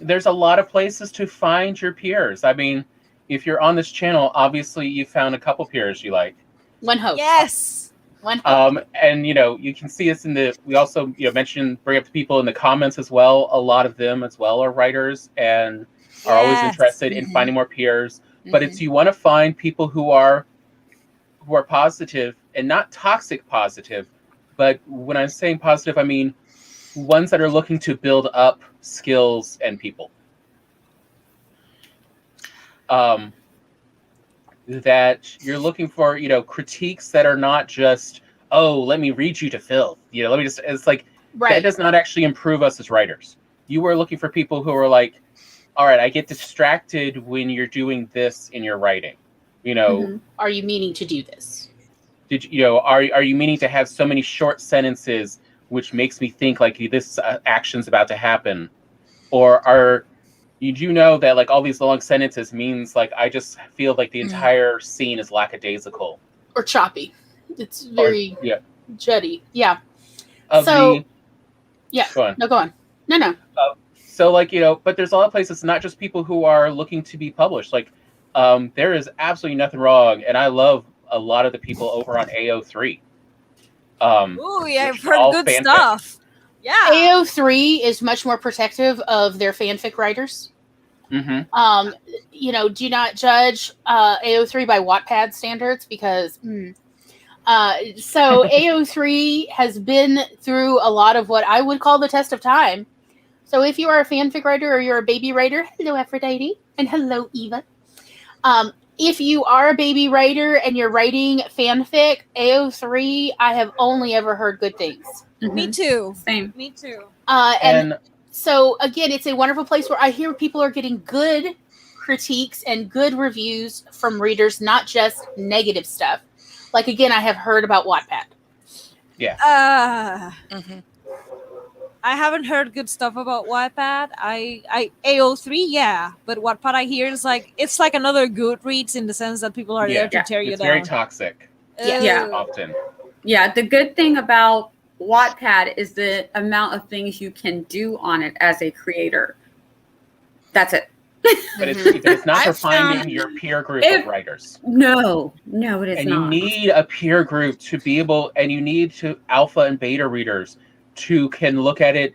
There's a lot of places to find your peers. I mean, if you're on this channel, obviously you found a couple peers you like. One hope. Yes. One hope. And you can see us we also bring up the people in the comments as well. A lot of them as well are writers and are always interested in finding more peers. But it's you want to find people who are positive and not toxic positive. But when I'm saying positive, I mean ones that are looking to build up skills and people. That you're looking for, critiques that are not just, oh, let me read you to filth. It's like, that does not actually improve us as writers. You are looking for people who are like, all right, I get distracted when you're doing this in your writing. Are you meaning to do this? Are you meaning to have so many short sentences which makes me think like this action's about to happen? Or you do know that like all these long sentences means like I just feel like the entire scene is lackadaisical or choppy. It's very jutty. Yeah. Go on. No, go on. No. So like but there's a lot of places, not just people who are looking to be published. Like there is absolutely nothing wrong, and I love a lot of the people over on AO3. Ooh, yeah, I've heard good stuff. Yeah. AO3 is much more protective of their fanfic writers. Mm-hmm. Do not judge AO3 by Wattpad standards because so AO3 has been through a lot of what I would call the test of time. So if you are a fanfic writer or you're a baby writer, hello Aphrodite and hello Eva. If you are a baby writer and you're writing fanfic, AO3, I have only ever heard good things. Mm-hmm. Me too. Same. Me too. And so, again, it's a wonderful place where I hear people are getting good critiques and good reviews from readers, not just negative stuff. Like, again, I have heard about Wattpad. Yeah. I haven't heard good stuff about Wattpad. I AO3, yeah, but Wattpad I hear is like it's like another Goodreads in the sense that people are there to tear you down. It's very toxic. Yeah. Often. Yeah. The good thing about Wattpad is the amount of things you can do on it as a creator. That's it. But it's not for finding your peer group of writers. No, it is not. And you need a peer group to be able, and you need to alpha and beta readers to can look at it,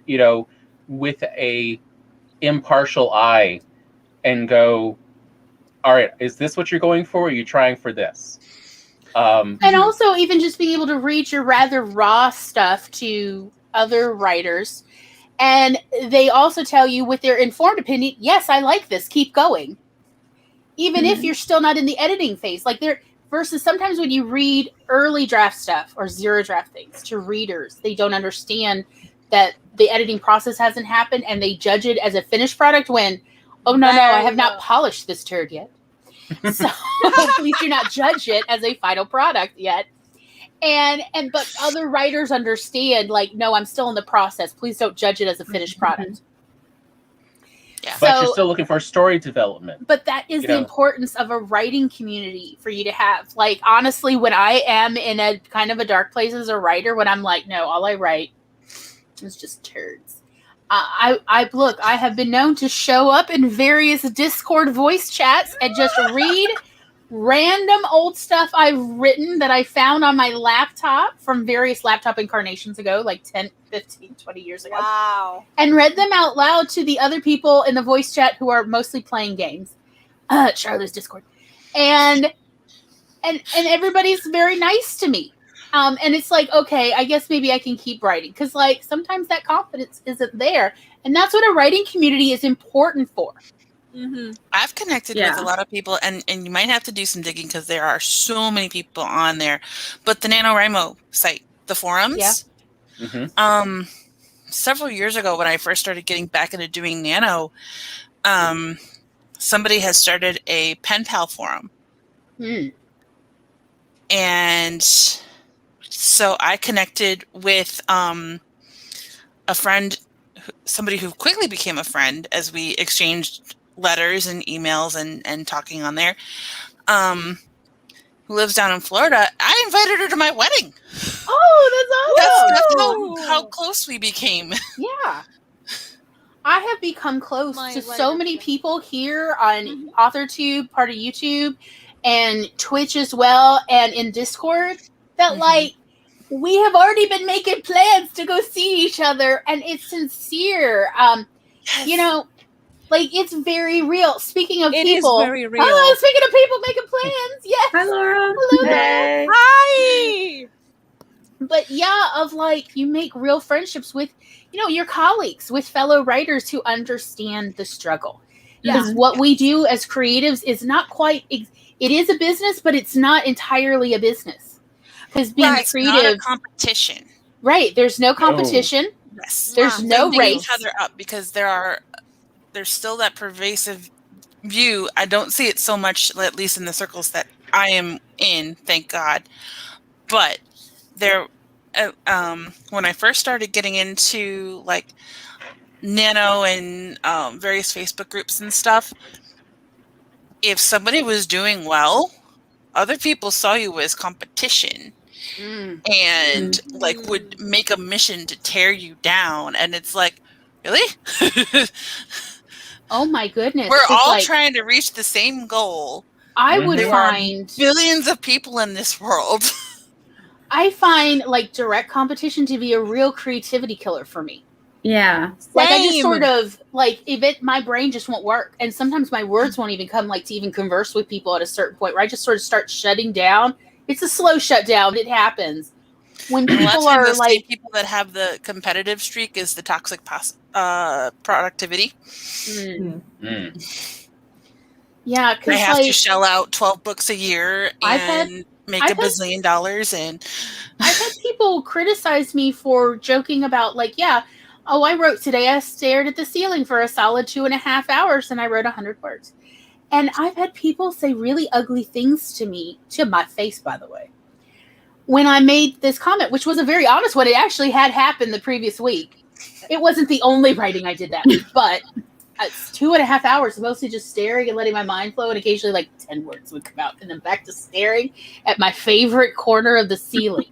with a impartial eye and go, all right, is this what you're going for? Or are you trying for this? And also even just being able to read your rather raw stuff to other writers. And they also tell you with their informed opinion, yes, I like this, keep going. Even if you're still not in the editing phase. Like versus sometimes when you read early draft stuff or zero draft things to readers, they don't understand that the editing process hasn't happened and they judge it as a finished product when, oh, no, I have not polished this turd yet. So please do not judge it as a final product yet. But other writers understand, like, no, I'm still in the process. Please don't judge it as a finished product. Yeah. But you're still looking for story development. But that is the importance of a writing community for you to have. Like, honestly, when I am in a kind of a dark place as a writer, when I'm like, no, all I write is just turds. I have been known to show up in various Discord voice chats and just read random old stuff I've written that I found on my laptop from various laptop incarnations ago, like 10, 15, 20 years ago. Wow. And read them out loud to the other people in the voice chat who are mostly playing games. Charlie's Discord. And everybody's very nice to me. And it's like, okay, I guess maybe I can keep writing. Because, like, sometimes that confidence isn't there. And that's what a writing community is important for. Mm-hmm. I've connected with a lot of people, and you might have to do some digging because there are so many people on there. But the NaNoWriMo site, the forums, several years ago when I first started getting back into doing Nano, somebody had started a pen pal forum. And so I connected with a friend, somebody who quickly became a friend as we exchanged letters and emails and talking on there, who lives down in Florida. I invited her to my wedding. Oh, That's Woo! how close we became. Yeah. I have become close My to so writer many friend. people here on Mhm. AuthorTube, part of YouTube, and Twitch as well, and in Discord, that Mhm. like we have already been making plans to go see each other, and it's sincere. Yes. You know, like it's very real. Speaking of It is people, very real. oh, speaking of people making plans, yes. Hi, Laura. Hello there. Hey. Hi! But yeah, of like you make real friendships with, your colleagues, with fellow writers who understand the struggle. Because what we do as creatives is not quite, it is a business, but it's not entirely a business. Because being Right. It's not a creative, competition. right? There's no competition. Yes. There's no Building race. each other up because there's still that pervasive view. I don't see it so much, at least in the circles that I am in, thank God. But there, when I first started getting into like Nano and various Facebook groups and stuff, if somebody was doing well, other people saw you as competition and like would make a mission to tear you down. And it's like, really? Oh my goodness. We're 'Cause, all like, trying to reach the same goal. I would There are find billions of people in this world. I find like direct competition to be a real creativity killer for me. Yeah. Like I just Same. sort of like my brain just won't work, and sometimes my words won't even come like to even converse with people at a certain point where I just sort of start shutting down. It's a slow shutdown. It happens when A lot of people times are those same like, people that have the competitive streak is the toxic productivity. yeah, I because have to like shell out 12 books a year I've had- and make I've a had- bazillion dollars. And I've had people criticize me for joking about like, yeah, oh, I wrote today. I stared at the ceiling for a solid 2.5 hours, and I wrote 100 words. And I've had people say really ugly things to me, to my face, by the way, when I made this comment, which was a very honest one. It actually had happened the previous week. It wasn't the only writing I did that week, but it's 2.5 hours, mostly just staring and letting my mind flow, and occasionally like 10 words would come out, and then back to staring at my favorite corner of the ceiling.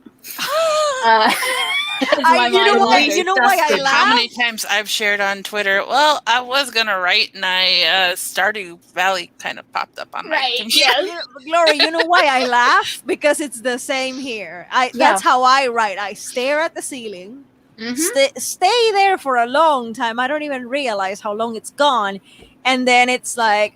You know why I laugh? How many times I've shared on Twitter, well, I was going to write, and Stardew Valley kind of popped up on my computer. Yes. Glory, you know why I laugh? Because it's the same here. That's how I write. I stare at the ceiling, stay there for a long time. I don't even realize how long it's gone. And then it's like,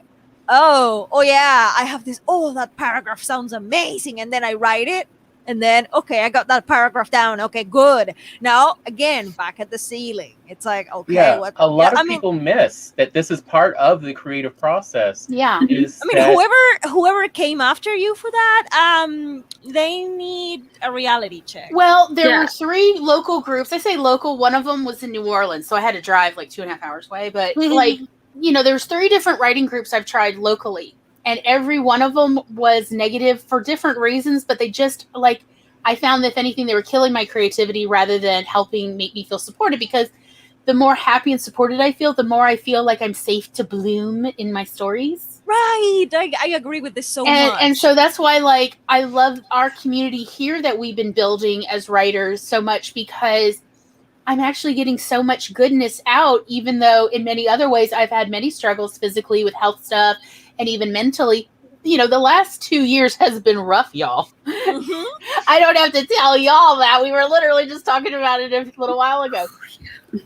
oh yeah, I have this, that paragraph sounds amazing. And then I write it. And then, okay, I got that paragraph down. Okay, good. Now, again, back at the ceiling. It's like, okay. Yeah, a lot of people miss that this is part of the creative process. Yeah. Whoever came after you for that, they need a reality check. Well, there were 3 local groups. I say local. One of them was in New Orleans, so I had to drive like 2.5 hours away. But like, there's 3 different writing groups I've tried locally. And every one of them was negative for different reasons, but they just, like, I found that if anything, they were killing my creativity rather than helping make me feel supported, because the more happy and supported I feel, the more I feel like I'm safe to bloom in my stories. Right. I agree with this so much. And so that's why, like, I love our community here that we've been building as writers so much, because I'm actually getting so much goodness out, even though in many other ways I've had many struggles physically with health stuff and even mentally. The last 2 years has been rough, y'all. I don't have to tell y'all that. We were literally just talking about it a little while ago.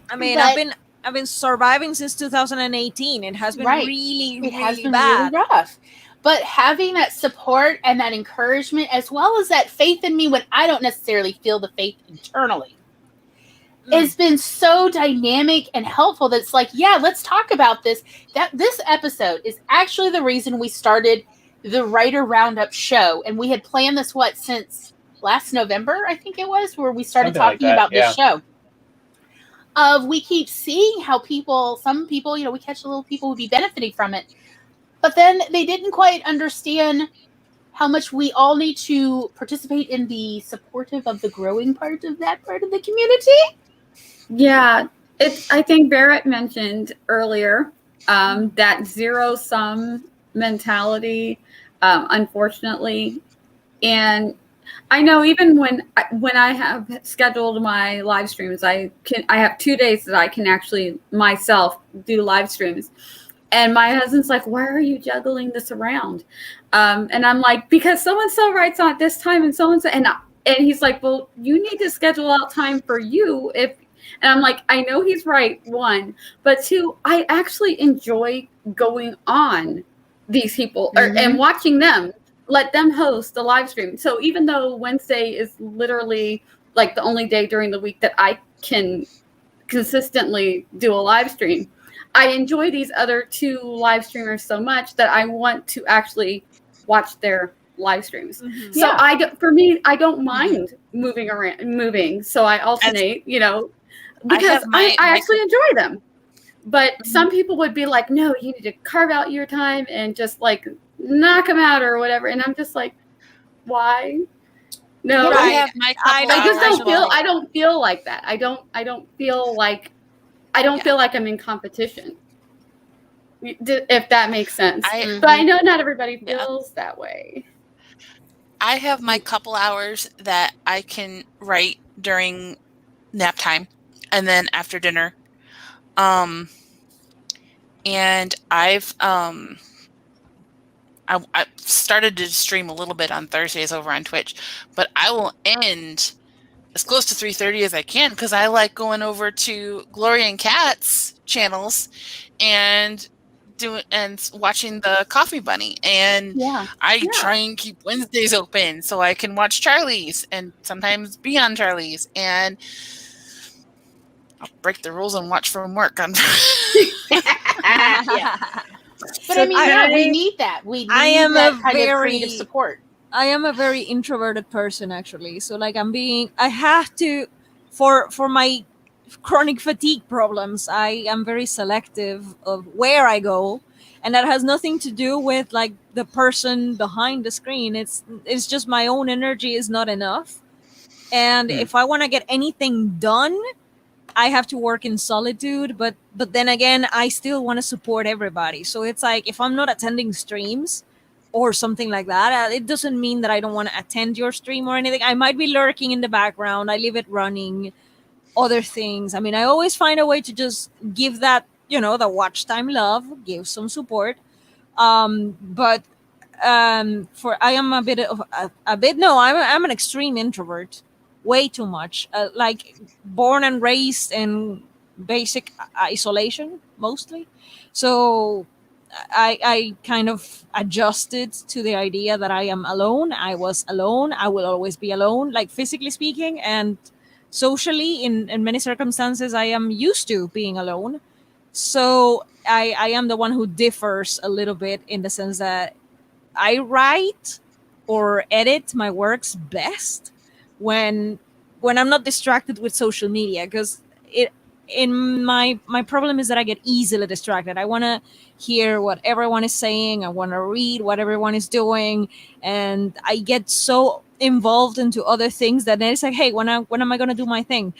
I mean, I've been surviving since 2018. It has been really bad. Really rough. But having that support and that encouragement, as well as that faith in me when I don't necessarily feel the faith internally, has been so dynamic and helpful that it's like, yeah, let's talk about this. That this episode is actually the reason we started the Writer Roundup show. And we had planned this, since last November, I think it was, where we started talking about this show. We keep seeing how some people, we catch a little people would be benefiting from it. But then they didn't quite understand how much we all need to participate in the supportive of the growing part of that part of the community. Yeah, I think Barrett mentioned earlier that zero-sum mentality, unfortunately. And I know even when I have scheduled my live streams, I have 2 days that I can actually myself do live streams. And my husband's like, "Why are you juggling this around?" And I'm like, "Because so and so writes on at this time, and so and so." And he's like, "Well, you need to schedule out time for you." And I'm like, I know he's right, one, but two, I actually enjoy going on these people and watching them. Let them host the live stream. So even though Wednesday is literally like the only day during the week that I can consistently do a live stream, I enjoy these other 2 live streamers so much that I want to actually watch their live streams. So I don't mind moving. So I alternate, because I actually enjoy them. But some people would be like, "No, you need to carve out your time and just like knock them out or whatever." And I'm just like, "Why? No, I have my couple I just hours don't feel. well. I don't feel like that. I don't feel like. I don't feel like I'm in competition. If that makes sense. But I know not everybody feels that way. I have my couple hours that I can write during nap time and then after dinner. And I've I started to stream a little bit on Thursdays over on Twitch, but I will end as close to 3:30 as I can because I like going over to Gloria and Kat's channels and watching the Coffee Bunny, and I try and keep Wednesdays open so I can watch Charlie's and sometimes be on Charlie's, and I'll break the rules and watch from work on. But I mean, we need that. We need that kind of creative support. I am a very introverted person, actually. So, like, I have to, for my chronic fatigue problems, I am very selective of where I go. And that has nothing to do with, like, the person behind the screen. It's just my own energy is not enough. And if I want to get anything done, I have to work in solitude, but then again, I still want to support everybody. So it's like, if I'm not attending streams or something like that, it doesn't mean that I don't want to attend your stream or anything. I might be lurking in the background. I leave it running, other things. I mean, I always find a way to just give that, the watch time love, give some support. But I am a bit of I'm an extreme introvert. Way too much, like born and raised in basic isolation mostly, so I kind of adjusted to the idea that I am alone. I was alone, I will always be alone, like physically speaking, and socially in many circumstances I am used to being alone. So I am the one who differs a little bit in the sense that I write or edit my works best when I'm not distracted with social media, because my problem is that I get easily distracted. I want to hear what everyone is saying. I want to read what everyone is doing, and I get so involved into other things that then it's like, hey, when am I going to do my thing?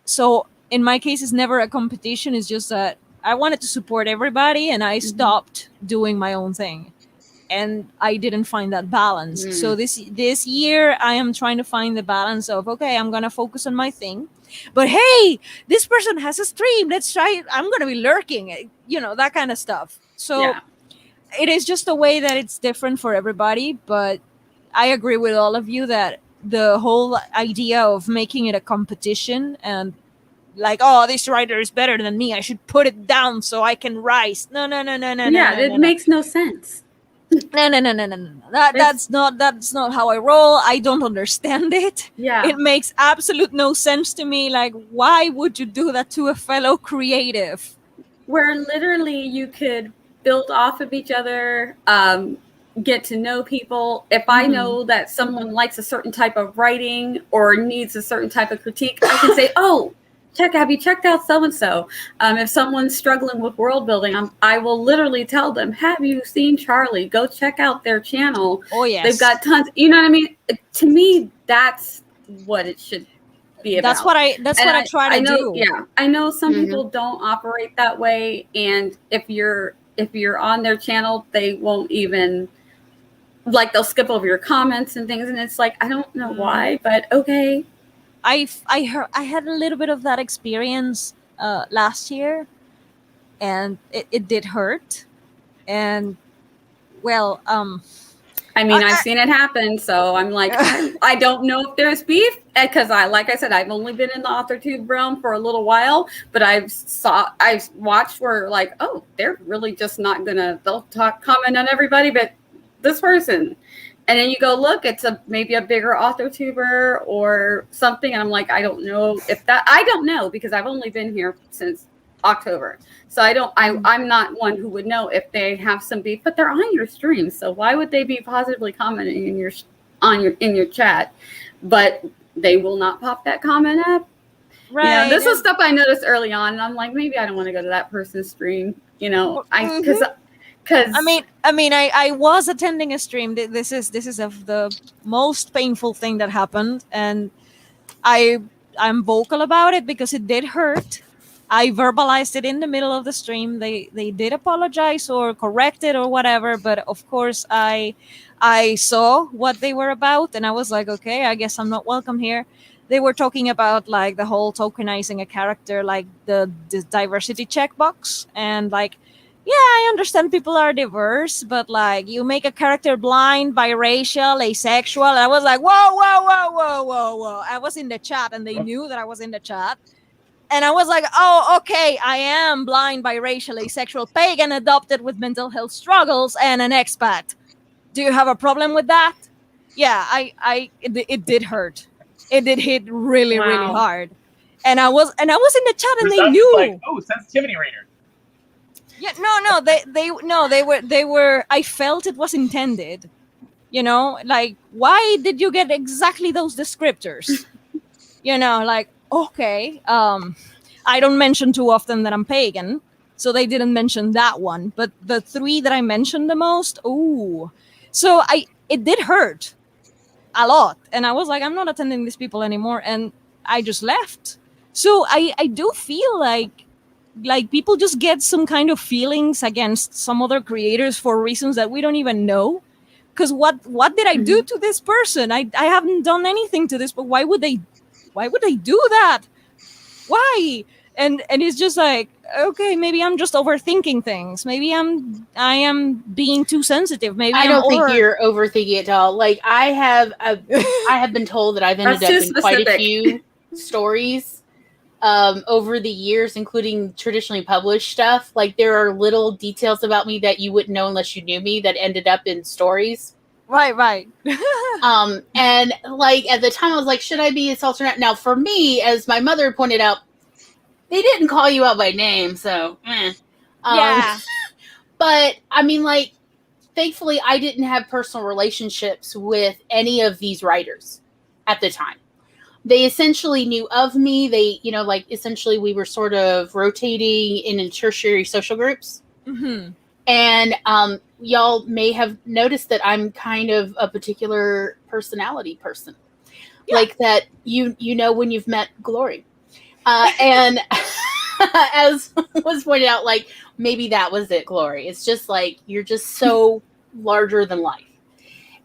So in my case, it's never a competition. It's just that I wanted to support everybody, and I stopped doing my own thing. And I didn't find that balance. So this year, I am trying to find the balance of, okay, I'm going to focus on my thing. But hey, this person has a stream. Let's try it. I'm going to be lurking, that kind of stuff. So it is just a way that it's different for everybody. But I agree with all of you that the whole idea of making it a competition and like, oh, this writer is better than me, I should put it down so I can rise. No. Yeah, it makes no sense. No. That's not how I roll. I don't understand it. Yeah. It makes absolute no sense to me. Like, why would you do that to a fellow creative? Where literally you could build off of each other, get to know people. If I know that someone likes a certain type of writing or needs a certain type of critique, I can say, oh, have you checked out so-and-so? If someone's struggling with world building, I will literally tell them, have you seen Charlie? Go check out their channel. Oh, yes. They've got tons. You know what I mean? To me, that's what it should be about. That's what I try to do. Yeah. I know some people don't operate that way. And if you're on their channel, they won't even like they'll skip over your comments and things, and it's like, I don't know why, but okay. I had a little bit of that experience last year, and it did hurt. And well, I mean, I've seen it happen, so I'm like, I don't know if there's beef, because like I said, I've only been in the AuthorTube realm for a little while, but I've watched where like, oh, they're really just not gonna, they'll comment on everybody, but this person, and then you go look, it's maybe a bigger AuthorTuber or something, and I'm like, I don't know because I've only been here since October. So I'm not one who would know if they have some beef, but they're on your stream. So why would they be positively commenting in your chat, but they will not pop that comment up? right. This is stuff I noticed early on, and I'm like, maybe I don't want to go to that person's stream. Because I was attending a stream. This is of the most painful thing that happened, and I'm vocal about it because it did hurt. I verbalized it in the middle of the stream. They did apologize or correct it or whatever, but of course I saw what they were about, and I was like, okay, I guess I'm not welcome here. They were talking about like the whole tokenizing a character, like the diversity checkbox, and like, yeah, I understand people are diverse, but like you make a character blind, biracial, asexual, and I was like, whoa. I was in the chat, and they knew that I was in the chat. And I was like, oh, okay, I am blind, biracial, asexual, pagan, adopted with mental health struggles, and an expat. Do you have a problem with that? Yeah, it did hurt. It did hit really, really hard. And I was in the chat, and they knew. Like, oh, sensitivity reader. Yeah, they were. I felt it was intended. Like, why did you get exactly those descriptors? Like, okay, I don't mention too often that I'm pagan, so they didn't mention that one. But the 3 that I mentioned the most, so it did hurt a lot, and I was like, I'm not attending these people anymore, and I just left. So I do feel like people just get some kind of feelings against some other creators for reasons that we don't even know. Because what did I do to this person? I haven't done anything to this, but why would they do that? Why? And it's just like, okay, maybe I'm just overthinking things. Maybe I am being too sensitive. Maybe I don't think you're overthinking it at all. Like I have been told that I've ended up in quite a few stories over the years, including traditionally published stuff. Like there are little details about me that you wouldn't know unless you knew me that ended up in stories. Right. And like at the time I was like, should I be assaulted or not? Now for me, as my mother pointed out, they didn't call you out by name, so yeah. But I mean, like, thankfully I didn't have personal relationships with any of these writers at the time. They essentially knew of me. They, like essentially we were sort of rotating in tertiary social groups. Mm-hmm. And y'all may have noticed that I'm kind of a particular personality person. Yeah. Like that, when you've met Glory. And as was pointed out, like, maybe that was it, Glory. It's just like, you're just so larger than life.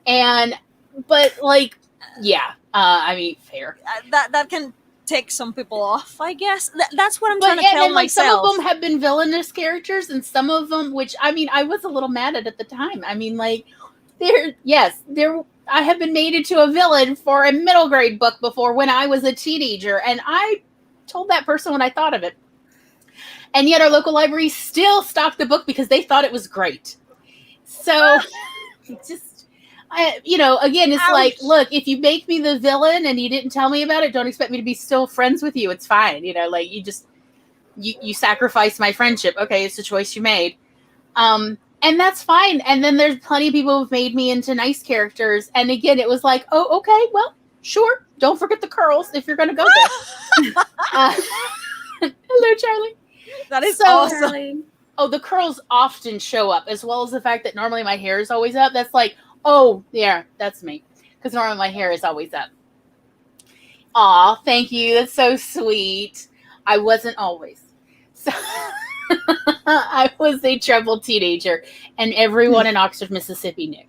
But like, yeah, I mean, fair. That can take some people off, I guess. That's what I'm trying to tell myself. Some of them have been villainous characters, and some of them, which, I mean, I was a little mad at the time. I mean, like, I have been made into a villain for a middle grade book before when I was a teenager, and I told that person what I thought of it. And yet our local library still stocked the book because they thought it was great. So just, again, it's like, look, if you make me the villain and you didn't tell me about it, don't expect me to be still friends with you. It's fine. Like you sacrifice my friendship. Okay. It's a choice you made. And that's fine. And then there's plenty of people who've made me into nice characters. And again, it was like, oh, okay, well, sure. Don't forget the curls if you're going to go there. Hello, Charlie. That is so awesome. Charlie. Oh, the curls often show up, as well as the fact that normally my hair is always up. That's like, oh, yeah, that's me. Because normally my hair is always up. Aw, thank you. That's so sweet. I wasn't always. So I was a troubled teenager, and everyone in Oxford, Mississippi knew.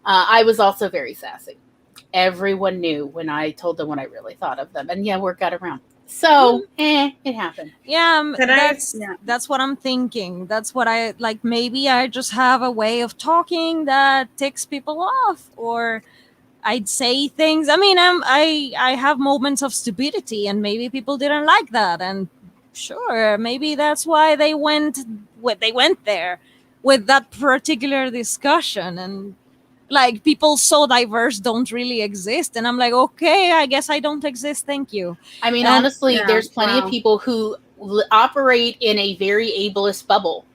I was also very sassy. Everyone knew when I told them what I really thought of them. And yeah, word got around. So, it happened. Yeah, Can I- that's what I'm thinking. That's what I like. Maybe I just have a way of talking that ticks people off, or I'd say things. I mean, I have moments of stupidity, and maybe people didn't like that. And sure, maybe that's why they went there with that particular discussion. And like, people so diverse don't really exist, and I'm like, okay, I guess I don't exist. Thank you. I mean, And- honestly, there's plenty of people who operate in a very ableist bubble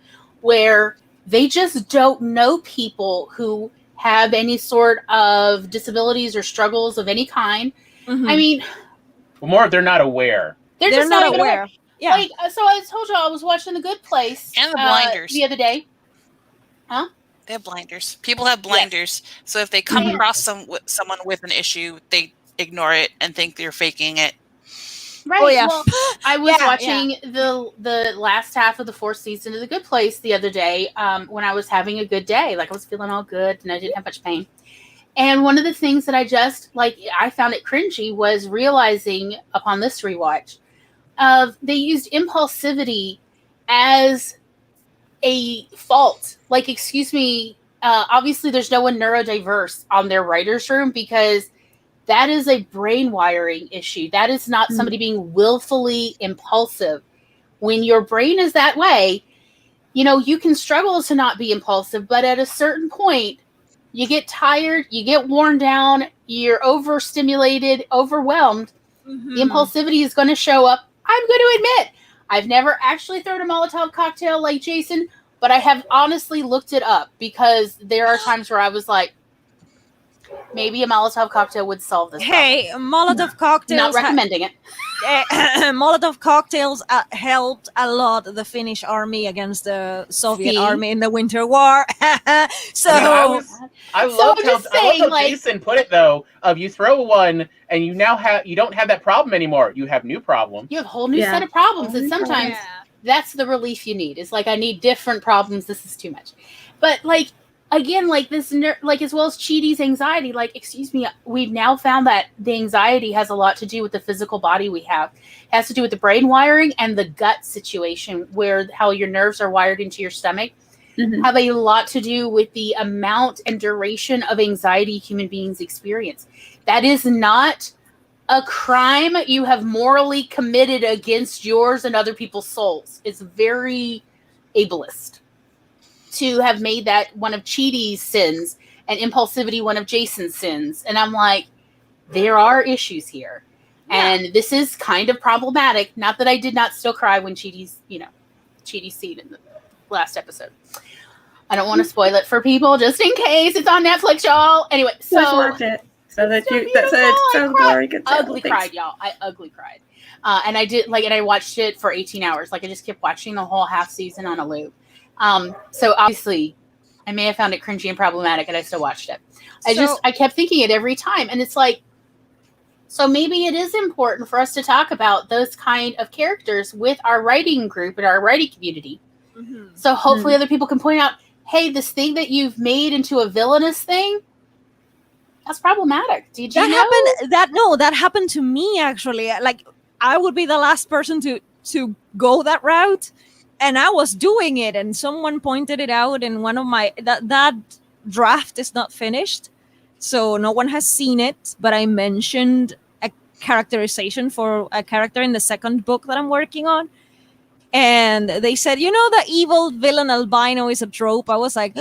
where they just don't know people who have any sort of disabilities or struggles of any kind. Mhm. I mean, Well, more, they're not aware. they're They're just not even aware. Yeah. Like, so I told you I was watching The Good Place And the blinders. the other day. They have blinders. People have blinders. So if they come across someone with an issue, they ignore it and think they're faking it. Right. Oh, yeah. Well, I was Yeah, watching the last half of the 4th season of The Good Place the other day when I was having a good day. Like, I was feeling all good and I didn't have much pain. And one of the things that I found it cringy was realizing upon this rewatch they used impulsivity as a fault. Like, excuse me, obviously there's no one neurodiverse on their writer's room because that is a brain wiring issue. That is not somebody being willfully impulsive. When your brain is that way, you can struggle to not be impulsive, but at a certain point, you get tired, you get worn down, you're overstimulated, overwhelmed. The impulsivity is going to show up. I'm going to admit, I've never actually thrown a Molotov cocktail like Jason, but I have honestly looked it up because there are times where I was like, maybe a Molotov cocktail would solve this problem. Hey, Molotov cocktails. Not recommending it. Molotov cocktails helped a lot the Finnish army against the Soviet army in the Winter War. So I love I'm how, just saying, like- Jason put it though. Of you throw one and you don't have that problem anymore. You have new problems. You have a whole new set of problems, and sometimes that's the relief you need. It's like, I need different problems. This is too much. But like, again, like this, like, as well as Chidi's anxiety, like, excuse me, we've now found that the anxiety has a lot to do with the physical body we have. It has to do with the brain wiring and the gut situation, where how your nerves are wired into your stomach, have a lot to do with the amount and duration of anxiety human beings experience. That is not a crime you have morally committed against yours and other people's souls. It's very ableist to have made that one of Chidi's sins and impulsivity one of Jason's sins. And I'm like, there are issues here. Yeah. And this is kind of problematic. Not that I did not still cry when Chidi's scene in the last episode. I don't want to spoil it for people just in case it's on Netflix, y'all. Anyway, so watch it. So that Glory could tell. Ugly cried, y'all. I ugly cried. And I did and I watched it for 18 hours. Like, I just kept watching the whole half season on a loop. So obviously I may have found it cringy and problematic, and I still watched it. I kept thinking it every time. And it's like, so maybe it is important for us to talk about those kind of characters with our writing group and our writing community. So hopefully other people can point out, hey, this thing that you've made into a villainous thing, that's problematic. Did you know? That happened to me, actually. Like, I would be the last person to go that route. And I was doing it, and someone pointed it out in one of my that draft is not finished, so no one has seen it. But I mentioned a characterization for a character in the second book that I'm working on, and they said, the evil villain albino is a trope. I was like,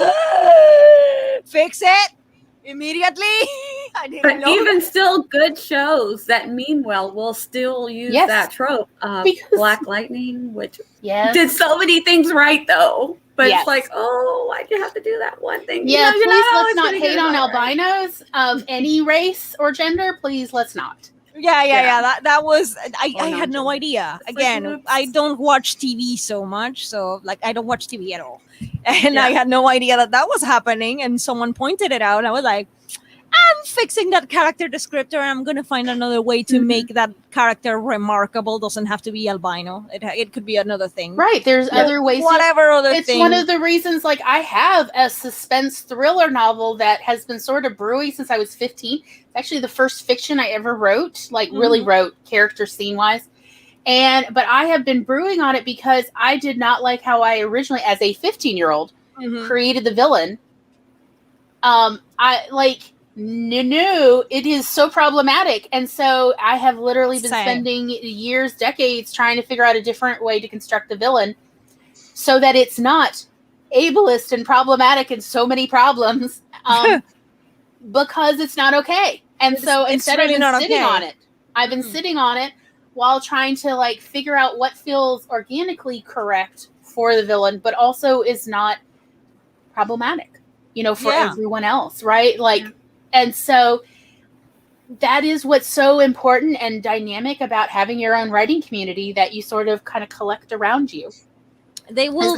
fix it immediately. I didn't know. Even still, good shows that mean well will still use that trope. Black Lightning, which did so many things right, though. But it's like, why'd you have to do that one thing? Yeah, please let's not hate on albinos of any race or gender. Please, let's not. Yeah. That was I had no idea. Again, I don't watch TV so much, so like I don't watch TV at all, and I had no idea that was happening. And someone pointed it out. And I was like, I'm fixing that character descriptor, and I'm gonna find another way to make that character remarkable. Doesn't have to be albino. It could be another thing. Right. There's other ways. Whatever other it's thing. one of the reasons, like, I have a suspense thriller novel that has been sort of brewing since I was 15. It's actually the first fiction I ever wrote, like really wrote character scene wise. But I have been brewing on it because I did not like how I originally, as a 15-year-old, created the villain. No, it is so problematic. And so I have literally been spending years, decades trying to figure out a different way to construct the villain so that it's not ableist and problematic and so many problems because it's not okay. And instead I've been sitting on it. I've been sitting on it while trying to like figure out what feels organically correct for the villain, but also is not problematic, for everyone else. Right. And so that is what's so important and dynamic about having your own writing community that you sort of kind of collect around you. They will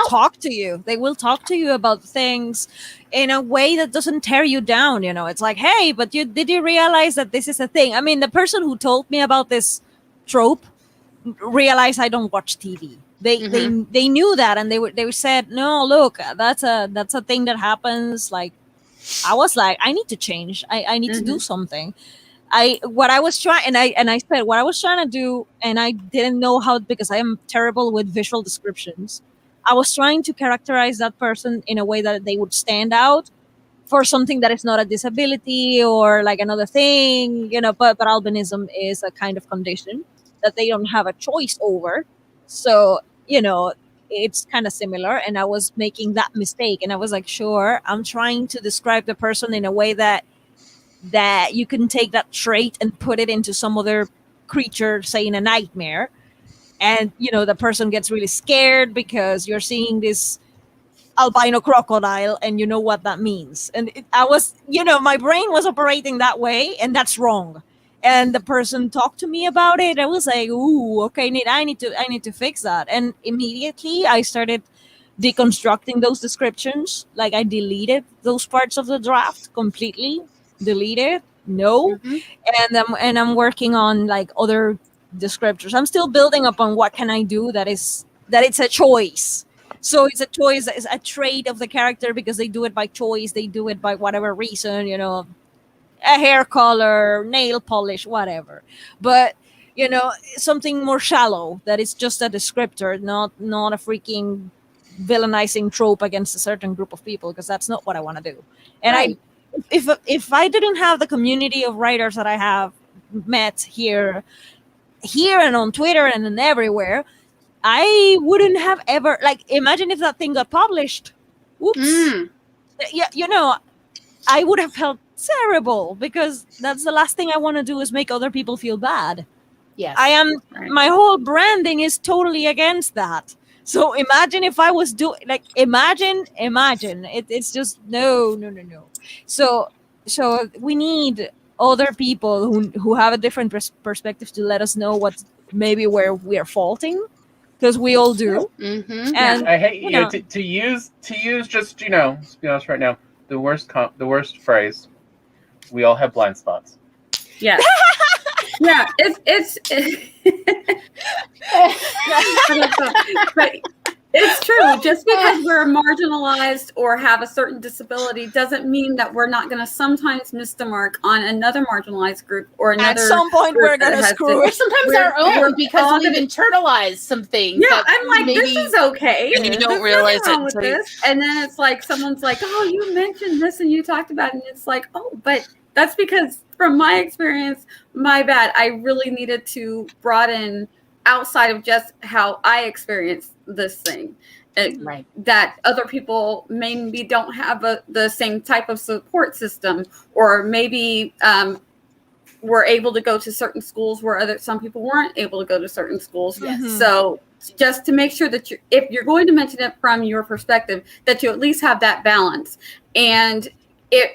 talk to you. They will talk to you about things in a way that doesn't tear you down. It's like, hey, but did you realize that this is a thing? I mean, the person who told me about this trope realized I don't watch TV. They knew that, and they said, no, look, that's a thing that happens. Like, I was like, I need to change. I need to do something. I said what I was trying to do, and I didn't know how, because I am terrible with visual descriptions. I was trying to characterize that person in a way that they would stand out for something that is not a disability or like another thing, but albinism is a kind of condition that they don't have a choice over. So, it's kind of similar. And I was making that mistake, and I was like, sure, I'm trying to describe the person in a way that you can take that trait and put it into some other creature, say in a nightmare. And, the person gets really scared because you're seeing this albino crocodile and you know what that means. And I was, my brain was operating that way, and that's wrong. And the person talked to me about it. I was like, ooh, okay, I need to fix that. And immediately I started deconstructing those descriptions. Like, I deleted those parts of the draft completely. Deleted. No. And I'm working on like other descriptors. I'm still building upon what can I do that it's a choice. So it's a choice, that is a trait of the character because they do it by choice. They do it by whatever reason, a hair color, nail polish, whatever. But something more shallow, that is just a descriptor, not a freaking villainizing trope against a certain group of people, because that's not what I want to do. And if I didn't have the community of writers that I have met here and on Twitter and then everywhere, I wouldn't have ever, like, imagine if that thing got published. Oops. Yeah, I would have felt terrible, because that's the last thing I want to do, is make other people feel bad. Yes. My whole branding is totally against that. So imagine if I was doing, like, imagine, it's just, no. So we need other people who have a different perspective to let us know what maybe where we are faulting, because we all do. And I hate to use just to be honest right now, the worst phrase. We all have blind spots. Yeah. Yeah, it's but it's true. Just because we're marginalized or have a certain disability doesn't mean that we're not going to sometimes miss the mark on another marginalized group or another. At some point, we're going to screw it. Sometimes our own, because we've internalized some things. Yeah, I'm like, this is okay. And you don't realize it. This. And then it's like someone's like, oh, you mentioned this and you talked about it. And it's like, oh, but that's because from my experience, my bad. I really needed to broaden outside of just how I experienced this thing. Right. That other people maybe don't have the same type of support system, or maybe were able to go to certain schools where some people weren't able to go to certain schools. Yes. So just to make sure that if you're going to mention it from your perspective, that you at least have that balance. And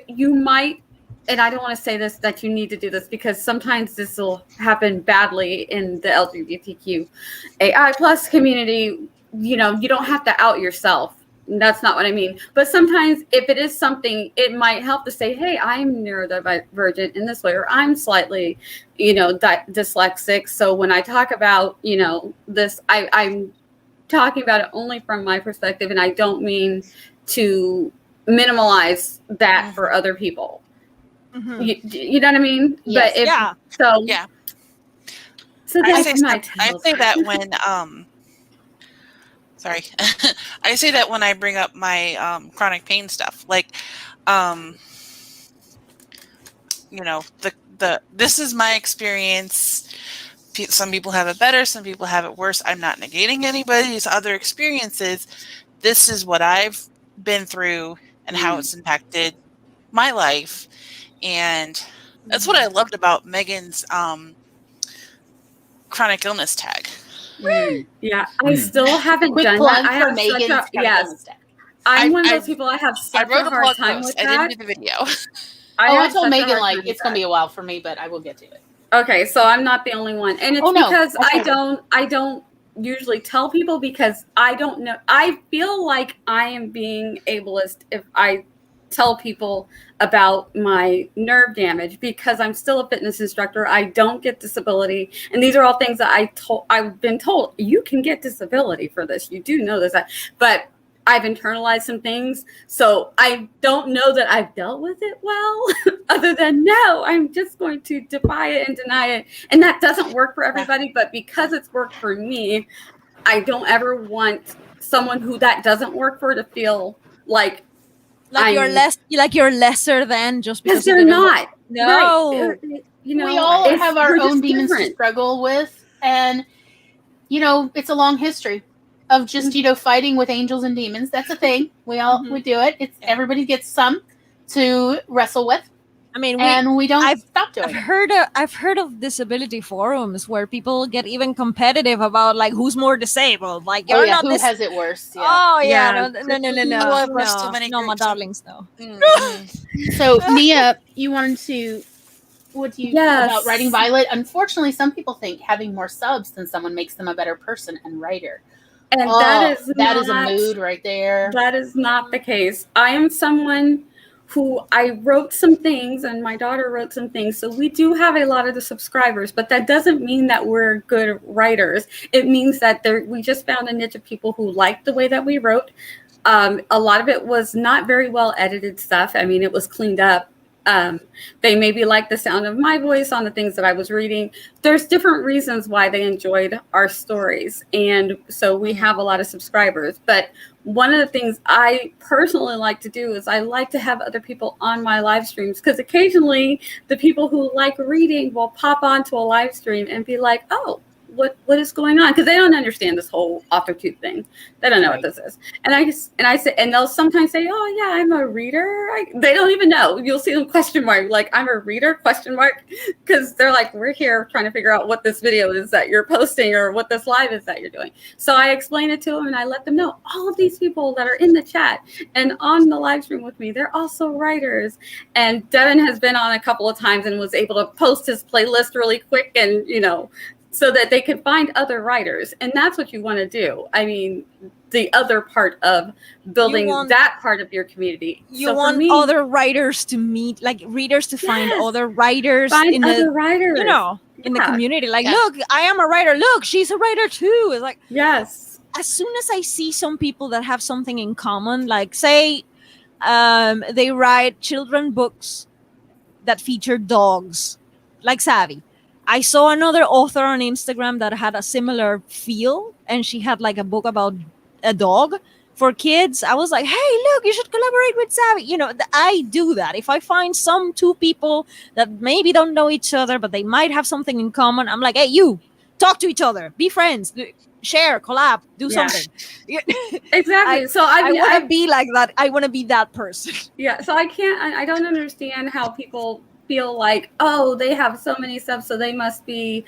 you might, and I don't want to say this, that you need to do this, because sometimes this will happen badly in the LGBTQAI+ community. You don't have to out yourself. That's not what I mean. But sometimes if it is something, it might help to say, hey, I'm neurodivergent in this way, or I'm slightly, dyslexic. So when I talk about, this, I'm talking about it only from my perspective, and I don't mean to minimalize that for other people. Mhm. You know what I mean? Yes. But if Yeah. so, Yeah. so I that's my say that when sorry. I say that when I bring up my chronic pain stuff. Like this is my experience. Some people have it better, some people have it worse. I'm not negating anybody's other experiences. This is what I've been through and how it's impacted my life. And that's what I loved about Megan's chronic illness tag. Yeah, I still haven't Quick done plug that. I for have such Megan's a yes. tag. I'm one of those people. I have I such wrote a a hard blog time post. with I that. didn't do the video. I have told such a Megan hard like time with it's gonna that. be a while for me, but I will get to it. Okay, so I'm not the only one, and it's Oh, no. because I I don't usually tell people because I don't know. I feel like I am being ableist if I tell people about my nerve damage because I'm still a fitness instructor. I don't get disability, and these are all things that I've been told you can get disability for this. You do know this, but I've internalized some things, so I don't know that I've dealt with it well. Other than no, I'm just going to defy it and deny it, and that doesn't work for everybody. But because it's worked for me, I don't ever want someone who that doesn't work for to feel like You're lesser than just because they're it didn't not. work. No. Right. We all have our we're own just demons to different. struggle with, and it's a long history of just fighting with angels and demons. That's a thing. We do it. It's everybody gets some to wrestle with. I mean, we don't stop doing it. I've heard of disability forums where people get even competitive about like who's more disabled. Like you're not who this. has it worse? Yeah. Oh yeah, Yeah. no, my darlings, no. So Nia, you wanted to. What do you about writing Violet? Unfortunately, some people think having more subs than someone makes them a better person and writer. And that is a mood right there. That is not the case. I am someone who I wrote some things and my daughter wrote some things. So we do have a lot of the subscribers, but that doesn't mean that we're good writers. It means that we just found a niche of people who liked the way that we wrote. A lot of it was not very well edited stuff. I mean, it was cleaned up. They maybe liked the sound of my voice on the things that I was reading. There's different reasons why they enjoyed our stories. And so we have a lot of subscribers. But one of the things I personally like to do is I like to have other people on my live streams because occasionally the people who like reading will pop onto a live stream and be like, oh, what is going on? Because they don't understand this whole author tube thing. They don't know what this is. And I say, and they'll sometimes say, oh yeah, I'm a reader. They don't even know. You'll see them question mark, like I'm a reader question mark, because they're like, we're here trying to figure out what this video is that you're posting or what this live is that you're doing. So I explain it to them and I let them know all of these people that are in the chat and on the live stream with me, they're also writers. And Devin has been on a couple of times and was able to post his playlist really quick and so that they can find other writers. And that's what you want to do. I mean, the other part of building that part of your community. You want other writers to meet, like readers to find other writers in the community. Like, look, I am a writer. Look, she's a writer too. It's like, yes. As soon as I see some people that have something in common, like say they write children books that feature dogs, like Savvy. I saw another author on Instagram that had a similar feel, and she had like a book about a dog for kids. I was like, hey, look, you should collaborate with Savvy. I do that. If I find two people that maybe don't know each other, but they might have something in common, I'm like, hey, you, talk to each other, be friends, share, collab, do something. Exactly. So I want to be like that. I want to be that person. Yeah. So I don't understand how people feel like, oh, they have so many subs, so they must be,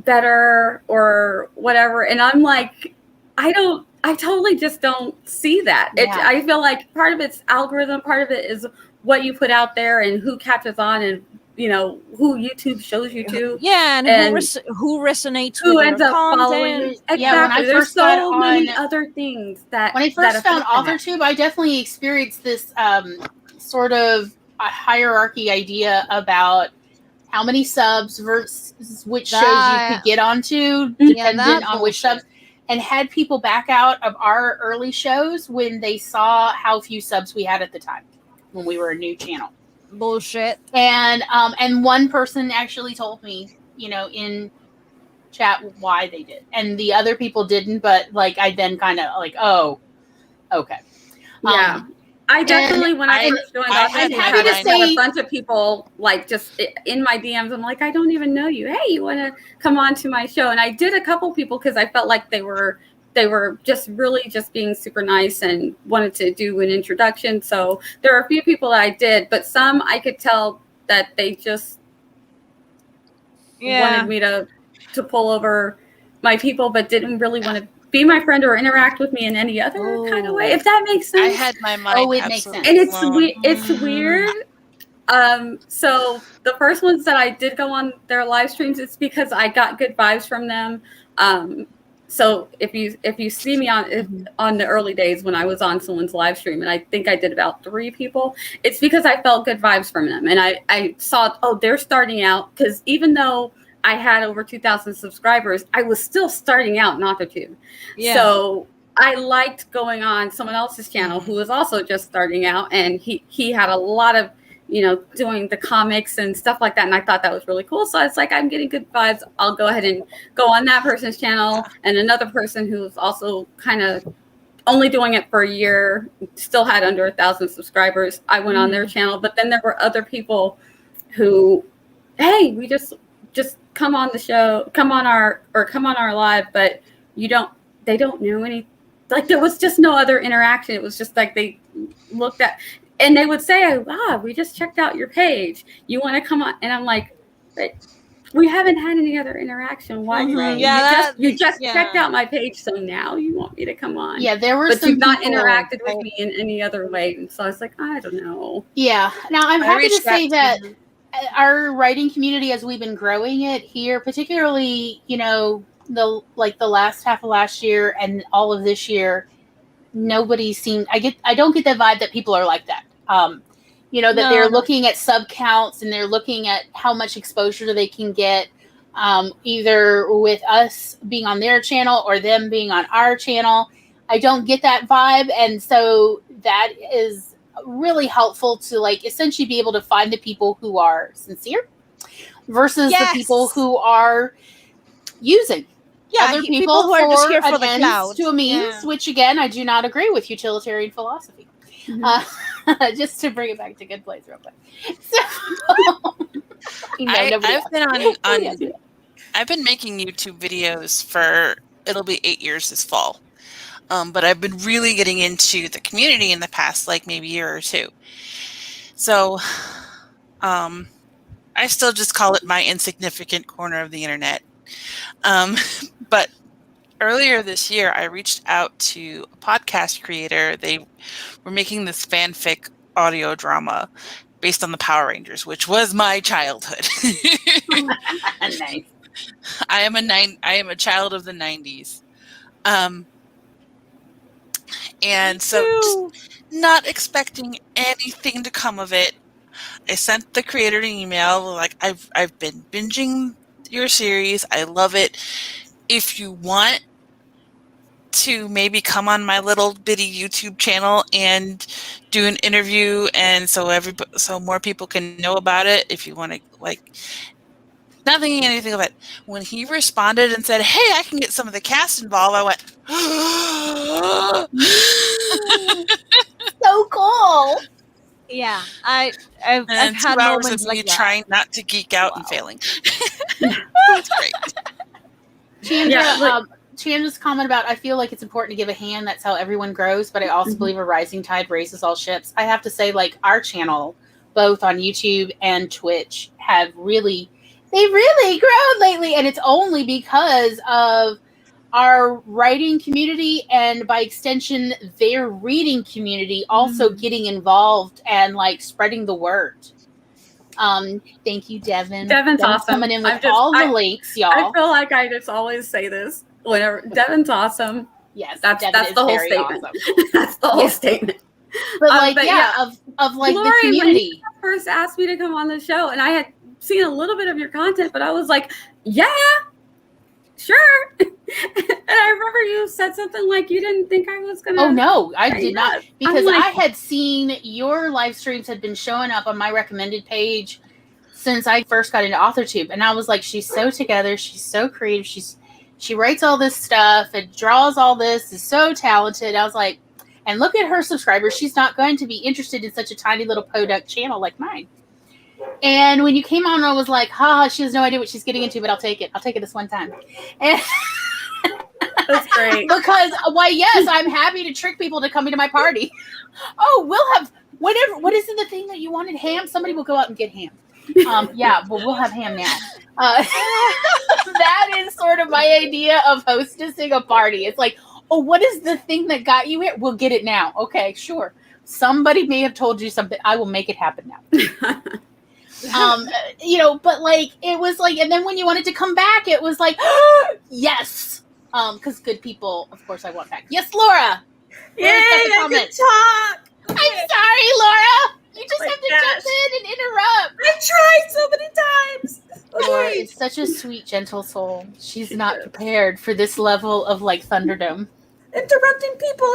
better or whatever. And I'm like, I totally just don't see that. Yeah. I feel like part of it's algorithm, part of it is what you put out there and who catches on and who YouTube shows you to. Yeah, and who resonates who with ends your up content. following you. Exactly. Yeah, when I There's first got so on, many other things that when I first found affect that. AuthorTube, I definitely experienced this sort of a hierarchy idea about how many subs versus which shows you could get onto, dependent on which subs, and had people back out of our early shows when they saw how few subs we had at the time when we were a new channel. Bullshit. And one person actually told me, in chat why they did, and the other people didn't. But like, I then kind of like, oh, okay, yeah. I definitely, when I first joined, I had a bunch of people like just in my DMs. I'm like, I don't even know you. Hey, you want to come on to my show? And I did a couple people because I felt like they were just really just being super nice and wanted to do an introduction. So there are a few people that I did, but some I could tell that they just wanted me to pull over my people, but didn't really want to be my friend or interact with me in any other kind of way, if that makes sense. I had my mind. It makes sense. And it's weird. So the first ones that I did go on their live streams, it's because I got good vibes from them. So if you see me on the early days when I was on someone's live stream, and I think I did about 3 people, it's because I felt good vibes from them, and I saw, oh, they're starting out, because even though I had over 2,000 subscribers, I was still starting out in AuthorTube. Yeah. So I liked going on someone else's channel who was also just starting out, and he had a lot of, doing the comics and stuff like that. And I thought that was really cool. So it's like, I'm getting good vibes. I'll go ahead and go on that person's channel. And another person who's also kind of only doing it for a year, still had under 1,000 subscribers. I went on their channel, but then there were other people who, hey, we just come on the show, come on our live, but they don't know any, like, there was just no other interaction. It was just like they looked at, and they would say, wow, we just checked out your page. You want to come on? And I'm like, but we haven't had any other interaction. Why? Right. You just checked out my page, so now you want me to come on? Yeah, there were but some you've not people interacted with me in any other way. And so I was like, I don't know. Yeah. Now I'm happy to say that our writing community, as we've been growing it here, particularly, the last half of last year and all of this year, nobody seemed, I don't get the vibe that people are like that. That they're looking at sub counts and they're looking at how much exposure they can get, either with us being on their channel or them being on our channel. I don't get that vibe. And so that is really helpful to essentially be able to find the people who are sincere versus the people who are using other people who are just here for the clout to a means, which again, I do not agree with utilitarian philosophy. Just to bring it back to good place real quick. So, I've been making YouTube videos for, it'll be 8 years this fall. But I've been really getting into the community in the past, maybe year or 2. So, I still just call it my insignificant corner of the internet. But earlier this year, I reached out to a podcast creator. They were making this fanfic audio drama based on the Power Rangers, which was my childhood. Nice. I am a child of the 90s. And so just not expecting anything to come of it. I sent the creator an email I've been binging your series. I love it. If you want to maybe come on my little bitty YouTube channel and do an interview, and so more people can know about it, if you want to, not thinking anything of it. When he responded and said, "Hey, I can get some of the cast involved," I went, so cool. Yeah, I've had 2 hours moments of me like trying not to geek out and failing. That's great. Chandra's comment about, I feel like it's important to give a hand. That's how everyone grows. But I also believe a rising tide raises all ships. I have to say, our channel, both on YouTube and Twitch, they've really grown lately. And it's only because of our writing community and by extension, their reading community also getting involved and spreading the word. Thank you, Devin. Devin's awesome. Coming in with all the links, y'all. I feel like I just always say this whenever. Devin's awesome. Yes, that's the whole statement. Awesome. That's the whole statement. But like, of like Lori, the community. When you first asked me to come on the show, and I had seen a little bit of your content, but I was like, yeah, sure. And I remember you said something like you didn't think I was gonna. Oh no, I did not, because like, I had seen your live streams had been showing up on my recommended page since I first got into AuthorTube, and I was like, she's so together, she's so creative, she writes all this stuff and draws all this, is so talented. I was like, and look at her subscribers, she's not going to be interested in such a tiny little podunk channel like mine. And when you came on, I was like, she has no idea what she's getting into, but I'll take it this one time. And that's great. Because, yes, I'm happy to trick people to come into my party. Oh, we'll have whatever. What is it, the thing that you wanted? Ham? Somebody will go out and get ham. Yeah, but we'll have ham now. That is sort of my idea of hostessing a party. It's like, oh, what is the thing that got you here? We'll get it now. Okay, sure. Somebody may have told you something. I will make it happen now. But like, it was like, and then when you wanted to come back, it was like, yes. Because good people, of course, I want back. Yes, Laura. Yay, I can talk. I'm sorry, Laura. You just have to jump in and interrupt. I tried so many times. Laura is such a sweet, gentle soul. She's not prepared for this level of like Thunderdome. Interrupting people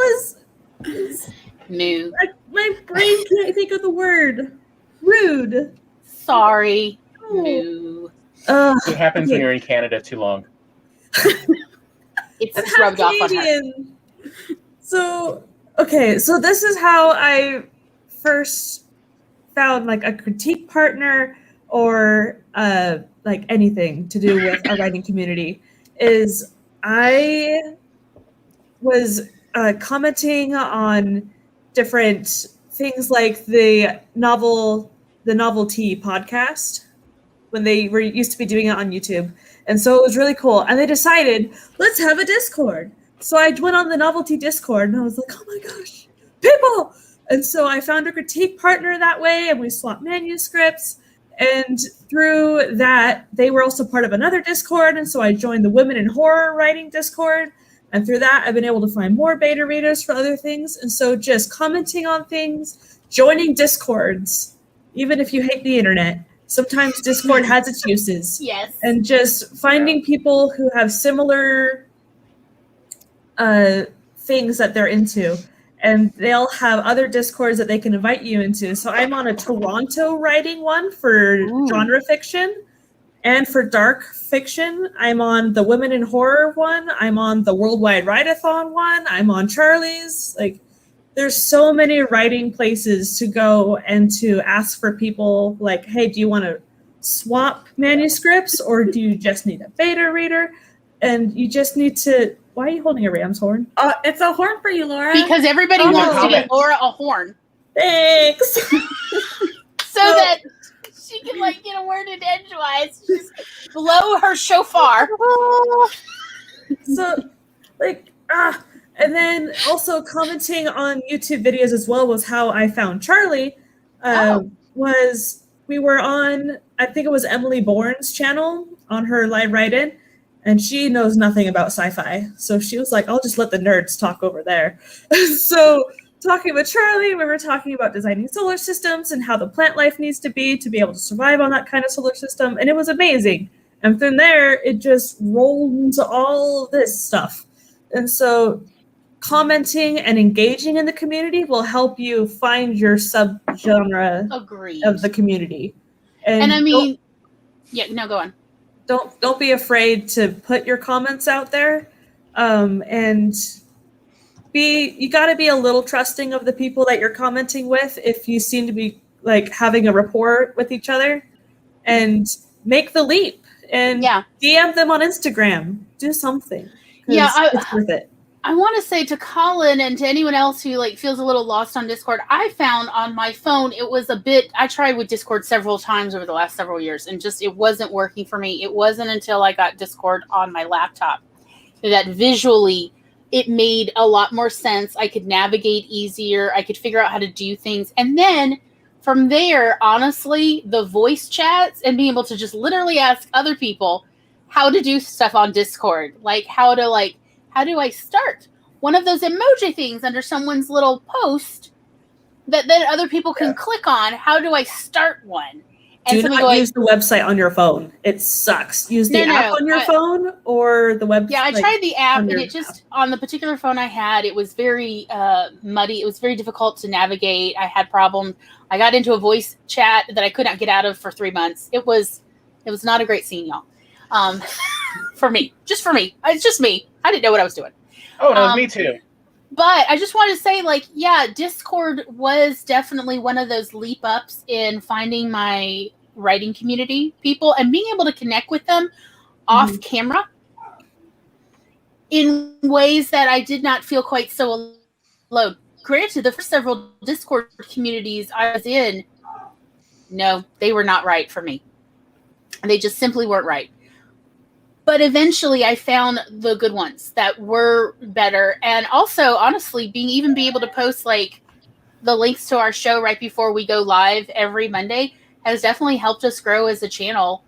is new. My brain can't think of the word. Rude. Sorry. New. It happens when you're in Canada too long. It's rubbed off on her. So this is how I first found like a critique partner or like anything to do with a writing community. Is I was commenting on different things like the novelty podcast when they were used to be doing it on YouTube. And so it was really cool. And they decided, let's have a Discord. So I went on the novelty Discord and I was like, oh my gosh, people. And so I found a critique partner that way and we swapped manuscripts. And through that, they were also part of another Discord. And so I joined the Women in Horror Writing Discord. And through that, I've been able to find more beta readers for other things. And so just commenting on things, joining Discords, even if you hate the internet. Sometimes Discord has its uses. Yes. And just finding people who have similar things that they're into. And they'll have other Discords that they can invite you into. So I'm on a Toronto writing one for genre fiction. And for dark fiction, I'm on the Women in Horror one. I'm on the Worldwide Write-a-thon one. I'm on Charlie's. Like, there's so many writing places to go and to ask for people like, hey, do you want to swap manuscripts or do you just need a beta reader? And you just need to, why are you holding a ram's horn? It's a horn for you, Laura. Because everybody wants to get Laura a horn. Thanks. so that she can like get a word in edgewise. Just blow her shofar. So like, and then also commenting on YouTube videos as well was how I found Charlie. Was we were on, I think it was Emily Bourne's channel on her live write-in, and she knows nothing about sci-fi. So she was like, I'll just let the nerds talk over there. So talking with Charlie, we were talking about designing solar systems and how the plant life needs to be able to survive on that kind of solar system. And it was amazing. And from there, it just rolled into all this stuff. And so commenting and engaging in the community will help you find your subgenre of the community. And I mean, go on. Don't be afraid to put your comments out there. And you got to be a little trusting of the people that you're commenting with if you seem to be like having a rapport with each other, and make the leap and DM them on Instagram. Do something. It's worth it. I want to say to Colin and to anyone else who like feels a little lost on Discord, I found on my phone it was a bit. I tried with Discord several times over the last several years, and just it wasn't working for me. It wasn't until I got Discord on my laptop that visually it made a lot more sense. I could navigate easier. I could figure out how to do things. And then From there, honestly, the voice chats and being able to just literally ask other people how to do stuff on Discord, like how do I start one of those emoji things under someone's little post that then other people can click on? How do I start one? And do not use the website on your phone. It sucks. Use the app on your phone or the website. Yeah, I tried the app, and it just, on the particular phone I had, it was very muddy. It was very difficult to navigate. I had problems. I got into a voice chat that I could not get out of for 3 months. It was not a great scene, y'all. For me. Just for me. It's just me. I didn't know what I was doing. Oh, no, me too. But I just wanted to say, like, yeah, Discord was definitely one of those leap ups in finding my writing community people and being able to connect with them off camera in ways that I did not feel quite so alone. Granted, the first several Discord communities I was in, no, they were not right for me. They just simply weren't right. But eventually I found the good ones that were better. And also, honestly, be able to post like the links to our show right before we go live every Monday has definitely helped us grow as a channel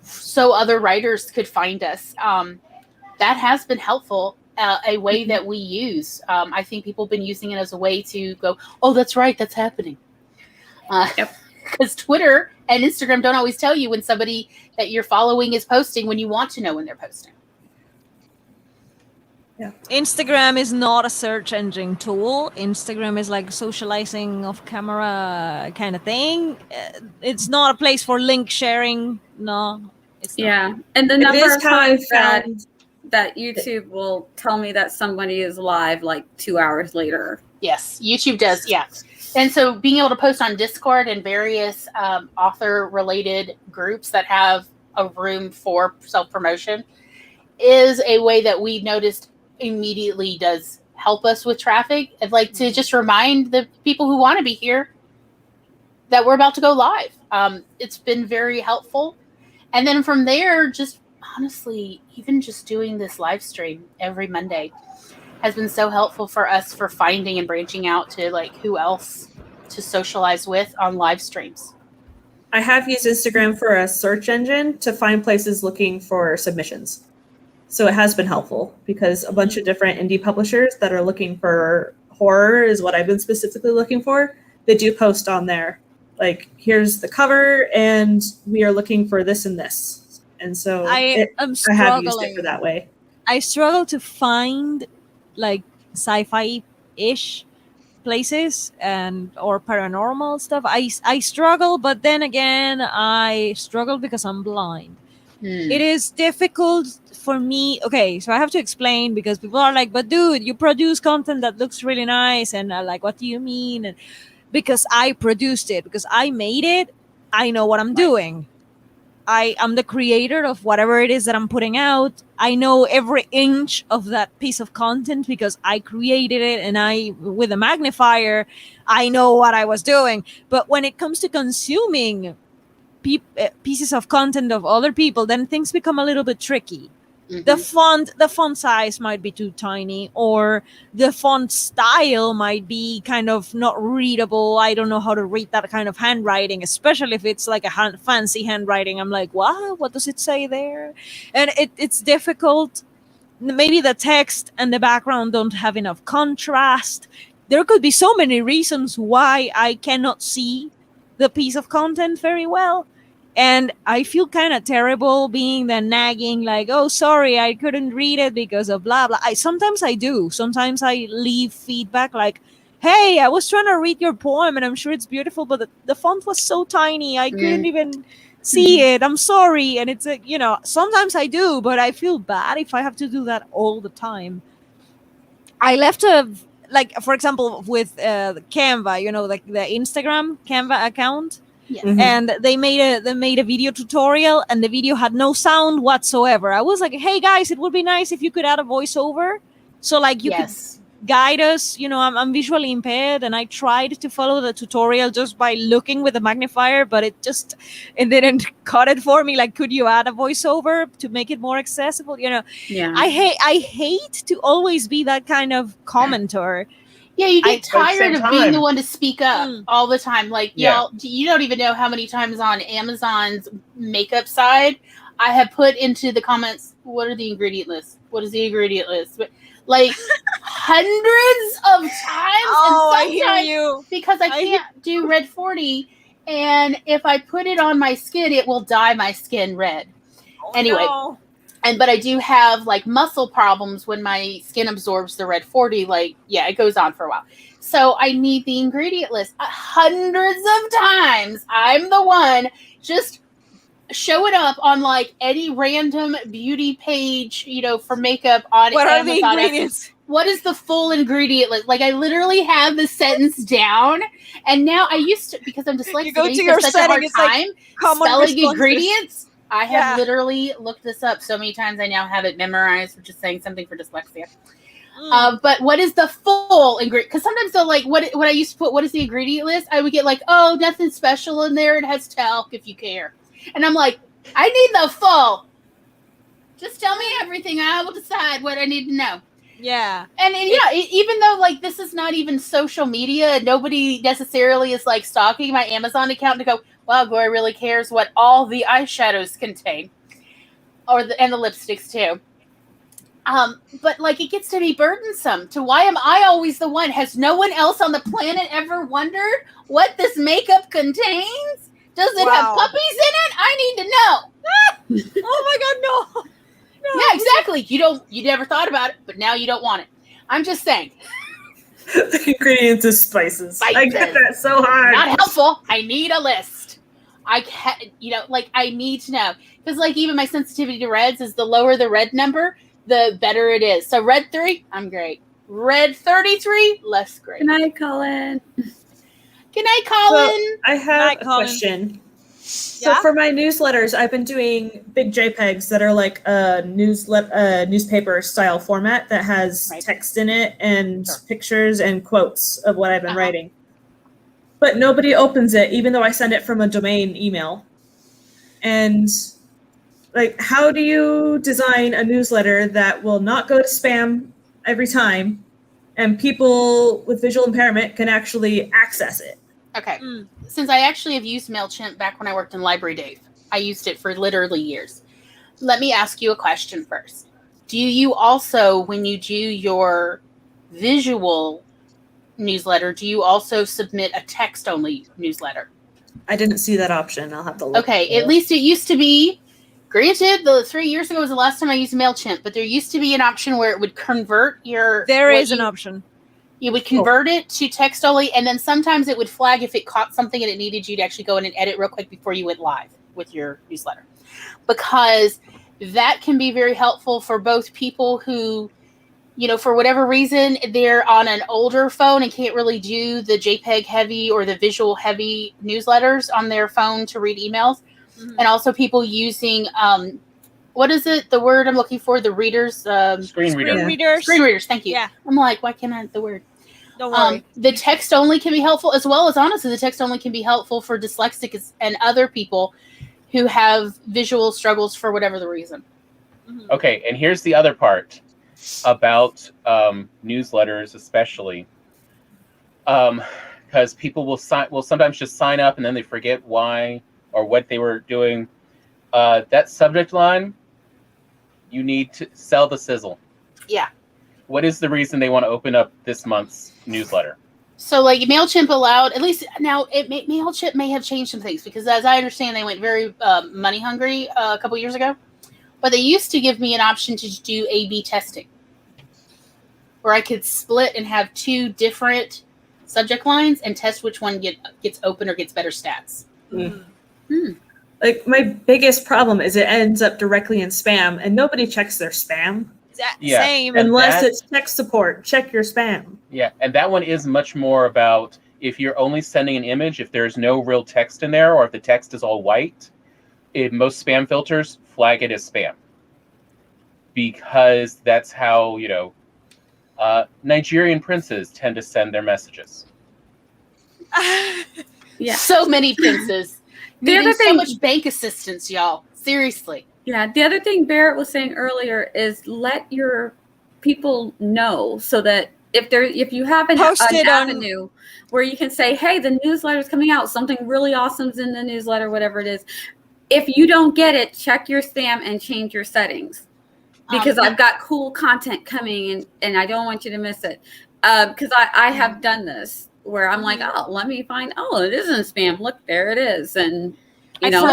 so other writers could find us. That has been helpful, a way that we use. I think people have been using it as a way to go, oh, that's right, that's happening. Because Twitter and Instagram don't always tell you when somebody that you're following is posting when you want to know when they're posting. Yeah. Instagram is not a search engine tool. Instagram is like socializing off camera kind of thing. It's not a place for link sharing. No, it's not. Yeah. And the number of times that YouTube will tell me that somebody is live like 2 hours later. Yes, YouTube does. Yeah. And so being able to post on Discord and various author-related groups that have a room for self-promotion is a way that we noticed immediately does help us with traffic. I'd like to just remind the people who want to be here that we're about to go live. It's been very helpful. And then from there, just honestly, even just doing this live stream every Monday has been so helpful for us for finding and branching out to like who else to socialize with on live streams. I have used Instagram for a search engine to find places looking for submissions. So it has been helpful because a bunch of different indie publishers that are looking for horror is what I've been specifically looking for. They do post on there, like, here's the cover and we are looking for this and this. And so I have used it for that way. I struggle to find like sci-fi-ish places or paranormal stuff. I struggle, but then again, I struggle because I'm blind. It is difficult for me. Okay, so I have to explain because people are like, but dude, you produce content that looks really nice. And I'm like, what do you mean? And because I produced it, because I made it, I know what I'm doing. I am the creator of whatever it is that I'm putting out. I know every inch of that piece of content because I created it, and with a magnifier, I know what I was doing. But when it comes to consuming pieces of content of other people, then things become a little bit tricky. The font size might be too tiny, or the font style might be kind of not readable. I don't know how to read that kind of handwriting, especially if it's like a fancy handwriting. I'm like, what does it say there? And it's difficult. Maybe the text and the background don't have enough contrast. There could be so many reasons why I cannot see the piece of content very well. And I feel kind of terrible being the nagging, like, oh, sorry, I couldn't read it because of blah, blah. Sometimes I do. Sometimes I leave feedback like, hey, I was trying to read your poem and I'm sure it's beautiful, but the font was so tiny. I couldn't even see it. I'm sorry. And it's, sometimes I do, but I feel bad if I have to do that all the time. I left for example, with Canva, like the Instagram Canva account. Yes. And they made a video tutorial, and the video had no sound whatsoever. I was like, hey guys, it would be nice if you could add a voiceover, so like you could guide us. I'm visually impaired, and I tried to follow the tutorial just by looking with a magnifier, but it didn't cut it for me. Like, could you add a voiceover to make it more accessible? I hate to always be that kind of commenter. Yeah, you get But at the tired same of being the time- one to speak up all the time. Like, Yeah. y'all, you don't even know how many times on Amazon's makeup side I have put into the comments, what are the ingredient lists? What is the ingredient list? But, like, hundreds of times. Oh, I and hear sometimes you. because I can't do red 40, and if I put it on my skin, it will dye my skin red. Oh, Anyway. no. But I do have like muscle problems when my skin absorbs the red 40. Like, yeah, it goes on for a while. So I need the ingredient list. Hundreds of times I'm the one just show it up on like any random beauty page, for makeup on What are Amazon. the ingredients? What is the full ingredient list? Like, I literally have the sentence down, and now I used to, because I'm dyslexic, You go I to used to your have such a setting, hard it's like time common spelling responses. ingredients. I have Yeah. literally looked this up so many times. I now have it memorized, which is saying something for dyslexia. But what is the full ingredient? Because sometimes they'll like, what I used to put, what is the ingredient list? I would get like, oh, nothing special in there. It has talc if you care. And I'm like, I need the full. Just tell me everything. I will decide what I need to know. Yeah. And yeah, even though like this is not even social media, nobody necessarily is like stalking my Amazon account to go, wow, Gloria really cares what all the eyeshadows contain, and the lipsticks too. But like it gets to be burdensome. To why am I always the one? Has no one else on the planet ever wondered what this makeup contains? Does it have puppies in it? I need to know. Oh my God, no. Yeah, exactly. You never thought about it, but now you don't want it. I'm just saying. The ingredients is spices. I get that so hard. Not helpful. I need a list. I need to know. Because like even my sensitivity to reds is the lower the red number, the better it is. So red 3, I'm great. Red 33, less great. Good night, Colin. Good night, Colin. So I have a question. So for my newsletters, I've been doing big JPEGs that are like a newspaper style format that has text in it and pictures and quotes of what I've been writing. But nobody opens it, even though I send it from a domain email. And like, how do you design a newsletter that will not go to spam every time and people with visual impairment can actually access it? Okay. Since I actually have used MailChimp back when I worked in Library Dave, I used it for literally years. Let me ask you a question first. Do you also, when you do your visual newsletter, do you also submit a text-only newsletter? I didn't see that option. I'll have to look. Okay, at least it used to be. Granted, 3 years ago was the last time I used MailChimp, but there used to be an option where it would convert your... There is an option. You would convert it to text only, and then sometimes it would flag if it caught something and it needed you to actually go in and edit real quick before you went live with your newsletter. Because that can be very helpful for both people who, for whatever reason, they're on an older phone and can't really do the JPEG heavy or the visual heavy newsletters on their phone to read emails. Mm-hmm. And also people using, what is it? The word I'm looking for? The readers? Screen readers. Screen readers, thank you. Yeah. I'm like, why can't I the word? Don't worry. The text only can be helpful, as well as honestly, the text only can be helpful for dyslexics and other people who have visual struggles for whatever the reason. Mm-hmm. Okay, and here's the other part about newsletters, especially, because people will sometimes just sign up and then they forget why or what they were doing. That subject line, you need to sell the sizzle. Yeah. What is the reason they want to open up this month's newsletter? So, like, MailChimp allowed, at least now, MailChimp may have changed some things because, as I understand, they went very money hungry a couple years ago. But they used to give me an option to do A/B testing, where I could split and have 2 different subject lines and test which one gets open or gets better stats. Like, my biggest problem is it ends up directly in spam, and nobody checks their spam. Yeah. Same. Unless it's tech support. Check your spam. Yeah, and that one is much more about if you're only sending an image, if there's no real text in there, or if the text is all white, most spam filters flag it as spam. Because that's how, Nigerian princes tend to send their messages. Yeah. So many princes. Needing so much bank assistance, y'all. Seriously. Yeah. The other thing Barrett was saying earlier is let your people know so that if you have an Post it on- avenue where you can say, hey, the newsletter's coming out, something really awesome's in the newsletter, whatever it is. If you don't get it, check your spam and change your settings, because I've got cool content coming and I don't want you to miss it. Because I have done this where I'm like, oh, let me find, oh, it isn't spam. Look, there it is. And you know,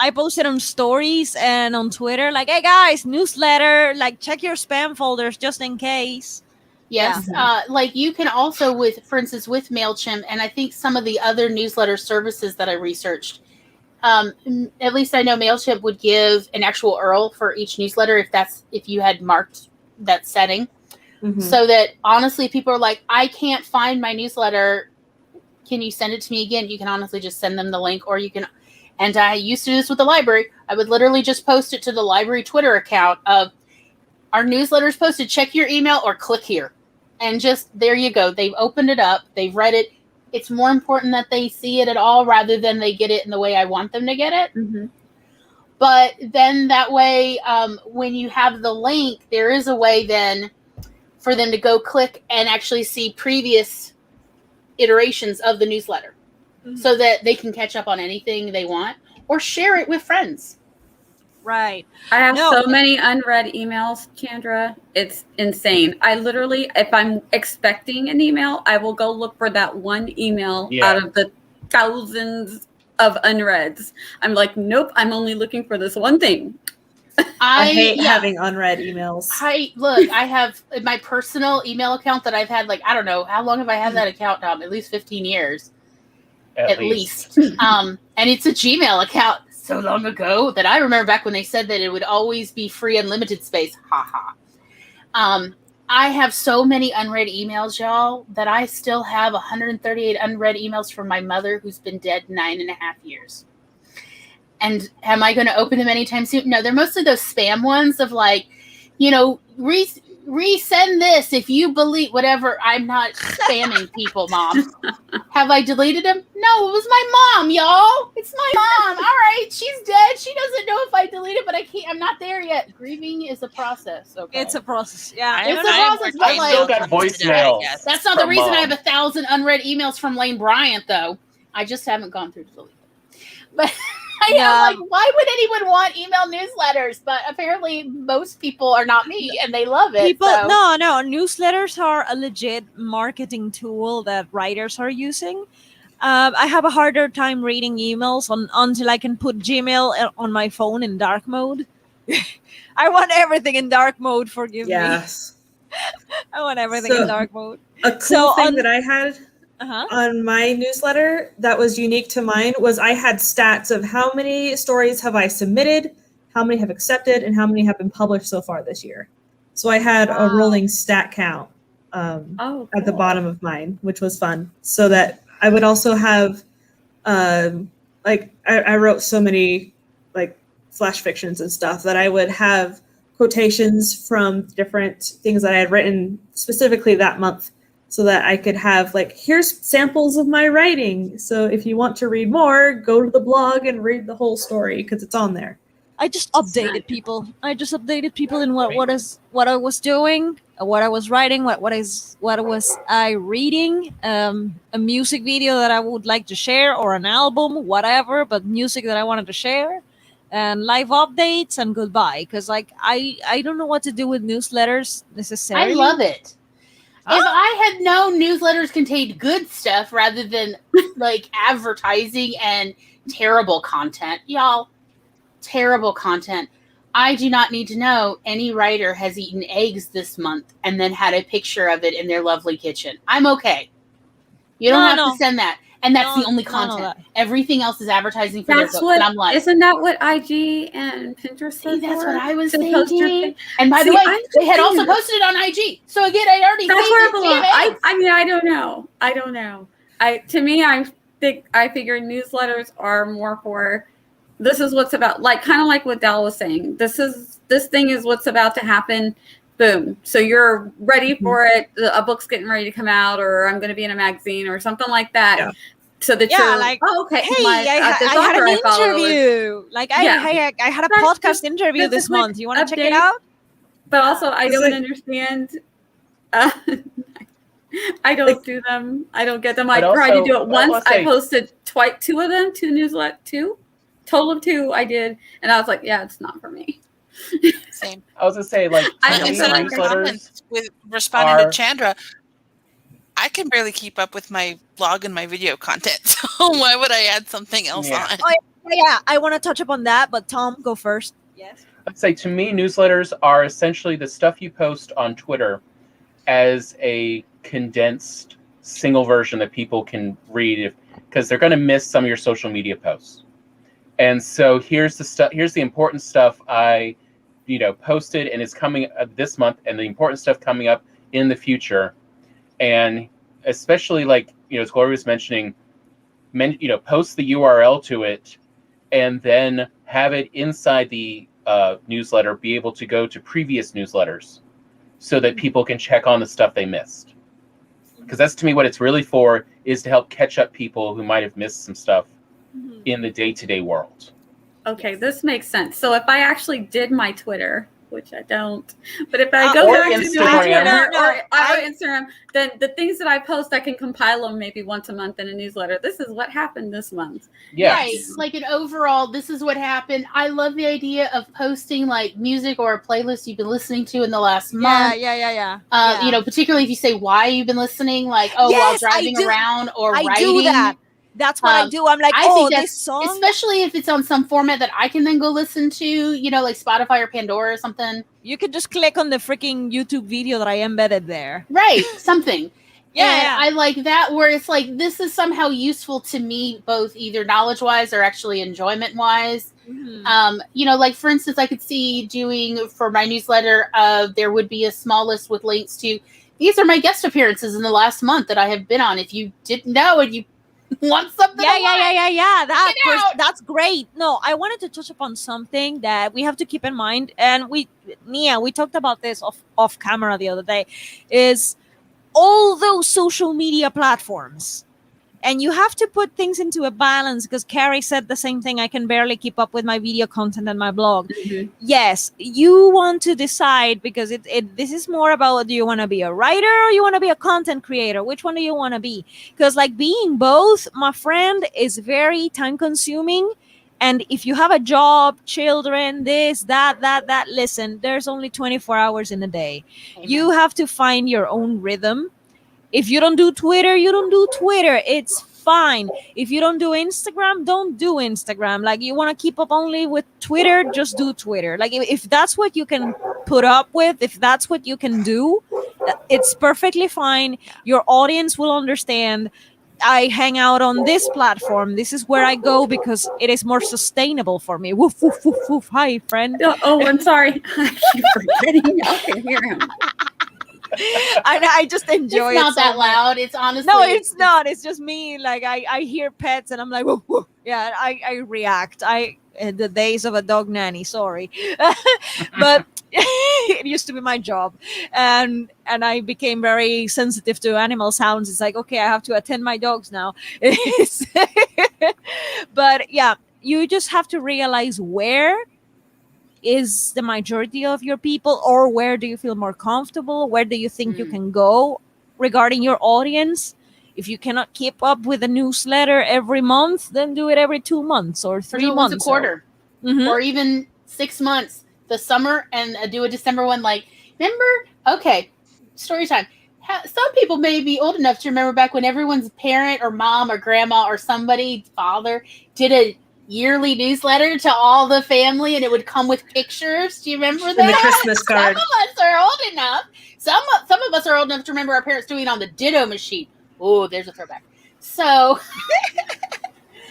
I posted on stories and on Twitter, like, hey guys, newsletter, like check your spam folders just in case. Yes. Like you can also for instance, with MailChimp, and I think some of the other newsletter services that I researched, at least I know MailChimp would give an actual URL for each newsletter if you had marked that setting. Mm-hmm. So that honestly, people are like, I can't find my newsletter. Can you send it to me again? You can honestly just send them the link, or you can, and I used to do this with the library. I would literally just post it to the library Twitter account of our newsletters posted, check your email or click here. And just, there you go. They've opened it up. They've read it. It's more important that they see it at all rather than they get it in the way I want them to get it. Mm-hmm. But then that way, when you have the link, there is a way then for them to go click and actually see previous iterations of the newsletter, so that they can catch up on anything they want or share it with friends. Right. I have so many unread emails, Chandra. It's insane. I literally, if I'm expecting an email, I will go look for that one email out of the thousands of unreads. I'm like, nope, I'm only looking for this one thing. I hate having unread emails. I have my personal email account that I've had, like, I don't know, how long have I had that account now? At least 15 years. At least. And it's a Gmail account so long ago that I remember back when they said that it would always be free unlimited space. Ha ha. I have so many unread emails, y'all, that I still have 138 unread emails from my mother, who's been dead 9.5 years. And am I going to open them anytime soon? No, they're mostly those spam ones of like, you know, resend this if you believe whatever. I'm not spamming people, Mom. Have I deleted them? No, it was my mom, y'all. It's my mom. All right, she's dead. She doesn't know if I deleted, but I can't. I'm not there yet. Grieving is a process. Okay, it's a process. Yeah, it's a process. But I still got voicemails. That's not the reason I have 1,000 unread emails from Lane Bryant, though. I just haven't gone through to delete them. But I am like, why would anyone want email newsletters? But apparently most people are not me and they love it. No, newsletters are a legit marketing tool that writers are using. I have a harder time reading emails until I can put Gmail on my phone in dark mode. I want everything in dark mode, forgive me. I want everything in dark mode. A cool thing that I had on my newsletter that was unique to mine was I had stats of how many stories have I submitted, how many have accepted, and how many have been published so far this year. So I had a rolling stat count at the bottom of mine, which was fun. So that I would also have, I wrote so many like flash fictions and stuff that I would have quotations from different things that I had written specifically that month, so that I could have like, here's samples of my writing. So if you want to read more, go to the blog and read the whole story because it's on there. I just updated people. In what I was doing, what I was writing, what was I reading, a music video that I would like to share, or an album, whatever, but music that I wanted to share, and live updates, and goodbye. Because like I don't know what to do with newsletters necessarily. I love it. If I had known newsletters contained good stuff rather than like advertising and terrible content, y'all, terrible content. I do not need to know any writer has eaten eggs this month and then had a picture of it in their lovely kitchen. I'm okay. You don't have to send that. And that's the only content. Everything else is advertising for their books. And I'm like, isn't that what IG and Pinterest see, that's what I was thinking. And by the way, they had also posted it on IG. So again, I already that's where it belongs. I mean, I don't know. To me, I figure newsletters are more for, this is what's about, like kind of like what Dal was saying. This thing is what's about to happen. Boom. So you're ready for it. A book's getting ready to come out, or I'm going to be in a magazine or something like that. Yeah. So that you're like, okay. Hey, I had an interview. I had a podcast interview this month. You want to check it out? But also, I don't understand. I don't do them. I don't get them. I But tried to also, do it I once. wanna I say- posted two of them, total of 2 I did, and I was like, yeah, it's not for me. Same. I was gonna say, like, I to don't me, feel like newsletters with responding are- to Chandra, I can barely keep up with my blog and my video content. So why would I add something else Yeah. on? Oh, yeah, I want to touch upon that, but Tom, go first. Yes. I'd say to me, newsletters are essentially the stuff you post on Twitter as a condensed single version that people can read because they're going to miss some of your social media posts. And so here's the important stuff I posted and is coming this month, and the important stuff coming up in the future. And especially, like, as Gloria was mentioning, post the URL to it and then have it inside the newsletter be able to go to previous newsletters so that people can check on the stuff they missed. Because that's, to me, what it's really for, is to help catch up people who might have missed some stuff in the day-to-day world. Okay, this makes sense. So if I actually did my Twitter, which I don't, but if I go Or back to my Instagram. Twitter No, or Instagram, then the things that I post, I can compile them maybe once a month in a newsletter. This is what happened this month. Yes. Right, like an overall, this is what happened. I love the idea of posting like music or a playlist you've been listening to in the last month. Yeah. Particularly if you say why you've been listening, like, while Yes, I driving do. around or I writing. do that. That's what I do. I'm like, I think this that's, song. especially if it's on some format that I can then go listen to, like Spotify or Pandora or something. You can just click on the freaking YouTube video that I embedded there. Right, something. Yeah. I like that, where it's like, this is somehow useful to me, both either knowledge-wise or actually enjoyment-wise. Like, for instance, I could see doing for my newsletter, there would be a small list with links to, these are my guest appearances in the last month that I have been on. If you didn't know and you want something, Yeah. That's great. No, I wanted to touch upon something that we have to keep in mind, and we talked about this off camera the other day, is all those social media platforms. And you have to put things into a balance, because Carrie said the same thing. I can barely keep up with my video content and my blog. Mm-hmm. Yes, you want to decide, because this is more about, do you want to be a writer or you want to be a content creator? Which one do you want to be? Because like being both, my friend, is very time consuming. And if you have a job, children, this, that, listen, there's only 24 hours in a day. Amen. You have to find your own rhythm. If you don't do Twitter, you don't do Twitter. It's fine. If you don't do Instagram, don't do Instagram. Like, you want to keep up only with Twitter, just do Twitter. Like, if that's what you can put up with, if that's what you can do, it's perfectly fine. Your audience will understand. I hang out on this platform. This is where I go because it is more sustainable for me. Woof, woof, woof, woof. Hi, friend. Oh, I'm sorry. I keep forgetting. I can hear him. I just enjoy it. It's not so that much. loud. It's honestly. No, it's not. It's just me. Like, I hear pets and I'm like, whoa, whoa. Yeah, I react. The days of a dog nanny. Sorry, but it used to be my job, and I became very sensitive to animal sounds. It's like, okay, I have to attend my dogs now. But yeah, you just have to realize where is the majority of your people, or where do you feel more comfortable? Where do you think you can go regarding your audience? If you cannot keep up with a newsletter every month, then do it every 2 months or 3 once months. a quarter, or even 6 months. The summer, and do a December one. Like, remember? Okay, story time. Some people may be old enough to remember back when everyone's parent or mom or grandma or somebody, father, did a yearly newsletter to all the family, and it would come with pictures. Do you remember that? And the Christmas card. Some of us are old enough. Some of us are old enough to remember our parents doing it on the Ditto machine. Oh, there's a throwback. So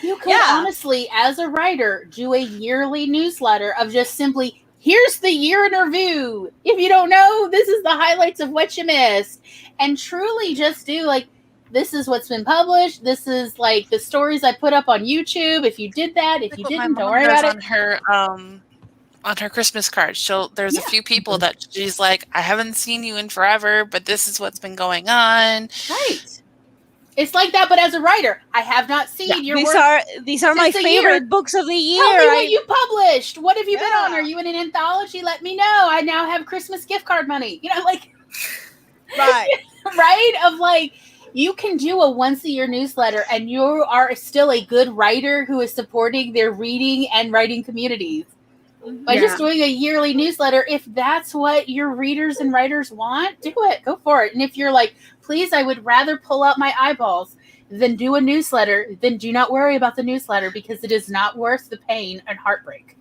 you could honestly, as a writer, do a yearly newsletter of just simply, here's the year in review. If you don't know, this is the highlights of what you missed. And truly just do, like, this is what's been published. This is like the stories I put up on YouTube. If you did that, if you didn't, don't worry about it. On her Christmas card, there's a few people that she's like, I haven't seen you in forever, but this is what's been going on. Right. It's like that, but as a writer, I have not seen your work. These are my favorite books of the year. Tell me what you published. What have you been on? Are you in an anthology? Let me know. I now have Christmas gift card money. Like, right. Right? Of like, you can do a once a year newsletter and you are still a good writer who is supporting their reading and writing communities. By just doing a yearly newsletter, if that's what your readers and writers want, do it. Go for it. And if you're like, please, I would rather pull out my eyeballs than do a newsletter, then do not worry about the newsletter because it is not worth the pain and heartbreak.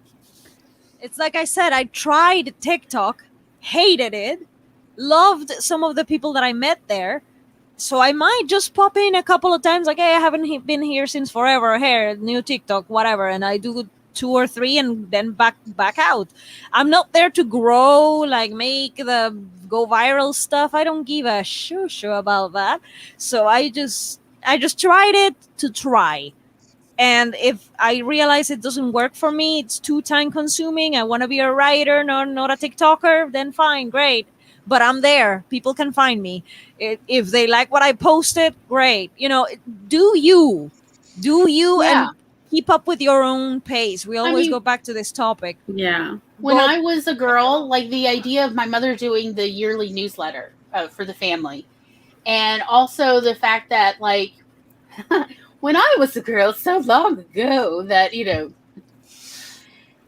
It's like I said, I tried TikTok, hated it, loved some of the people that I met there. So I might just pop in a couple of times, like, hey, I haven't been here since forever. Here, new TikTok, whatever. And I do 2 or 3 and then back out. I'm not there to grow, like make the go viral stuff. I don't give a shoo about that. So I just tried it to try. And if I realize it doesn't work for me, it's too time consuming, I want to be a writer, not a TikToker, then fine, great. But I'm there. People can find me. If they like what I posted, great. Do you and keep up with your own pace. We always go back to this topic. Yeah. When I was a girl, like the idea of my mother doing the yearly newsletter for the family, and also the fact that, like, when I was a girl so long ago, that, in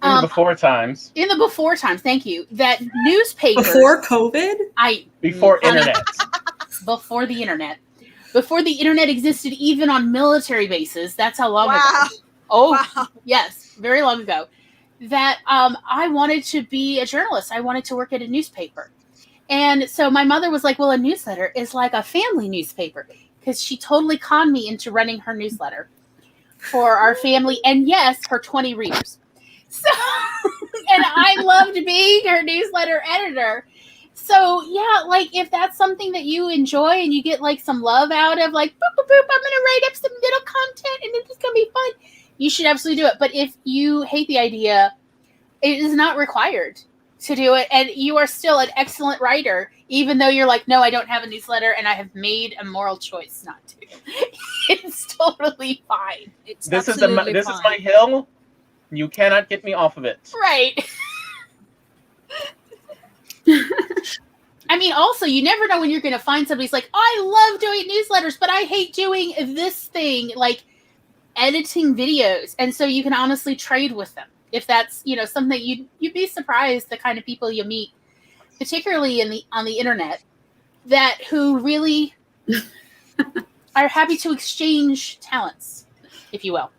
the before times. In the before times, thank you. That newspapers before COVID, before internet, before the internet. Before the internet existed, even on military bases. That's how long ago. Oh, wow. Yes, very long ago. That I wanted to be a journalist. I wanted to work at a newspaper. And so my mother was like, well, a newsletter is like a family newspaper. Because she totally conned me into running her newsletter for our family. And yes, her 20 readers. So, and I loved being her newsletter editor. So yeah, like if that's something that you enjoy and you get like some love out of, like, boop, boop, boop, I'm going to write up some little content and it's going to be fun, you should absolutely do it. But if you hate the idea, it is not required to do it. And you are still an excellent writer, even though you're like, no, I don't have a newsletter and I have made a moral choice not to. It's totally fine. This is my hill. You cannot get me off of it. Right. I mean, also, you never know when you're going to find somebody who's like, I love doing newsletters, but I hate doing this thing, like editing videos. And so you can honestly trade with them. If that's, something you'd be surprised the kind of people you meet, particularly on the internet, that who really are happy to exchange talents, if you will.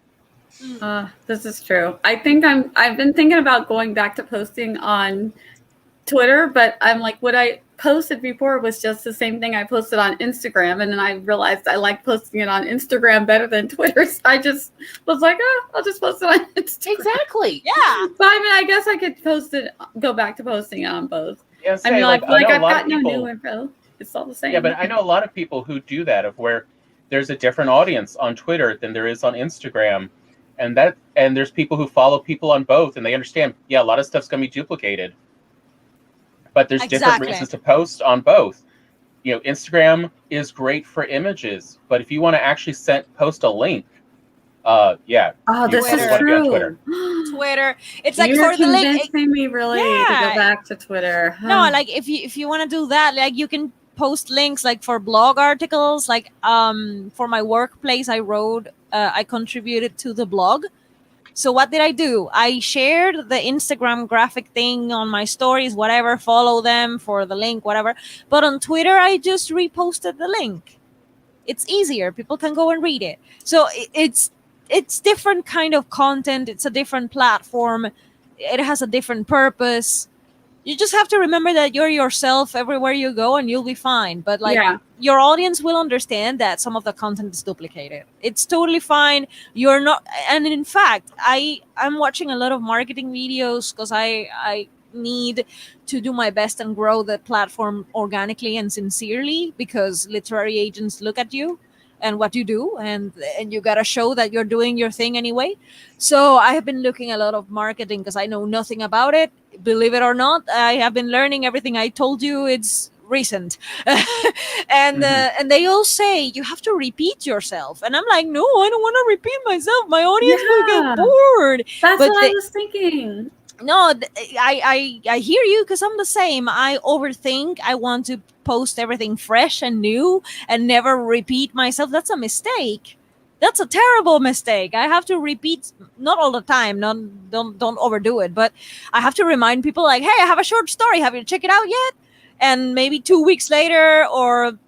This is true. I think I've been thinking about going back to posting on Twitter, but I'm like, what I posted before was just the same thing I posted on Instagram, and then I realized I like posting it on Instagram better than Twitter. So I just was like, I'll just post it on Instagram. Exactly. Yeah. But I mean, I guess I could go back to posting it on both. Yeah, I mean, like I've got no people, new info. It's all the same. Yeah, but I know a lot of people who do that, of where there's a different audience on Twitter than there is on Instagram. And there's people who follow people on both, and they understand, yeah, a lot of stuff's going to be duplicated. But there's different reasons to post on both. Instagram is great for images, but if you want to actually post a link, yeah. Oh, this is true. Twitter. It's like You're for the link. Convincing me really to go back to Twitter. No, like if you want to do that, like you can post links like for blog articles, like for my workplace I contributed to the blog. So what did I do? I shared the Instagram graphic thing on my stories, whatever, follow them for the link, whatever. But on Twitter, I just reposted the link. It's easier. People can go and read it. So it's different kind of content. It's a different platform. It has a different purpose. You just have to remember that you're yourself everywhere you go and you'll be fine. But your audience will understand that some of the content is duplicated. It's totally fine. You're not. And in fact, I'm watching a lot of marketing videos because I need to do my best and grow the platform organically and sincerely, because literary agents look at you and what you do, and you got to show that you're doing your thing anyway. So I have been looking a lot of marketing because I know nothing about it. Believe it or not, I have been learning everything I told you. It's recent. And they all say you have to repeat yourself. And I'm like, no, I don't want to repeat myself. My audience will get bored. That's what I was thinking. No, I hear you because I'm the same. I overthink. I want to post everything fresh and new and never repeat myself. That's a mistake. That's a terrible mistake. I have to repeat, not all the time. Not don't overdo it, but I have to remind people like, hey, I have a short story. Have you checked it out yet? And maybe 2 weeks later or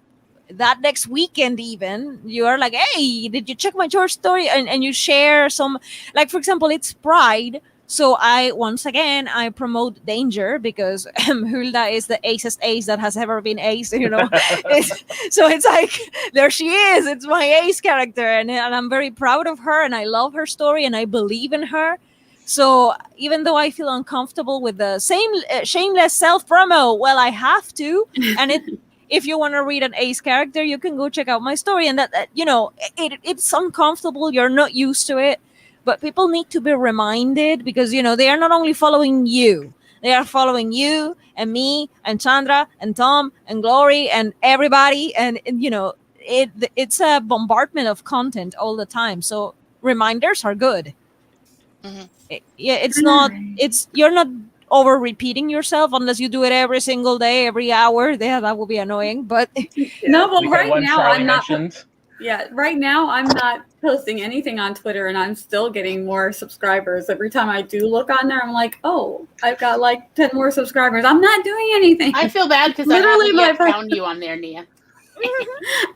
that next weekend even you are like, hey, did you check my short story? And you share some, like for example, it's Pride, so I once again I promote danger because Hulda is the acest ace that has ever been ace, so it's like there she is, it's my ace character, and I'm very proud of her and I love her story and I believe in her. So even though I feel uncomfortable with the same shameless self promo, well, I have to. And if you want to read an ace character, you can go check out my story. And that it's uncomfortable. You're not used to it, but people need to be reminded because they are not only following you, they are following you and me and Chandra and Tom and Glory and everybody. And it's a bombardment of content all the time. So reminders are good. Mhm. You're not over repeating yourself unless you do it every single day, every hour. Yeah, that would be annoying. But No, but We had right one now Charlie I'm not. mentioned. Yeah, right now I'm not posting anything on Twitter, and I'm still getting more subscribers. Every time I do look on there, I'm like, oh, I've got like 10 more subscribers. I'm not doing anything. I feel bad because I Literally, haven't yet my- found you on there, Nia.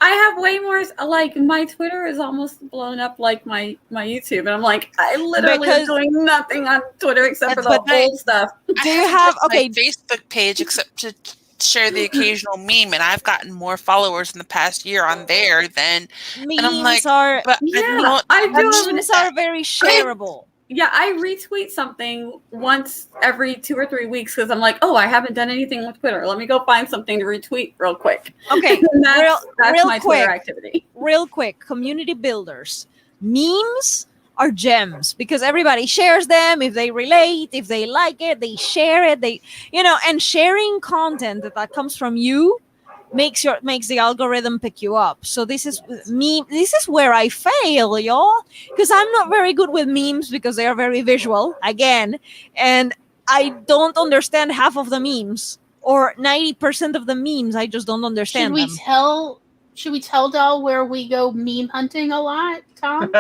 I have way more. Like my Twitter is almost blown up like my YouTube, and I'm like, I literally am Because- doing nothing on Twitter except for But the old stuff. do you haven't have touched okay? my Facebook page except to share the occasional meme, and I've gotten more followers in the past year on there than. And I'm like, Memes are but Yeah, I don't. I do. memes are very shareable. Yeah, I retweet something once every 2 or 3 weeks because I'm like, oh, I haven't done anything with Twitter. Let me go find something to retweet real quick. Okay, And that's real my quick. Twitter activity. Real quick, community builders. Memes are gems because everybody shares them. If they relate, if they like it, they share it. And sharing content that comes from you makes the algorithm pick you up. So this is me. This is where I fail, y'all, because I'm not very good with memes because they are very visual again, and I don't understand half of the memes or 90% of the memes. I just don't understand them. Should we tell Doll where we go meme hunting a lot, Tom?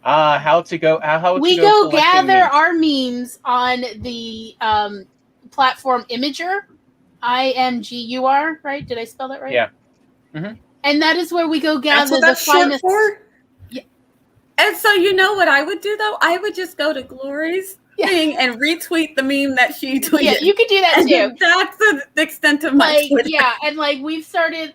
How to go We go collecting gather memes. our memes on the platform Imager, IMGUR, right? Did I spell that right? Yeah. Mm-hmm. And that is where we go gather That's what that's the short finest. for? And so you know what I would do though? I would just go to Glory's thing and retweet the meme that she tweeted. Yeah, you could do that too. And that's the extent of my Twitter. Yeah, and we've started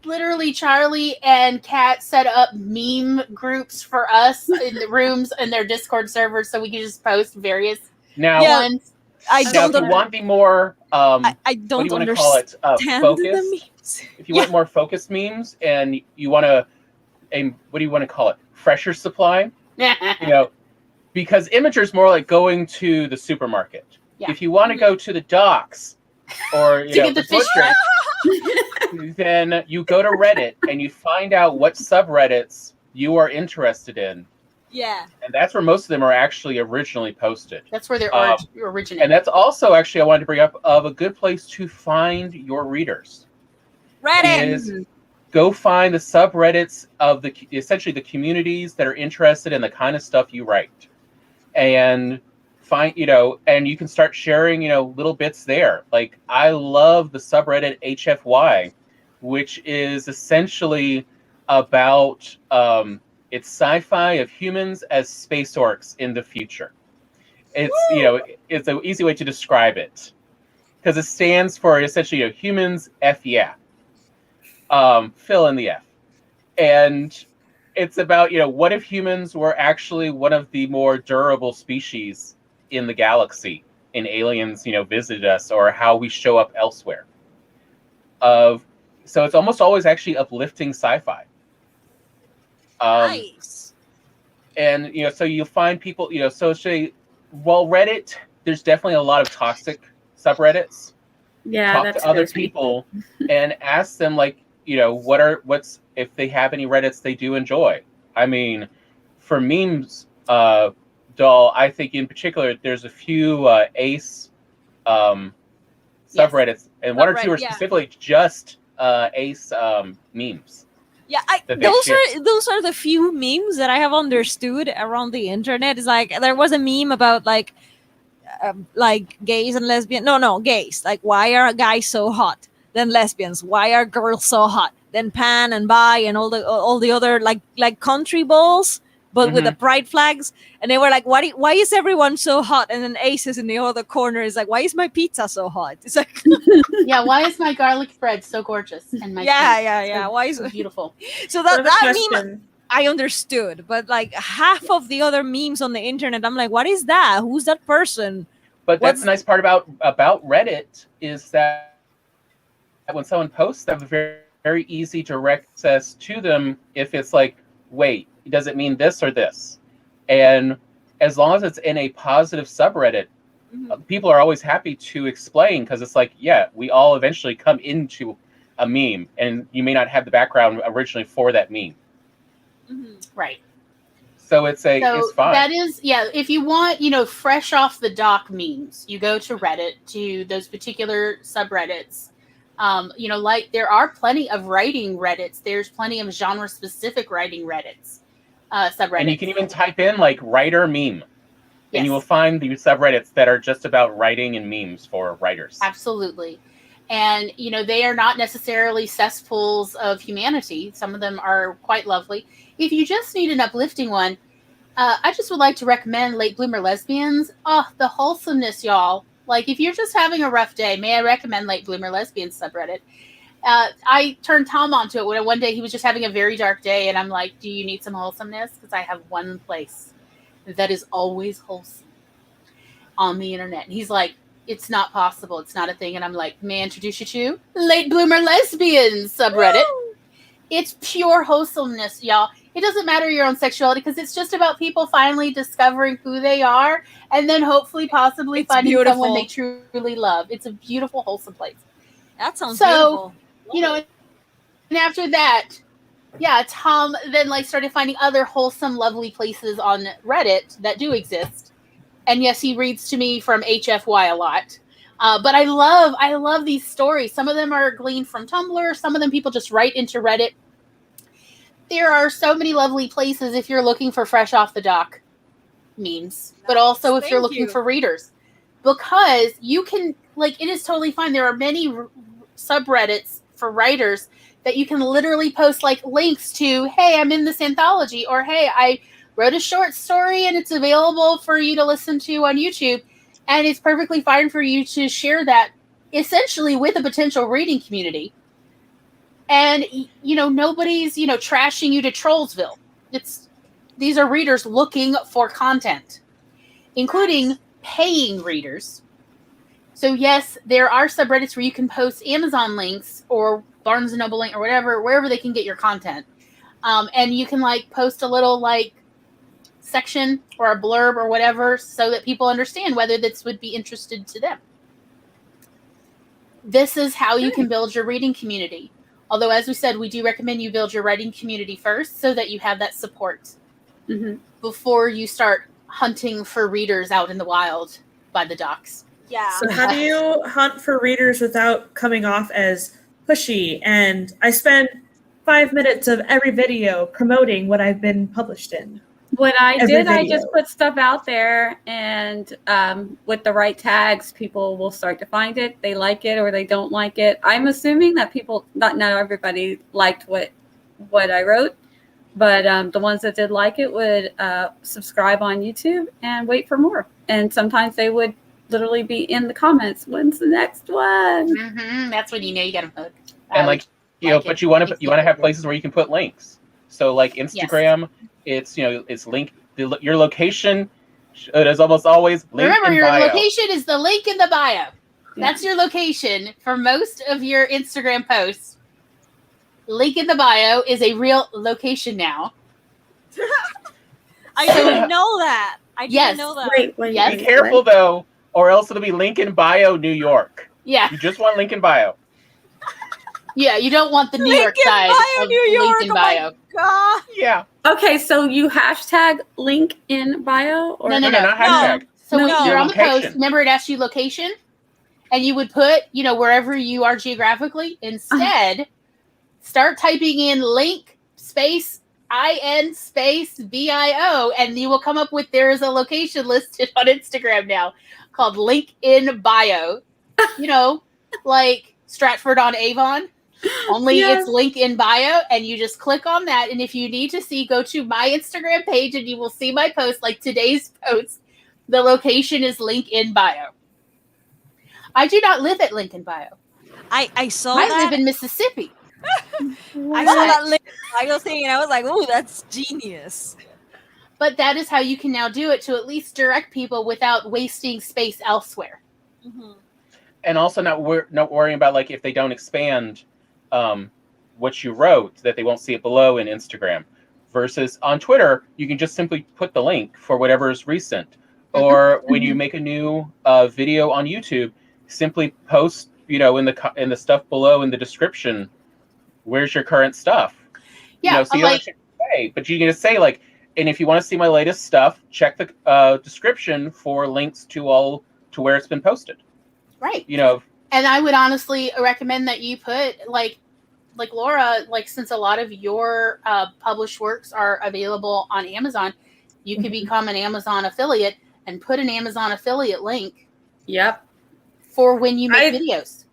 literally Charlie and Kat set up meme groups for us in the rooms and their Discord servers so we can just post various ones. If you want the more I what don't do you want to call it? Focus. If you want more focused memes and you want what do you want to call it? Fresher supply. Because Imager's more like going to the supermarket. Yeah. If you want to go to the docks or to get the fish then you go to Reddit and you find out what subreddits you are interested in. Yeah. And that's where most of them are actually originally posted. That's where they're originated. And that's also actually I wanted to bring up of a good place to find your readers. Reddit is go find the subreddits of essentially the communities that are interested in the kind of stuff you write. And find, and you can start sharing, little bits there. Like I love the subreddit HFY, which is essentially about it's sci-fi of humans as space orcs in the future. It's it's an easy way to describe it because it stands for essentially humans F yeah. Fill in the F. And it's about, what if humans were actually one of the more durable species in the galaxy and aliens, visited us, or how we show up elsewhere. So it's almost always actually uplifting sci-fi. Nice. And, so you'll find people, so Reddit, there's definitely a lot of toxic subreddits. Yeah, talk to other people and ask them what's if they have any Reddits they do enjoy. I mean, for memes, Doll, I think in particular there's a few Ace subreddits, and one or two are specifically just Ace memes. Yeah, those are the few memes that I have understood around the internet. It's like there was a meme about like gays and lesbians. No, gays. Like, why are guys so hot? Then lesbians. Why are girls so hot? Then pan and bi and all the other like country balls, but with the pride flags. And they were like, why is everyone so hot? And then Aces in the other corner is like, why is my pizza so hot? It's like, yeah, why is my garlic bread so gorgeous? And my yeah. Why is it beautiful? So that meme I understood, but like half of the other memes on the internet, I'm like, what is that? Who's that person? But that's the nice part about Reddit is that when someone posts, they have a very, very easy direct access to them. If it's like, wait, does it mean this or this? And as long as it's in a positive subreddit, people are always happy to explain, because it's like, yeah, we all eventually come into a meme, and you may not have the background originally for that meme. Right. So it's fine. That is, if you want, fresh off the dock memes, you go to Reddit, to those particular subreddits. Like there are plenty of writing Reddits. There's plenty of genre-specific writing Reddits, subreddits. And you can even type in like writer meme. And you will find these subreddits that are just about writing and memes for writers. Absolutely. And, they are not necessarily cesspools of humanity. Some of them are quite lovely. If you just need an uplifting one, I just would like to recommend Late Bloomer Lesbians. Oh, the wholesomeness, y'all. Like, if you're just having a rough day, may I recommend Late Bloomer Lesbians subreddit? I turned Tom onto it when one day he was just having a very dark day, and I'm like, do you need some wholesomeness? Because I have one place that is always wholesome on the internet. And he's like, it's not possible. It's not a thing. And I'm like, may I introduce you to Late Bloomer Lesbians subreddit? Woo! It's pure wholesomeness, y'all. It doesn't matter your own sexuality, because it's just about people finally discovering who they are, and then hopefully possibly finding someone they truly love. It's a beautiful, wholesome place. That sounds beautiful. And after that, Tom then started finding other wholesome, lovely places on Reddit that do exist. And yes, he reads to me from HFY a lot. But I love these stories. Some of them are gleaned from Tumblr. Some of them people just write into Reddit. There are so many lovely places if you're looking for fresh off the dock memes, but also if you're looking for readers. Because you can, it is totally fine. There are many subreddits for writers that you can literally post links to, hey, I'm in this anthology, or hey, I wrote a short story and it's available for you to listen to on YouTube. And it's perfectly fine for you to share that essentially with a potential reading community. And, nobody's, trashing you to Trollsville. These are readers looking for content, including paying readers. So yes, there are subreddits where you can post Amazon links or Barnes & Noble link or whatever, wherever they can get your content. And you can post a little section or a blurb or whatever so that people understand whether this would be interested to them. This is how you can build your reading community. Although, as we said, we do recommend you build your writing community first so that you have that support before you start hunting for readers out in the wild by the docks. Yeah. So how do you hunt for readers without coming off as pushy? And I spend 5 minutes of every video promoting what I've been published in. What I did, I just put stuff out there, and with the right tags, people will start to find it. They like it or they don't like it. I'm assuming that not everybody liked what I wrote, but the ones that did like it would subscribe on YouTube and wait for more. And sometimes they would literally be in the comments, when's the next one? That's when you got to hook. And but you want to have places where you can put links. So Instagram, it's it's link your location. It is almost always link. Remember, in your bio. location is the link in the bio. That's your location for most of your Instagram posts. Link in the bio is a real location now. I didn't know that. I didn't know that. Wait, be careful though, or else it'll be link in bio New York. Yeah. You just want link in bio. Yeah, you don't want the New Link York in side bio, of New York. link in Oh my bio. god. Yeah. Okay, so you hashtag link in bio or No, No, not No. hashtag. So No, when no. you're on the post, Location. remember it asks you location? And you would put, wherever you are geographically. Instead, start typing in link space IN space BIO, and you will come up with there is a location listed on Instagram now called Link in Bio. Like Stratford on Avon. Only Yes. it's link in bio, and you just click on that. And if you need to see, go to my Instagram page and you will see my post, like today's post. The location is link in bio. I do not live at link in bio. I saw I that. live in Mississippi. I saw that link bio thing, and I was like, "Oh, that's genius." But that is how you can now do it to at least direct people without wasting space elsewhere. Mm-hmm. And also not worrying about like if they don't expand what you wrote, that they won't see it below in Instagram. Versus on Twitter, you can just simply put the link for whatever is recent. Or when you make a new video on YouTube, simply post, in the stuff below in the description, where's your current stuff? Yeah, so you don't say, but you can just say like, and if you want to see my latest stuff, check the description for links to where it's been posted. Right. And I would honestly recommend that you put like Laura, like since a lot of your published works are available on Amazon, you could become an Amazon affiliate and put an Amazon affiliate link. Yep. For when you make videos.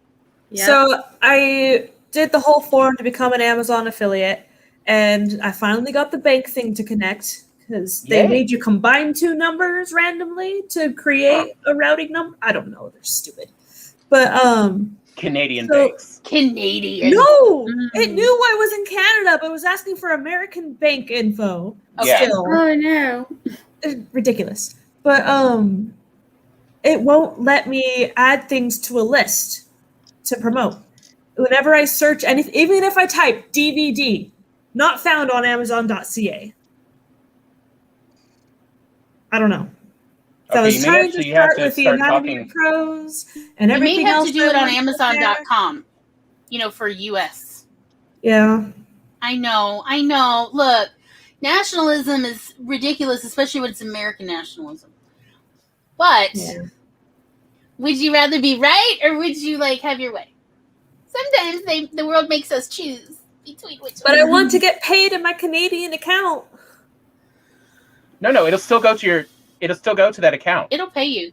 Yep. So I did the whole form to become an Amazon affiliate, and I finally got the bank thing to connect because they made you combine two numbers randomly to create a routing number. I don't know, they're stupid. But Canadian banks. Canadian. No, it knew I was in Canada, but it was asking for American bank info. Yeah. Still. Oh no. Ridiculous. But it won't let me add things to a list to promote. Whenever I search anything, even if I type DVD, not found on Amazon.ca. I don't know. So I was trying to start with the Anatomy of Crows and everything else. You may have to do it on Amazon.com, for US. Yeah. I know. Look, nationalism is ridiculous, especially when it's American nationalism. But would you rather be right, or would you have your way? Sometimes the world makes us choose between which. But I want to get paid in my Canadian account. No, it'll still go to that account. It'll pay you.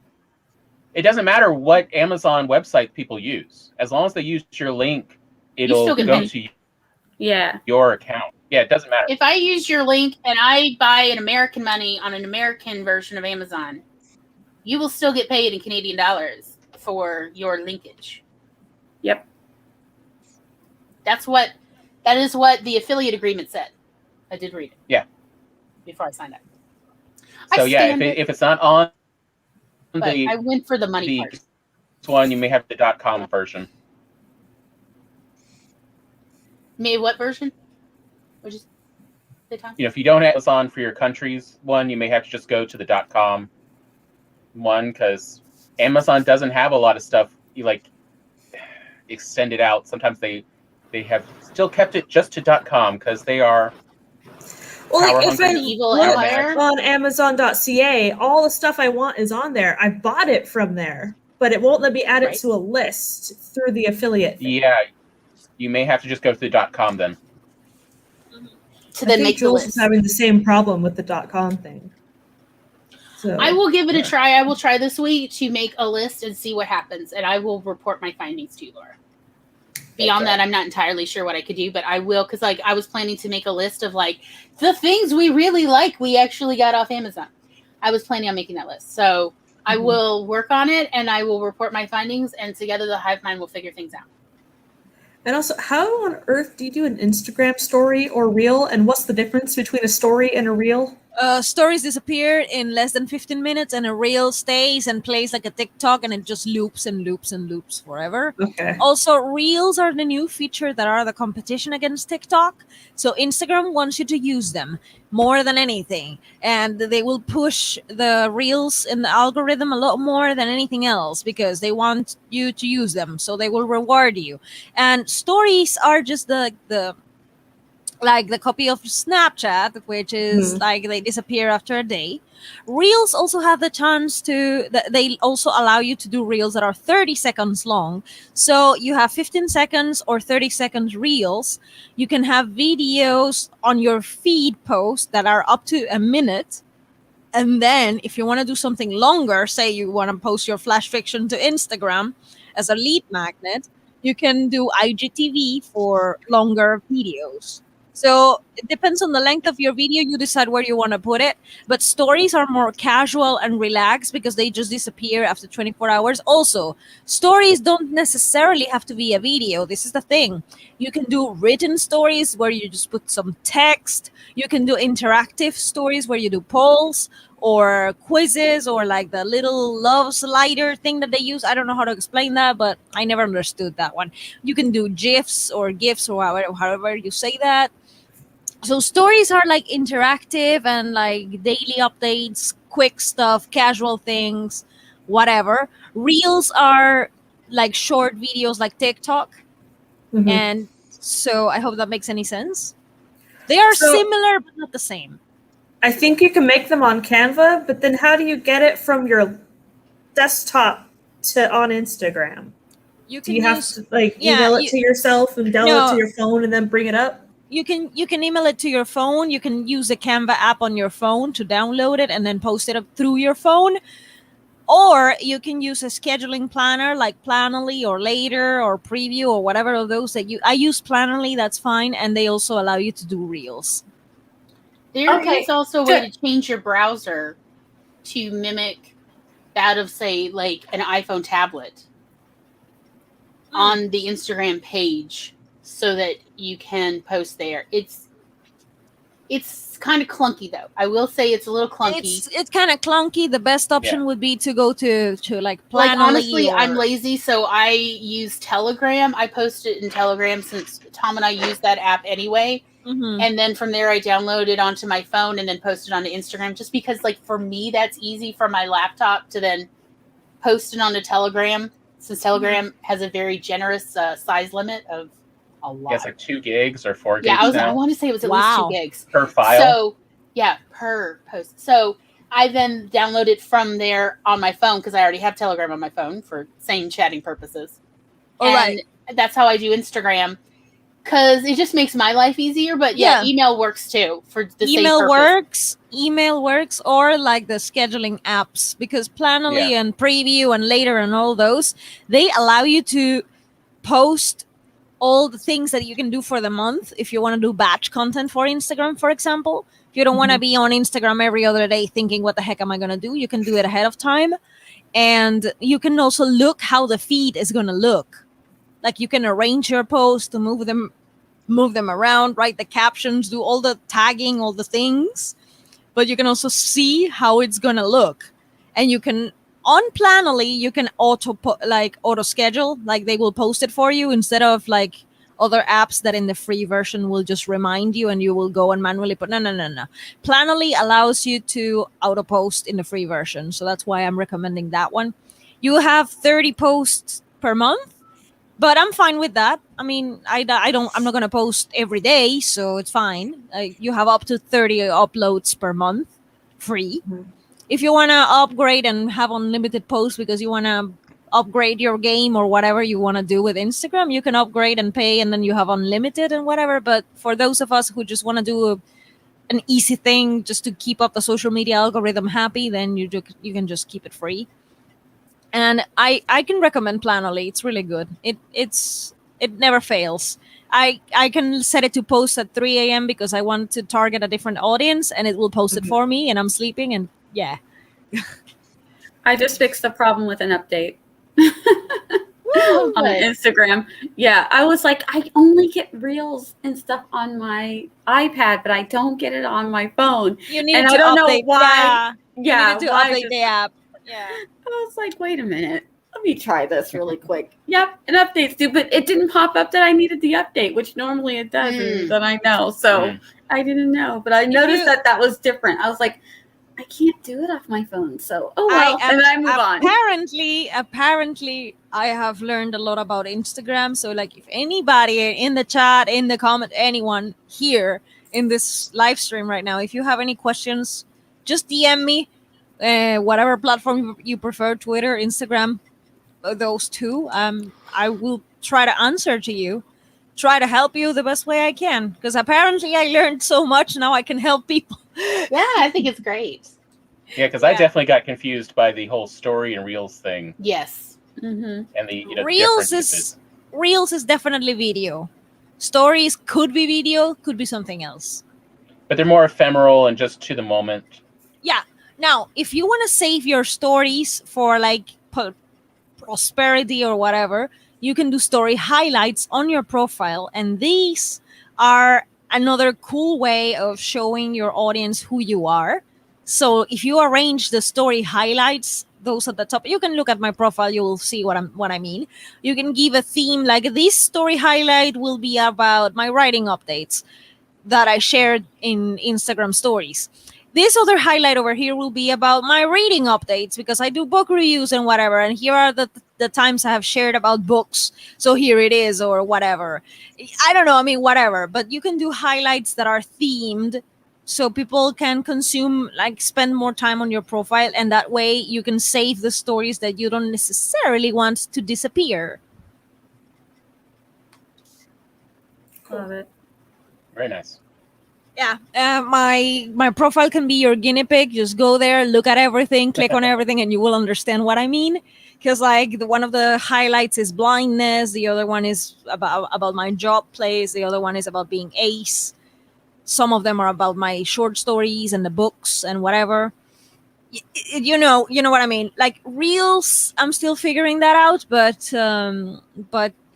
It doesn't matter what Amazon website people use. As long as they use your link, it'll go to your account. Yeah, it doesn't matter. If I use your link and I buy an American money on an American version of Amazon, you will still get paid in Canadian dollars for your linkage. Yep. That is what the affiliate agreement said. I did read it. Yeah. Before I signed up. So if it's not on I went for the money part. One, you may have the .com version. May what version? Which is the time? If you don't have Amazon for your country's one, you may have to just go to the .com one, because Amazon doesn't have a lot of stuff you extend it out. Sometimes they have still kept it just to .com because they are. Well, if I look on Amazon.ca, all the stuff I want is on there. I bought it from there, but it won't let me add it to a list through the affiliate thing. Yeah, you may have to just go to the .com then. To then make the list. Is having the same problem with the .com thing. So, I will give it a try. I will try this week to make a list and see what happens, and I will report my findings to you, Laura. Beyond that, I'm not entirely sure what I could do, but I will, because I was planning to make a list of the things we really we actually got off Amazon. I was planning on making that list. So I will work on it, and I will report my findings, and together the hive mind will figure things out. And also, how on earth do you do an Instagram story or reel, and what's the difference between a story and a reel? stories disappear in less than 15 minutes, and a reel stays and plays like a TikTok, and it just loops and loops and loops forever. Okay. Also, reels are the new feature that are the competition against TikTok. So Instagram wants you to use them more than anything, and they will push the reels in the algorithm a lot more than anything else because they want you to use them. So they will reward you. And stories are just the like the copy of Snapchat, which is like they disappear after a day. Reels also have the chance to, they also allow you to do reels that are 30 seconds long. So you have 15 seconds or 30 seconds reels. You can have videos on your feed post that are up to a minute. And then if you want to do something longer, say you want to post your flash fiction to Instagram as a lead magnet, you can do IGTV for longer videos. So it depends on the length of your video. You decide where you want to put it. But stories are more casual and relaxed because they just disappear after 24 hours. Also, stories don't necessarily have to be a video. This is the thing. You can do written stories where you just put some text. You can do interactive stories where you do polls or quizzes or like the little love slider thing that they use. I don't know how to explain that, but I never understood that one. You can do GIFs or GIFs or however you say that. So stories are like interactive and like daily updates, quick stuff, casual things, whatever. Reels are like short videos like TikTok. And so I hope that makes any sense. They are similar, but not the same. I think you can make them on Canva, but then how do you get it from your desktop to on Instagram? Do you have to like email it to yourself and download it to your phone and then bring it up? You can email it to your phone. You can use the Canva app on your phone to download it and then post it up through your phone. Or you can use a scheduling planner like Planoly or Later or Preview or whatever of those that I use Planoly, that's fine. And they also allow you to do reels. There is also a way to change your browser to mimic that of, say, like an iPhone tablet on the Instagram page so that you can post there. It's kind of clunky, though. I will say it's a little clunky. It's kind of clunky. The best option would be to go to like Planoly. Like, honestly, I'm lazy, so I use Telegram. I post it in Telegram since Tom and I use that app anyway. And then from there, I download it onto my phone and then post it onto Instagram just because, like, for me, that's easy from my laptop to then post it onto Telegram, since Telegram has a very generous size limit of a lot. Yeah, it's like 2 gigs or 4 gigs I want to say it was at least 2 gigs. Per file? So, yeah, per post. So I then download it from there on my phone because I already have Telegram on my phone for same chatting purposes. And that's how I do Instagram. Because it just makes my life easier, but email works too for the same purpose. Email works, or like the scheduling apps, because Planoly and Preview and Later and all those, they allow you to post all the things that you can do for the month. If you want to do batch content for Instagram, for example, if you don't want to be on Instagram every other day thinking, what the heck am I going to do? You can do it ahead of time. And you can also look how the feed is going to look. Like you can arrange your posts to move them around, write the captions, do all the tagging, all the things. But you can also see how it's gonna look, and you can on Planoly you can auto schedule, like they will post it for you instead of like other apps that in the free version will just remind you and you will go and manually put. No. Planoly allows you to auto post in the free version, so that's why I'm recommending that one. You have 30 posts per month. But I'm fine with that. I mean, I'm not going to post every day, so it's fine. You have up to 30 uploads per month, free. If you want to upgrade and have unlimited posts because you want to upgrade your game or whatever you want to do with Instagram, you can upgrade and pay, and then you have unlimited and whatever. But for those of us who just want to do an easy thing just to keep up the social media algorithm happy, then you can just keep it free. And I can recommend Planoly. It's really good. It never fails. I can set it to post at 3 a.m. because I want to target a different audience, and it will post it for me, and I'm sleeping, and yeah. I just fixed the problem with an update. on Instagram. Yeah, I was like, I only get reels and stuff on my iPad, but I don't get it on my phone. You need And to I don't update. know why. Yeah, you need to why update just- the app. Yeah. I was like, wait a minute. Let me try this really quick. Yep, an update's due, but it didn't pop up that I needed the update, which normally it does, and then I know. So I didn't know, but I noticed that was different. I was like, I can't do it off my phone, so and I move on. Apparently, I have learned a lot about Instagram. So, like, if anybody in the chat, in the comment, anyone here in this live stream right now, if you have any questions, just DM me. Whatever platform you prefer, Twitter, Instagram, those two. I will try to answer to you, try to help you the best way I can, because apparently I learned so much now I can help people. Yeah, I think it's great. Yeah, because I definitely got confused by the whole story and reels thing. Yes. And the Reels is definitely video. Stories could be video, could be something else. But they're more ephemeral and just to the moment. Yeah. Now, if you want to save your stories for like prosperity or whatever, you can do story highlights on your profile, and these are another cool way of showing your audience who you are. So if you arrange the story highlights, those at the top, you can look at my profile, you will see what I mean. You can give a theme, like this story highlight will be about my writing updates that I shared in Instagram stories. This other highlight over here will be about my reading updates, because I do book reviews and whatever. And here are the times I have shared about books. So here it is, or whatever. I don't know. I mean, whatever. But you can do highlights that are themed, so people can consume, like, spend more time on your profile. And that way you can save the stories that you don't necessarily want to disappear. Love it. Very nice. Yeah, my profile can be your guinea pig. Just go there, look at everything, click on everything, and you will understand what I mean. Because, like, one of the highlights is blindness, the other one is about my job place, the other one is about being ace. Some of them are about my short stories and the books and whatever. You know what I mean. Like reels, I'm still figuring that out, but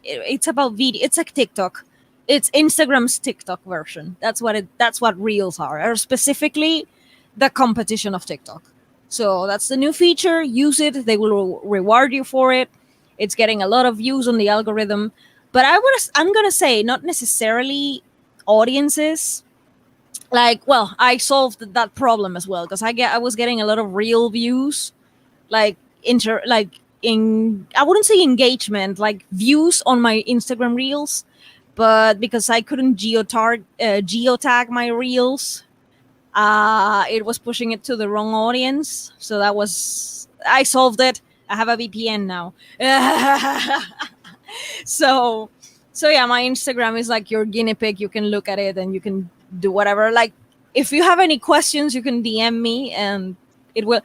it's about video. It's like TikTok. It's Instagram's TikTok version. That's what reels are, or specifically the competition of TikTok. So that's the new feature. Use it. They will reward you for it. It's getting a lot of views on the algorithm. But I'm gonna say not necessarily audiences. Like, well, I solved that problem as well, because I was getting a lot of real views, like I wouldn't say engagement, like views on my Instagram reels. But because I couldn't geotag my reels, it was pushing it to the wrong audience. So I solved it. I have a VPN now. So yeah, my Instagram is like your guinea pig. You can look at it and you can do whatever. Like, if you have any questions, you can DM me and it will.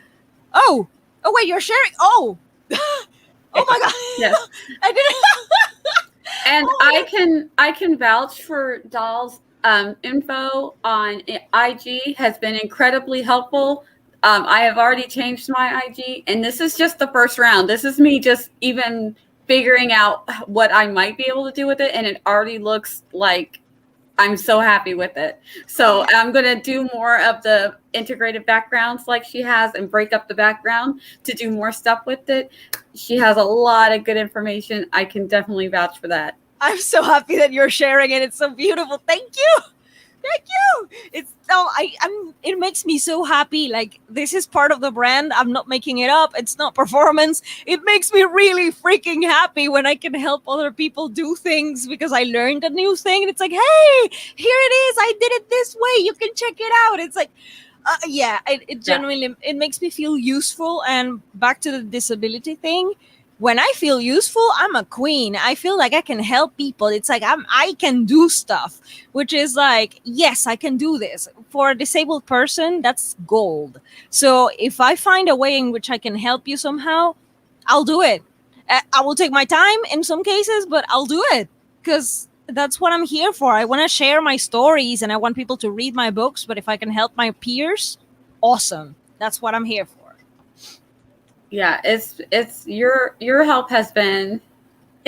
Oh wait, you're sharing. Oh my god. Yes. I didn't. And I can vouch for Doll's info on IG has been incredibly helpful. I have already changed my IG, and this is just the first round. This is me just even figuring out what I might be able to do with it, and it already looks like I'm so happy with it. So I'm going to do more of the integrated backgrounds like she has, and break up the background to do more stuff with it. She has a lot of good information. I can definitely vouch for that. I'm so happy that you're sharing it. It's so beautiful. Thank you. It's it makes me so happy. Like, this is part of the brand. I'm not making it up. It's not performance. It makes me really freaking happy when I can help other people do things because I learned a new thing. And it's like, hey, here it is. I did it this way. You can check it out. It's like, it genuinely, it makes me feel useful. And back to the disability thing. When I feel useful, I'm a queen. I feel like I can help people. It's like I can do stuff, which is like, yes, I can do this. For a disabled person, that's gold. So if I find a way in which I can help you somehow, I'll do it. I will take my time in some cases, but I'll do it because that's what I'm here for. I want to share my stories and I want people to read my books. But if I can help my peers, awesome. That's what I'm here for. Yeah, it's your help has been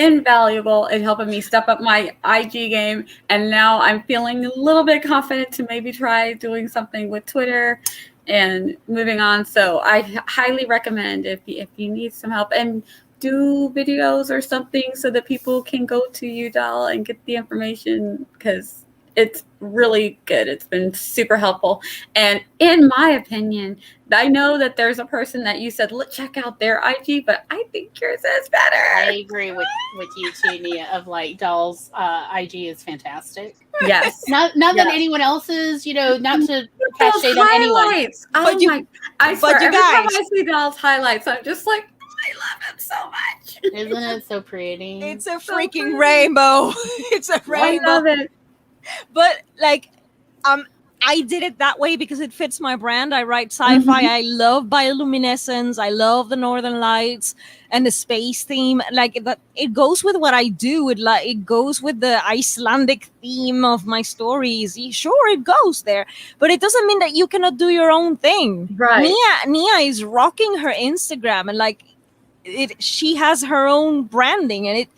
invaluable in helping me step up my IG game. And now I'm feeling a little bit confident to maybe try doing something with Twitter and moving on. So I highly recommend if you need some help, and do videos or something so that people can go to you, Doll, and get the information, because it's really good. It's been super helpful. And in my opinion, I know that there's a person that you said, look, check out their IG, but I think yours is better. I agree with you too, Nia, of like Doll's IG is fantastic. Yes. Not that anyone else's, not to cast shade on anyone. Highlights. Oh my, I swear, every time I see Doll's highlights, I'm just like, I love him so much. Isn't it so pretty? It's a freaking rainbow. It's a rainbow. I love it. But like, I did it that way because it fits my brand. I write sci-fi. I love bioluminescence. I love the northern lights and the space theme. Like that, it goes with what I do. It goes with the Icelandic theme of my stories. Sure, it goes there, but it doesn't mean that you cannot do your own thing. Right. Nia is rocking her Instagram, and like, she has her own branding, and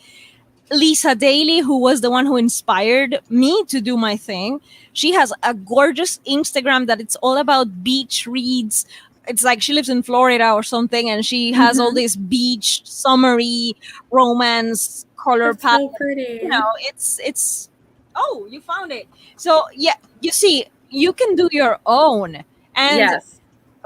Lisa Daly, who was the one who inspired me to do my thing, she has a gorgeous Instagram that it's all about beach reads. It's like she lives in Florida or something, and she has all this beach summery romance color palette. So pretty. It's oh, you found it. So yeah, you see, you can do your own. And yes.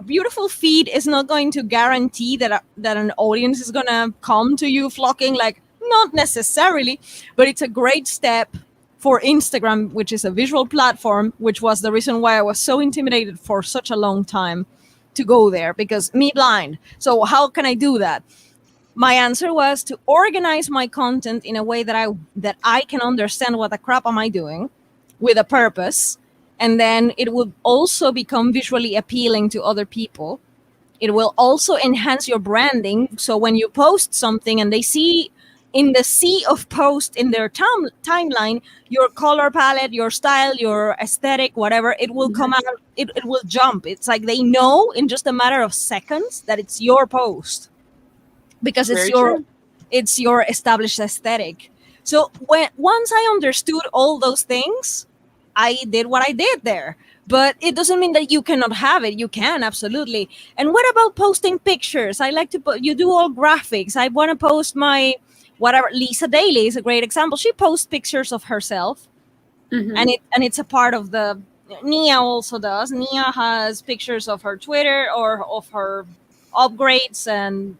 A beautiful feed is not going to guarantee that an audience is gonna come to you flocking, like, not necessarily, but it's a great step for Instagram, which is a visual platform, which was the reason why I was so intimidated for such a long time to go there, because me blind. So how can I do that? My answer was to organize my content in a way that I can understand what the crap am I doing with a purpose. And then it would also become visually appealing to other people. It will also enhance your branding. So when you post something and they see in the sea of posts in their timeline, your color palette, your style, your aesthetic, whatever, it will come out, it will jump. It's like they know in just a matter of seconds that it's your post, because it's your established aesthetic. So once I understood all those things, I did what I did there. But it doesn't mean that you cannot have it. You can, absolutely. And what about posting pictures? I like to you do all graphics. I want to post my whatever. Lisa Daly is a great example. She posts pictures of herself, and it's a part of the. Nia also does. Nia has pictures of her Twitter or of her upgrades, and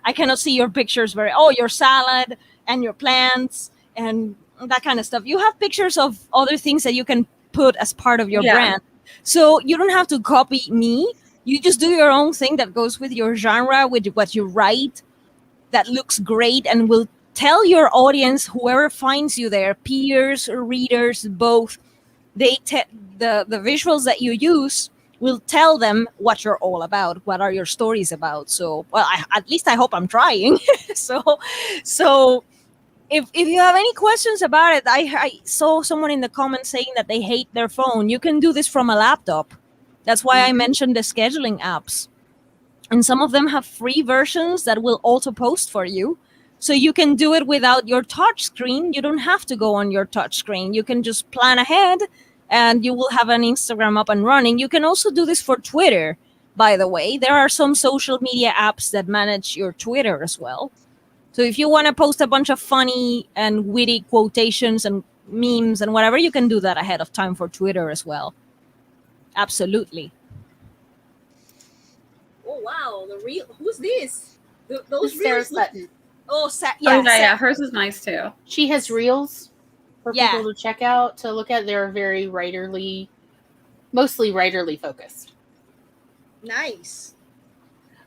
I cannot see your pictures your salad and your plants and that kind of stuff. You have pictures of other things that you can put as part of your brand. So you don't have to copy me. You just do your own thing that goes with your genre, with what you write, that looks great and will tell your audience, whoever finds you there, peers, readers, both, the visuals that you use will tell them what you're all about. What are your stories about? So, well, at least I hope I'm trying. So if you have any questions about it, I saw someone in the comments saying that they hate their phone. You can do this from a laptop. That's why I mentioned the scheduling apps. And some of them have free versions that will auto post for you. So you can do it without your touch screen. You don't have to go on your touch screen. You can just plan ahead and you will have an Instagram up and running. You can also do this for Twitter, by the way. There are some social media apps that manage your Twitter as well. So if you want to post a bunch of funny and witty quotations and memes and whatever, you can do that ahead of time for Twitter as well. Absolutely. Oh, wow. Who's this? Those Sarah Sutton. Oh, yeah, hers is nice too. She has reels for people to check out, to look at. They're very mostly writerly focused. Nice.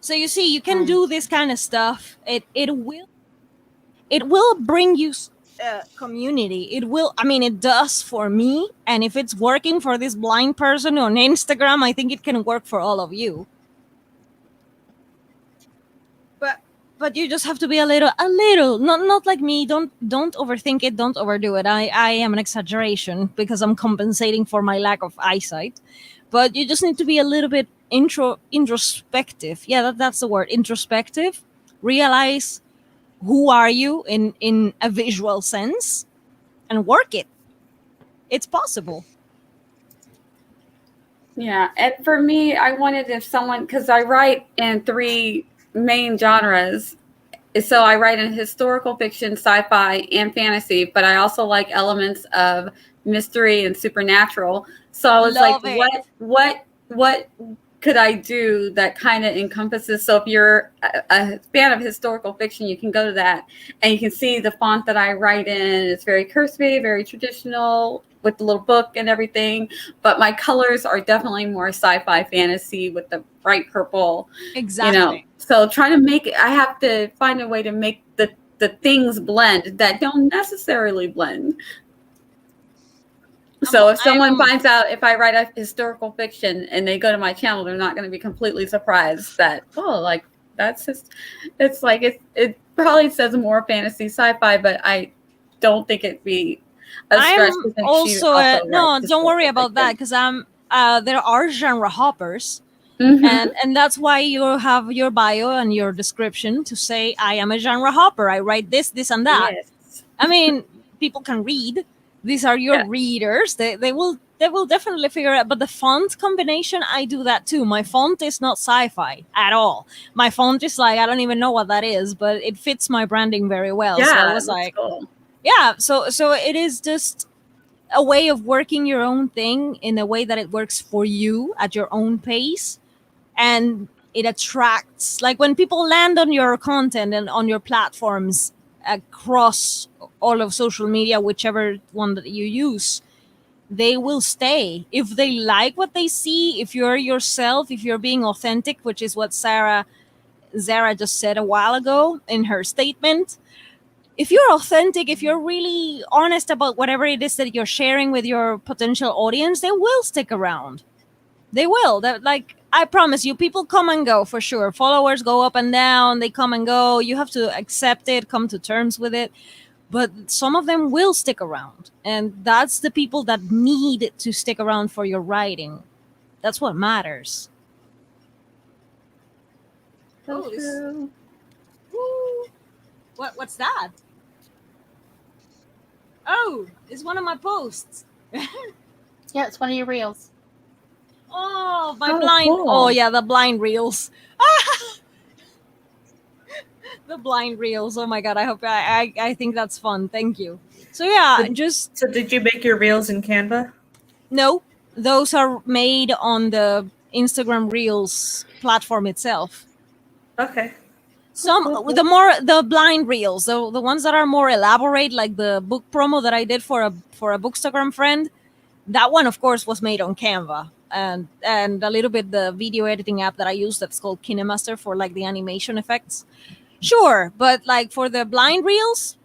So you see, you can do this kind of stuff. It will bring you community. It does for me. And if it's working for this blind person on Instagram, I think it can work for all of you. But you just have to be a little, not like me. Don't overthink it. Don't overdo it. I am an exaggeration because I'm compensating for my lack of eyesight. But you just need to be a little bit introspective. Yeah, that's the word, introspective. Realize who are you in a visual sense and work it. It's possible. Yeah, and for me, I wanted if someone, because I write in 3 main genres. So I write in historical fiction, sci-fi, and fantasy, but I also like elements of mystery and supernatural. So I was Love like, it. what could I do that kind of encompasses? So if you're a fan of historical fiction, you can go to that and you can see the font that I write in. It's very cursive, very traditional with the little book and everything. But my colors are definitely more sci-fi fantasy with the bright purple. Exactly. You know, so trying to make it, I have to find a way to make the things blend that don't necessarily blend. So if someone finds out if I write a historical fiction and they go to my channel, they're not going to be completely surprised that, oh, like that's just, it's like it probably says more fantasy sci-fi, but I don't think it'd be a stretch. I'm also no, don't worry about that, because there are genre hoppers. Mm-hmm. And that's why you have your bio and your description to say I am a genre hopper. I write this, and that. Yes. I mean, people can read. These are your readers. They will definitely figure it out. But the font combination, I do that too. My font is not sci-fi at all. My font is like, I don't even know what that is, but it fits my branding very well. Yeah, so I was like, cool. yeah. So it is just a way of working your own thing in a way that it works for you at your own pace. And it attracts, like when people land on your content and on your platforms across all of social media, whichever one that you use, they will stay if they like what they see. If you're yourself, if you're being authentic, which is what Zara just said a while ago in her statement. If you're authentic, if you're really honest about whatever it is that you're sharing with your potential audience, they will stick around. They will. That, like, I promise you, people come and go for sure. Followers go up and down. They come and go. You have to accept it, come to terms with it. But some of them will stick around. And that's the people that need to stick around for your writing. That's what matters. What's that? Oh, it's one of my posts. Yeah, it's one of your reels. Oh, my blind. Cool. Oh, yeah, the blind reels. The blind reels. Oh my god, I hope I think that's fun. Thank you. So yeah, So did you make your reels in Canva? No, those are made on the Instagram Reels platform itself. Okay. The blind reels, the ones that are more elaborate, like the book promo that I did for a Bookstagram friend, that one of course was made on Canva. And a little bit the video editing app that I use that's called KineMaster for like the animation effects. Sure, but like for the blind reels,